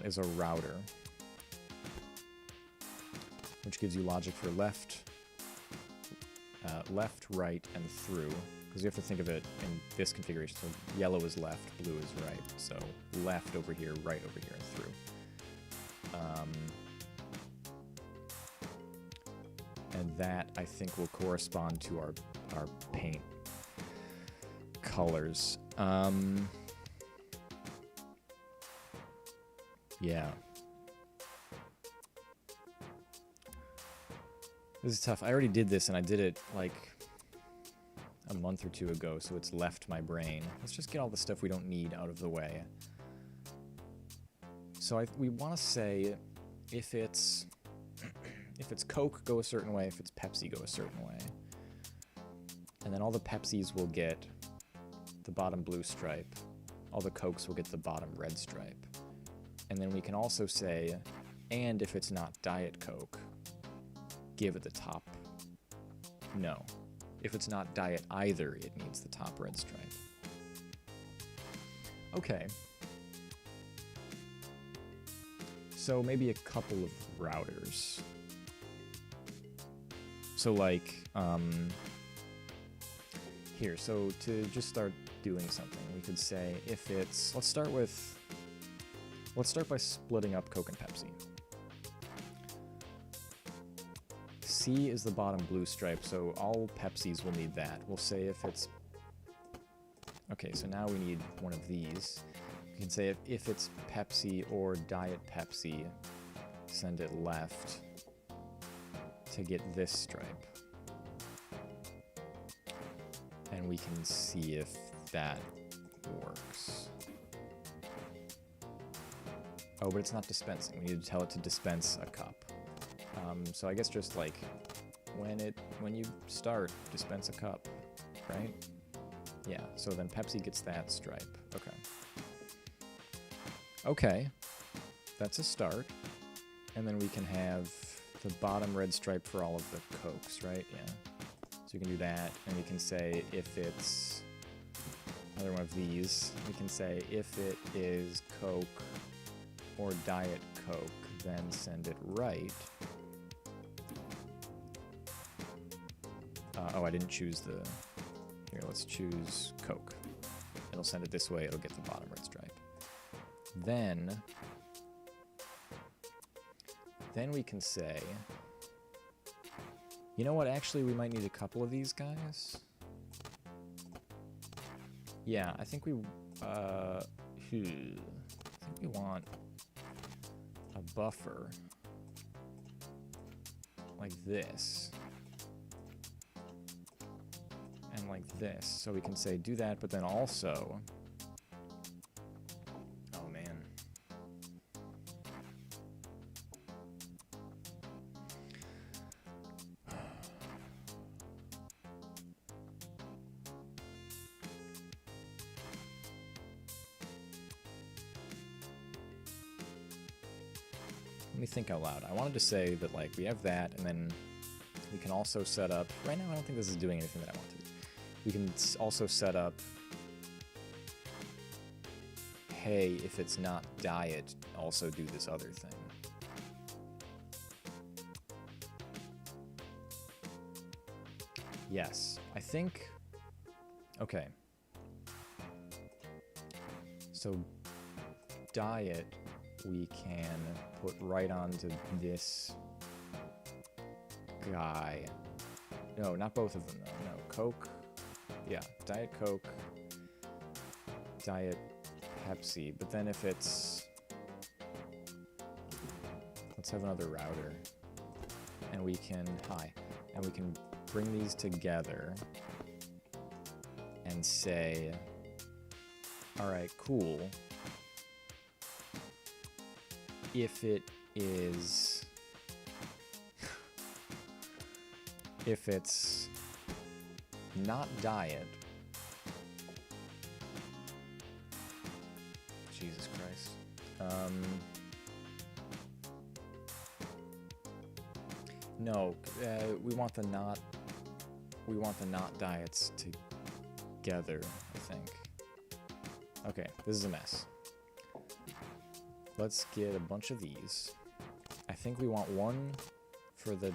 is a router, which gives you logic for left, right, and through, because you have to think of it in this configuration. So yellow is left, blue is right. So left over here, right over here, and through. And that, I think, will correspond to our paint colors. Yeah. This is tough. I already did this, and I did it, like, a month or 2 ago, so it's left my brain. Let's just get all the stuff we don't need out of the way. So we want to say, if it's Coke, go a certain way. If it's Pepsi, go a certain way. And then all the Pepsis will get the bottom blue stripe. All the Cokes will get the bottom red stripe. And then we can also say, and if it's not Diet Coke, give it the top. No. If it's not Diet either, it needs the top red stripe. Okay. So maybe a couple of routers. So like, here, so to just start doing something, we could say if it's, let's start by splitting up Coke and Pepsi. C is the bottom blue stripe, so all Pepsis will need that. We'll say if it's... Okay, so now we need one of these. We can say if it's Pepsi or Diet Pepsi, send it left to get this stripe. And we can see if that works. Oh, but it's not dispensing. We need to tell it to dispense a cup. So I guess just like when you start, dispense a cup, right? Yeah, so then Pepsi gets that stripe. Okay. Okay, that's a start. And then we can have the bottom red stripe for all of the Cokes, right? Yeah. So we can do that, and we can say if it's another one of these, we can say if it is Coke or Diet Coke, then send it right. Oh, I didn't choose the... Here, let's choose Coke. It'll send it this way, it'll get the bottom red stripe. Then we can say... You know what, actually we might need a couple of these guys. Yeah, I think we want a buffer like this and like this, so we can say do that, but then also, oh man, let me think out loud. I wanted to say that, like, we have that, and then we can also set up, right now I don't think this is doing anything that I want to do. We can also set up, hey, if it's not diet, also do this other thing. Yes, I think, okay. So diet we can put right onto this guy. No, not both of them though. No, Coke. Yeah, Diet Coke, Diet Pepsi. But then if it's, let's have another router, and we can and we can bring these together and say, all right, cool. If it is, if it's not diet, Jesus Christ. No, we want the not diets together, I think. Okay, this is a mess. Let's get a bunch of these. I think we want one for the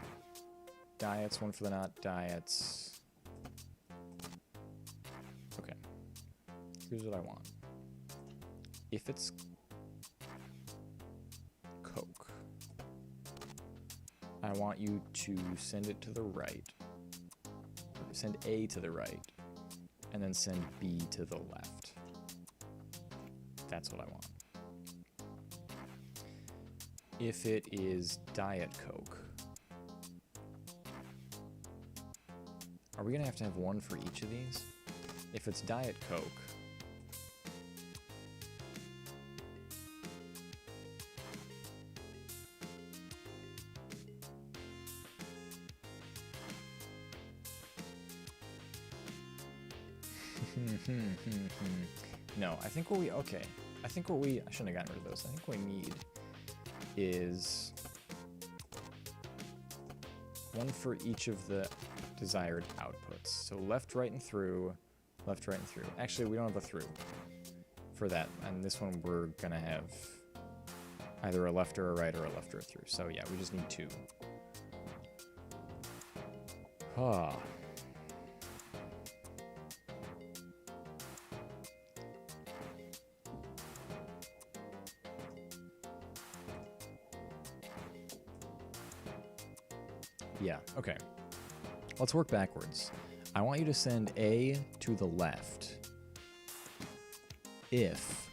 diets, one for the not diets. Okay. Here's what I want. If it's Coke, I want you to send it to the right. Send A to the right. And then send B to the left. That's what I want. If it is Diet Coke, are we going to have one for each of these? If it's Diet Coke, no, I think what we, okay, I shouldn't have gotten rid of those. I think what we need is one for each of the desired outputs. So left, right, and through, left, right, and through. Actually, we don't have a through for that, and this one we're gonna have either a left or a right or a left or a through. So yeah, we just need two. Ah. Yeah, okay. Let's work backwards. I want you to send A to the left if,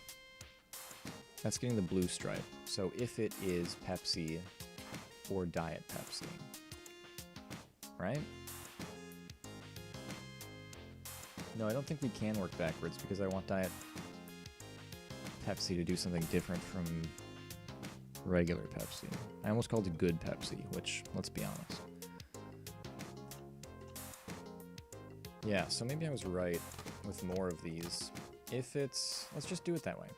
that's getting the blue stripe, so if it is Pepsi or Diet Pepsi, right? No, I don't think we can work backwards because I want Diet Pepsi to do something different from regular Pepsi. I almost called it good Pepsi, which, let's be honest. Yeah, so maybe I was right with more of these. If it's, let's just do it that way.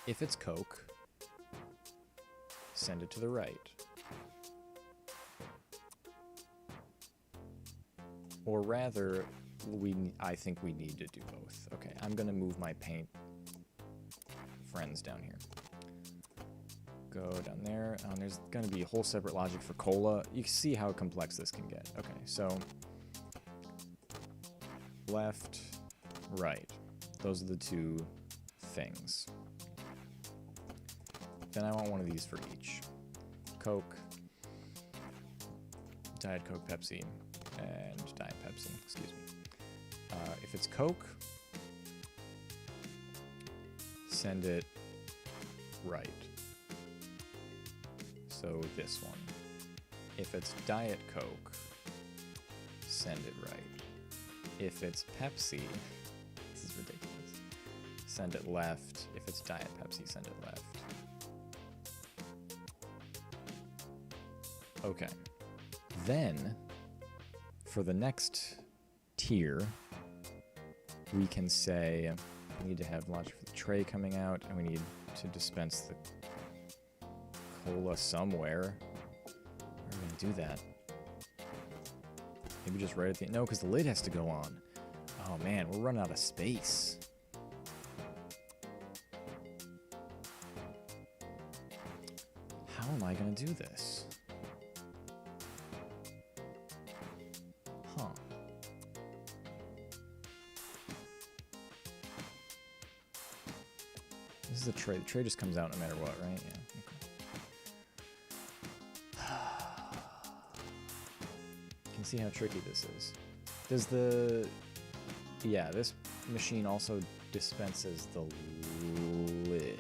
If it's Coke, send it to the right. Or rather, I think we need to do both. Okay, I'm gonna move my paint friends down here. Go down there. There's gonna be a whole separate logic for cola. You can see how complex this can get. Okay, so left, right. Those are the two things. Then I want one of these for each. Coke, Diet Coke, Pepsi, and Diet Pepsi, excuse me. If it's Coke, send it right. So this one. If it's Diet Coke, send it right. If it's Pepsi, this is ridiculous, send it left. If it's Diet Pepsi, send it left. Okay. Then, for the next tier, we can say we need to have logic for the tray coming out, and we need to dispense the cola somewhere. How are we going to do that? Maybe just right at the end. No, because the lid has to go on. Oh man, we're running out of space. How am I going to do this? Huh. This is the tray. The tray just comes out no matter what, right? Yeah. You can see how tricky this is. Does the... Yeah, this machine also dispenses the lid.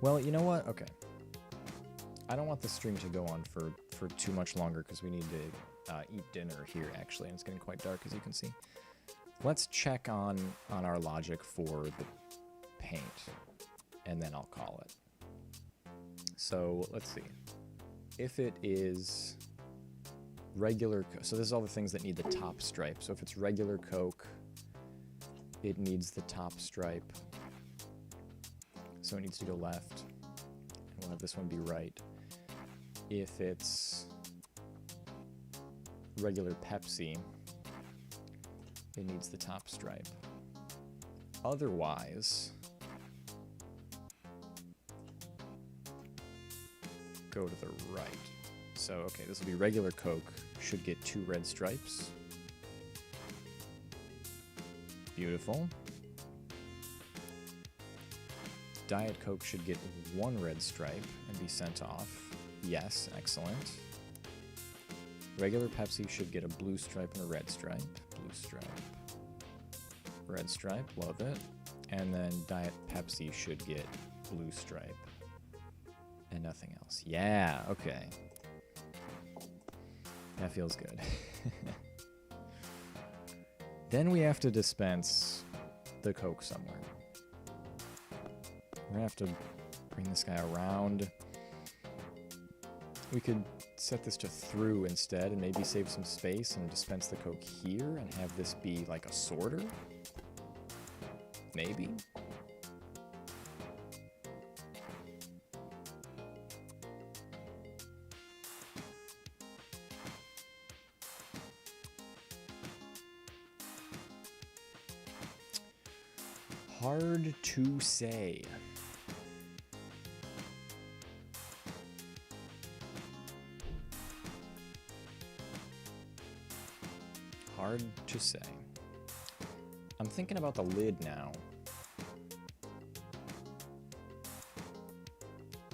Well, you know what? Okay. I don't want the stream to go on for too much longer because we need to eat dinner here, actually, and it's getting quite dark, as you can see. Let's check on our logic for the paint, and then I'll call it. So, let's see. If it is regular... So this is all the things that need the top stripe. So if it's regular Coke, it needs the top stripe. So it needs to go left. And we'll have this one be right. If it's regular Pepsi, it needs the top stripe. Otherwise, go to the right. So, okay, this will be regular Coke, should get 2 red stripes. Beautiful. Diet Coke should get 1 red stripe and be sent off. Yes, excellent. Regular Pepsi should get a blue stripe and a red stripe. Blue stripe. Red stripe, love it. And then Diet Pepsi should get blue stripe. And nothing else. Yeah, okay. That feels good. Then we have to dispense the Coke somewhere. We're gonna have to bring this guy around. We could set this to through instead and maybe save some space and dispense the Coke here and have this be like a sorter. Maybe. Hard to say. Hard to say. I'm thinking about the lid now.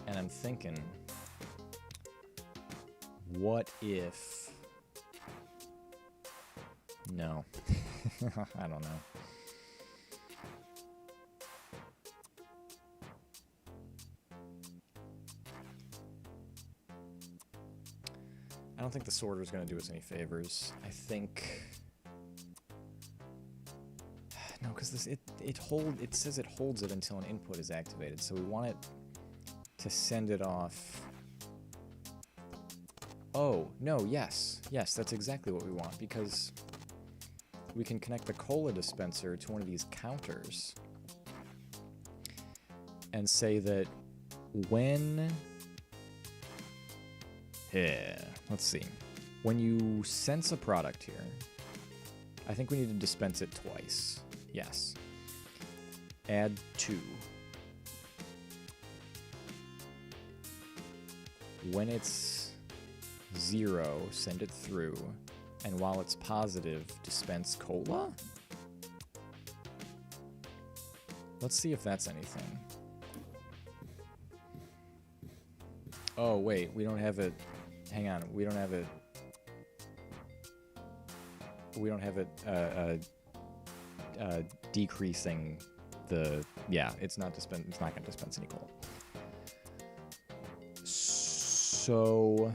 And I'm thinking, what if... No. I don't know. I don't think the sorter is going to do us any favors. I think... No, because this it says it holds it until an input is activated, so we want it to send it off. Oh, no, yes, that's exactly what we want, because we can connect the cola dispenser to one of these counters and say that when... Yeah, let's see. When you sense a product here, I think we need to dispense it twice. Yes. Add 2. When it's 0, send it through. And while it's positive, dispense cola? Let's see if that's anything. Oh, wait, we don't have it. Hang on, we don't have it. we don't have it decreasing the, yeah, it's not going to dispense any coal. So,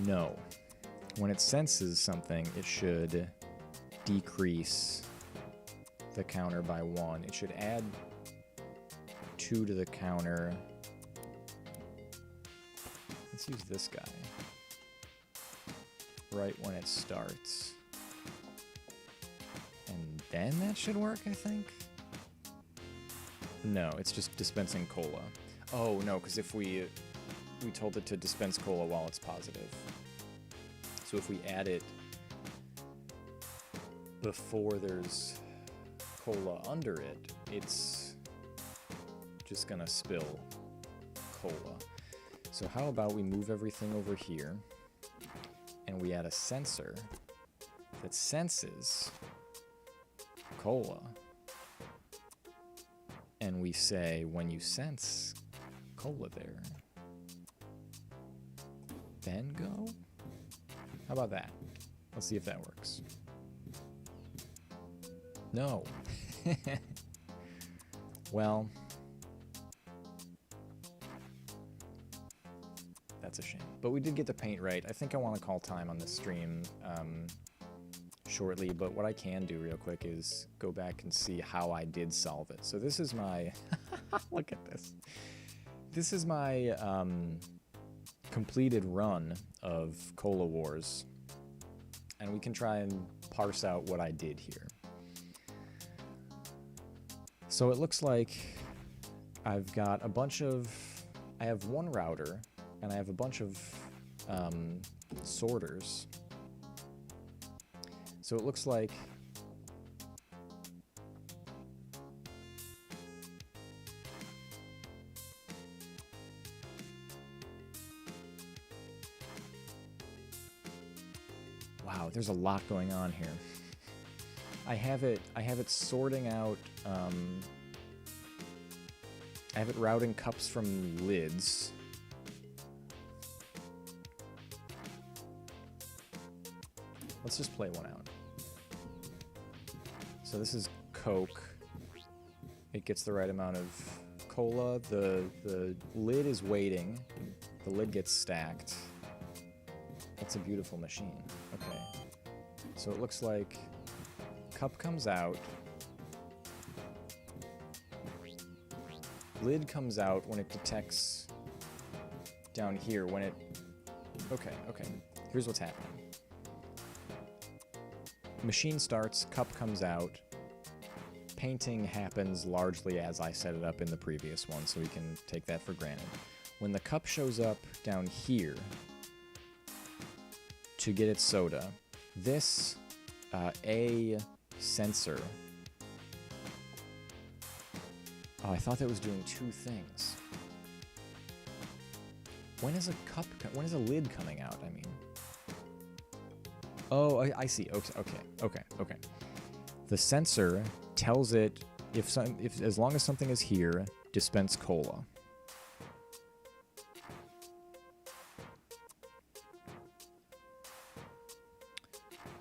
no. When it senses something, it should decrease the counter by 1. It should add 2 to the counter. Let's use this guy. Right when it starts. And then that should work, I think? No, it's just dispensing cola. Oh, no, because if we told it to dispense cola while it's positive. So if we add it before there's cola under it, it's just gonna spill cola. So how about we move everything over here and we add a sensor that senses cola. And we say, when you sense cola there, then go? How about that? Let's see if that works. No. Well, that's a shame. But we did get the paint right. I think I want to call time on this stream shortly, but what I can do real quick is go back and see how I did solve it. So this is my... Look at this. This is my completed run of Cola Wars. And we can try and parse out what I did here. So it looks like I've got a bunch of... I have one router, and I have a bunch of sorters. So it looks like... Wow, there's a lot going on here. I have it sorting out, I have it routing cups from lids. Let's just play one out. So this is Coke. It gets the right amount of cola. The lid is waiting. The lid gets stacked. That's a beautiful machine. Okay. So it looks like cup comes out. Lid comes out when it detects down here. When it... Okay. Here's what's happening. Machine starts, cup comes out. Painting happens largely as I set it up in the previous one, so we can take that for granted. When the cup shows up down here to get its soda, this A sensor... Oh, I thought that was doing two things. When is a lid coming out, I mean? Oh, I see. Okay. The sensor tells it if as long as something is here, dispense cola.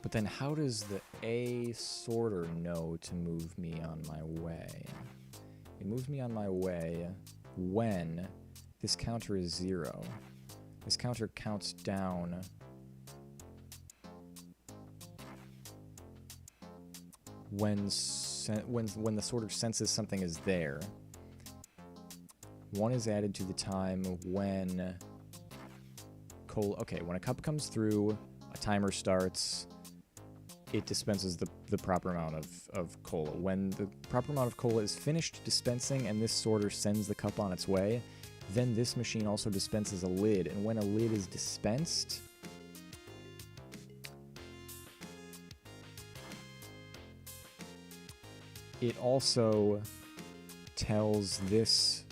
But then how does the A sorter know to move me on my way? It moves me on my way when this counter is 0. This counter counts down when the sorter senses something is there. 1 is added to the time when cola... Okay, when a cup comes through, a timer starts, it dispenses the proper amount of cola. When the proper amount of cola is finished dispensing and this sorter sends the cup on its way, then this machine also dispenses a lid. And when a lid is dispensed... it also tells this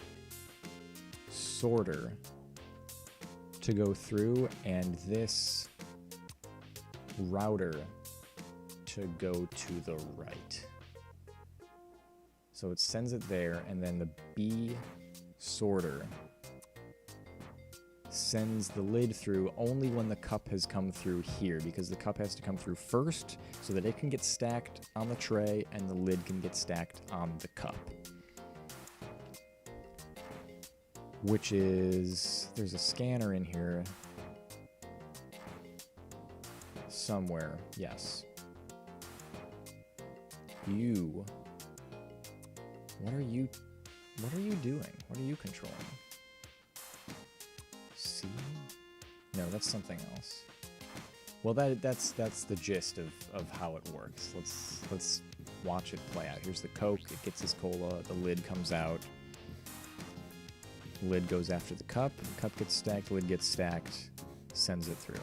sorter to go through and this router to go to the right. So it sends it there, and then the B sorter sends the lid through only when the cup has come through here, because the cup has to come through first so that it can get stacked on the tray and the lid can get stacked on the cup. Which is, there's a scanner in here somewhere. Yes. What are you doing? What are you controlling? C? No, that's something else. Well, that's the gist of how it works. Let's watch it play out. Here's the Coke. It gets its cola. The lid comes out. Lid goes after the cup. Cup gets stacked. Lid gets stacked. Sends it through.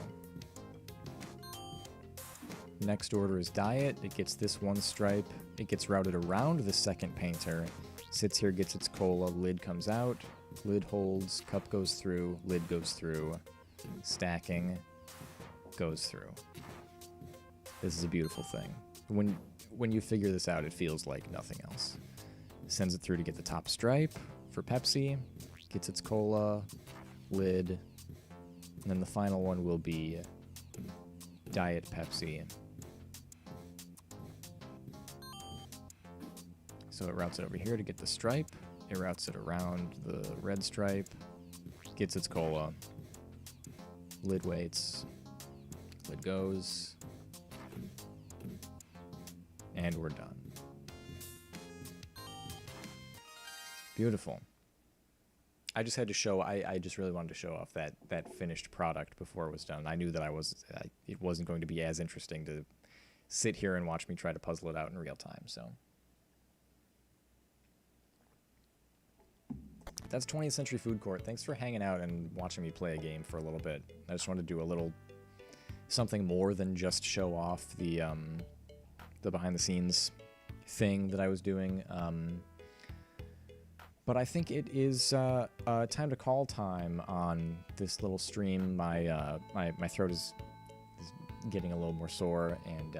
Next order is Diet. It gets this one stripe. It gets routed around the second painter. Sits here, gets its cola. Lid comes out. Lid holds. Cup goes through. Lid goes through. Stacking goes through. This is a beautiful thing. When you figure this out, it feels like nothing else. Sends it through to get the top stripe for Pepsi. Gets its cola. Lid. And then the final one will be Diet Pepsi. So it routes it over here to get the stripe. It routes it around the red stripe. Gets its cola. Lid waits. Lid goes. And we're done. Beautiful. I just had to show, I just really wanted to show off that finished product before it was done. I knew that it wasn't going to be as interesting to sit here and watch me try to puzzle it out in real time, so. That's 20th Century Food Court. Thanks for hanging out and watching me play a game for a little bit. I just wanted to do a little something more than just show off the behind the scenes thing that I was doing. But I think it is time to call time on this little stream. My throat is getting a little more sore, and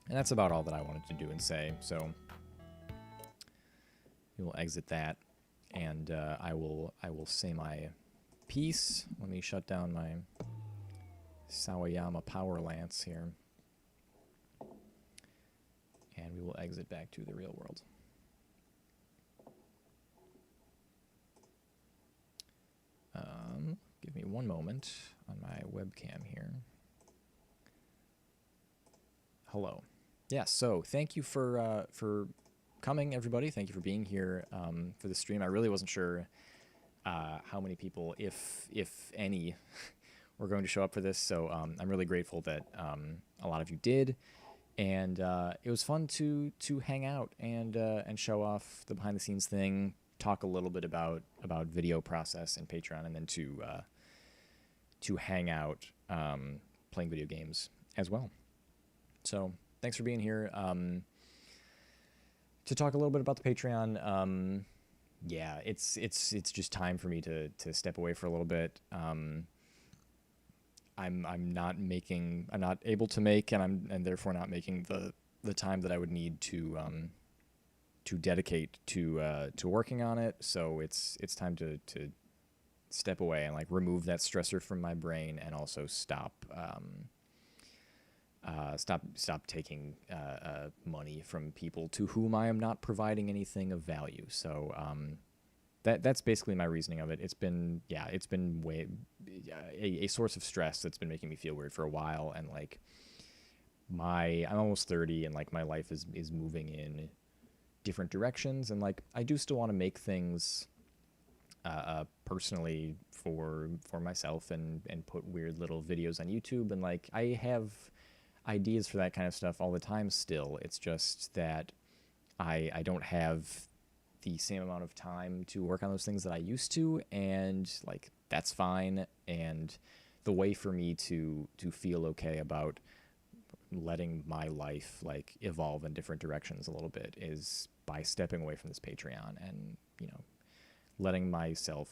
that's about all that I wanted to do and say. So we will exit that, and I will say my piece. Let me shut down my Sawayama power lance here, and we will exit back to the real world. Give me one moment on my webcam here. Hello. Yeah, so thank you for coming, everybody. Thank you for being here for the stream. I really wasn't sure how many people, if any, were going to show up for this, so I'm really grateful that a lot of you did. And it was fun to hang out and show off the behind-the-scenes thing, talk a little bit about video process and Patreon, and then to hang out playing video games as well. So thanks for being here. To talk a little bit about the Patreon, yeah, it's just time for me to step away for a little bit. I'm not able to make, and therefore not making the time that I would need to dedicate to working on it. So it's time to step away and like remove that stressor from my brain, and also stop taking money from people to whom I am not providing anything of value. So that's basically my reasoning of it. It's been a source of stress that's been making me feel weird for a while, and like I'm almost 30, and like my life is moving in different directions, and like I do still want to make things personally for myself and put weird little videos on YouTube, and like I have ideas for that kind of stuff all the time still. It's just that I don't have the same amount of time to work on those things that I used to, and like that's fine. And the way for me to feel okay about letting my life like evolve in different directions a little bit is by stepping away from this Patreon and, you know, letting myself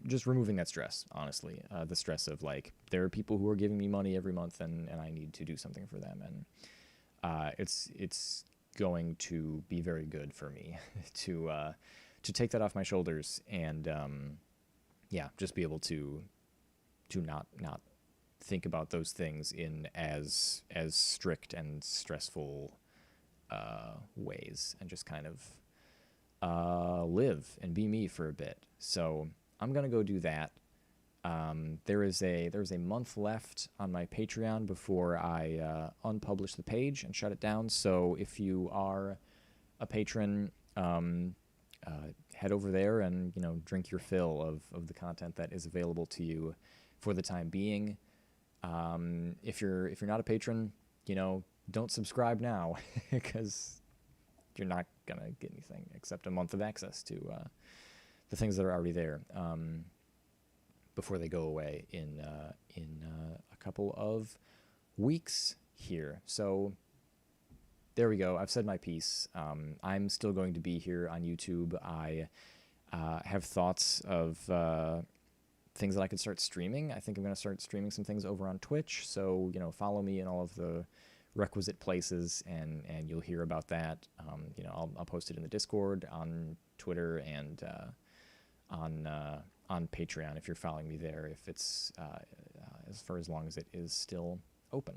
just removing that stress, honestly, the stress of like there are people who are giving me money every month, and I need to do something for them, and it's going to be very good for me to take that off my shoulders and yeah, just be able to not think about those things in as strict and stressful ways, and just kind of live and be me for a bit. So I'm gonna go do that. There's a month left on my Patreon before I unpublish the page and shut it down. So if you are a patron, head over there and drink your fill of the content that is available to you for the time being. If you're not a patron, don't subscribe now because you're not gonna get anything except a month of access to the things that are already there before they go away in a couple of weeks here. So there we go. I've said my piece. I'm still going to be here on YouTube. I have thoughts of things that I could start streaming. I think I'm going to start streaming some things over on Twitch. So, follow me in all of the requisite places, and you'll hear about that. I'll post it in the Discord, on Twitter, and on Patreon if you're following me there, if it's for as long as it is still open.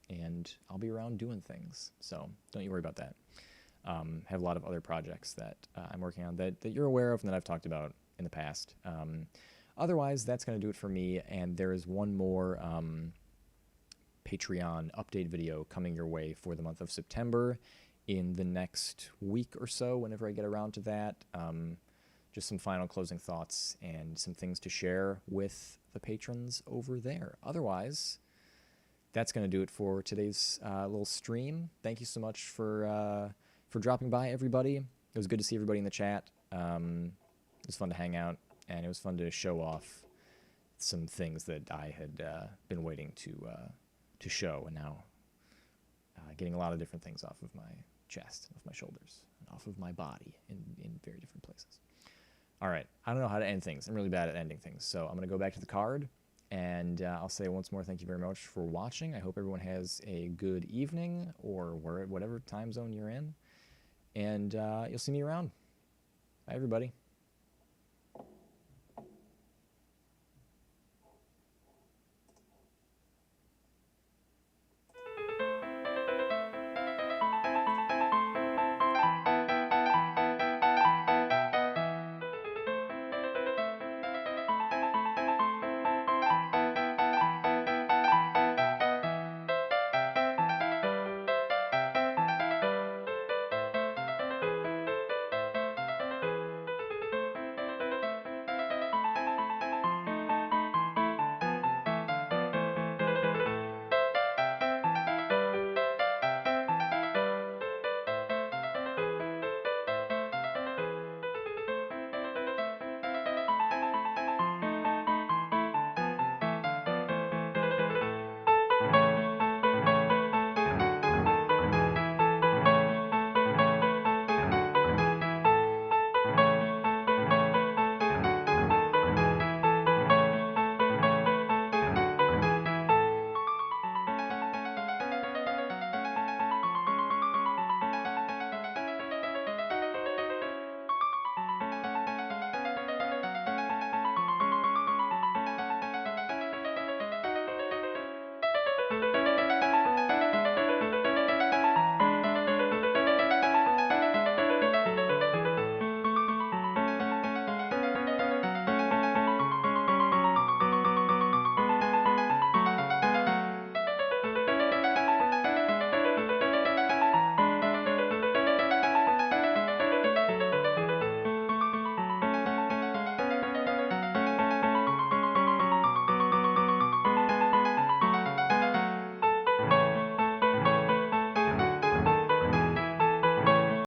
And I'll be around doing things, so don't you worry about that. Have a lot of other projects that I'm working on that you're aware of and that I've talked about in the past. Otherwise, that's going to do it for me, and there is one more Patreon update video coming your way for the month of September in the next week or so, whenever I get around to that. Just some final closing thoughts and some things to share with the patrons over there. Otherwise, that's going to do it for today's little stream. Thank you so much for dropping by, everybody. It was good to see everybody in the chat. It was fun to hang out, and it was fun to show off some things that I had been waiting to show, and now getting a lot of different things off of my chest, off my shoulders, and off of my body in very different places. All right, I don't know how to end things. I'm really bad at ending things, so I'm going to go back to the card. And I'll say once more, thank you very much for watching. I hope everyone has a good evening, or whatever time zone you're in. And you'll see me around. Bye, everybody.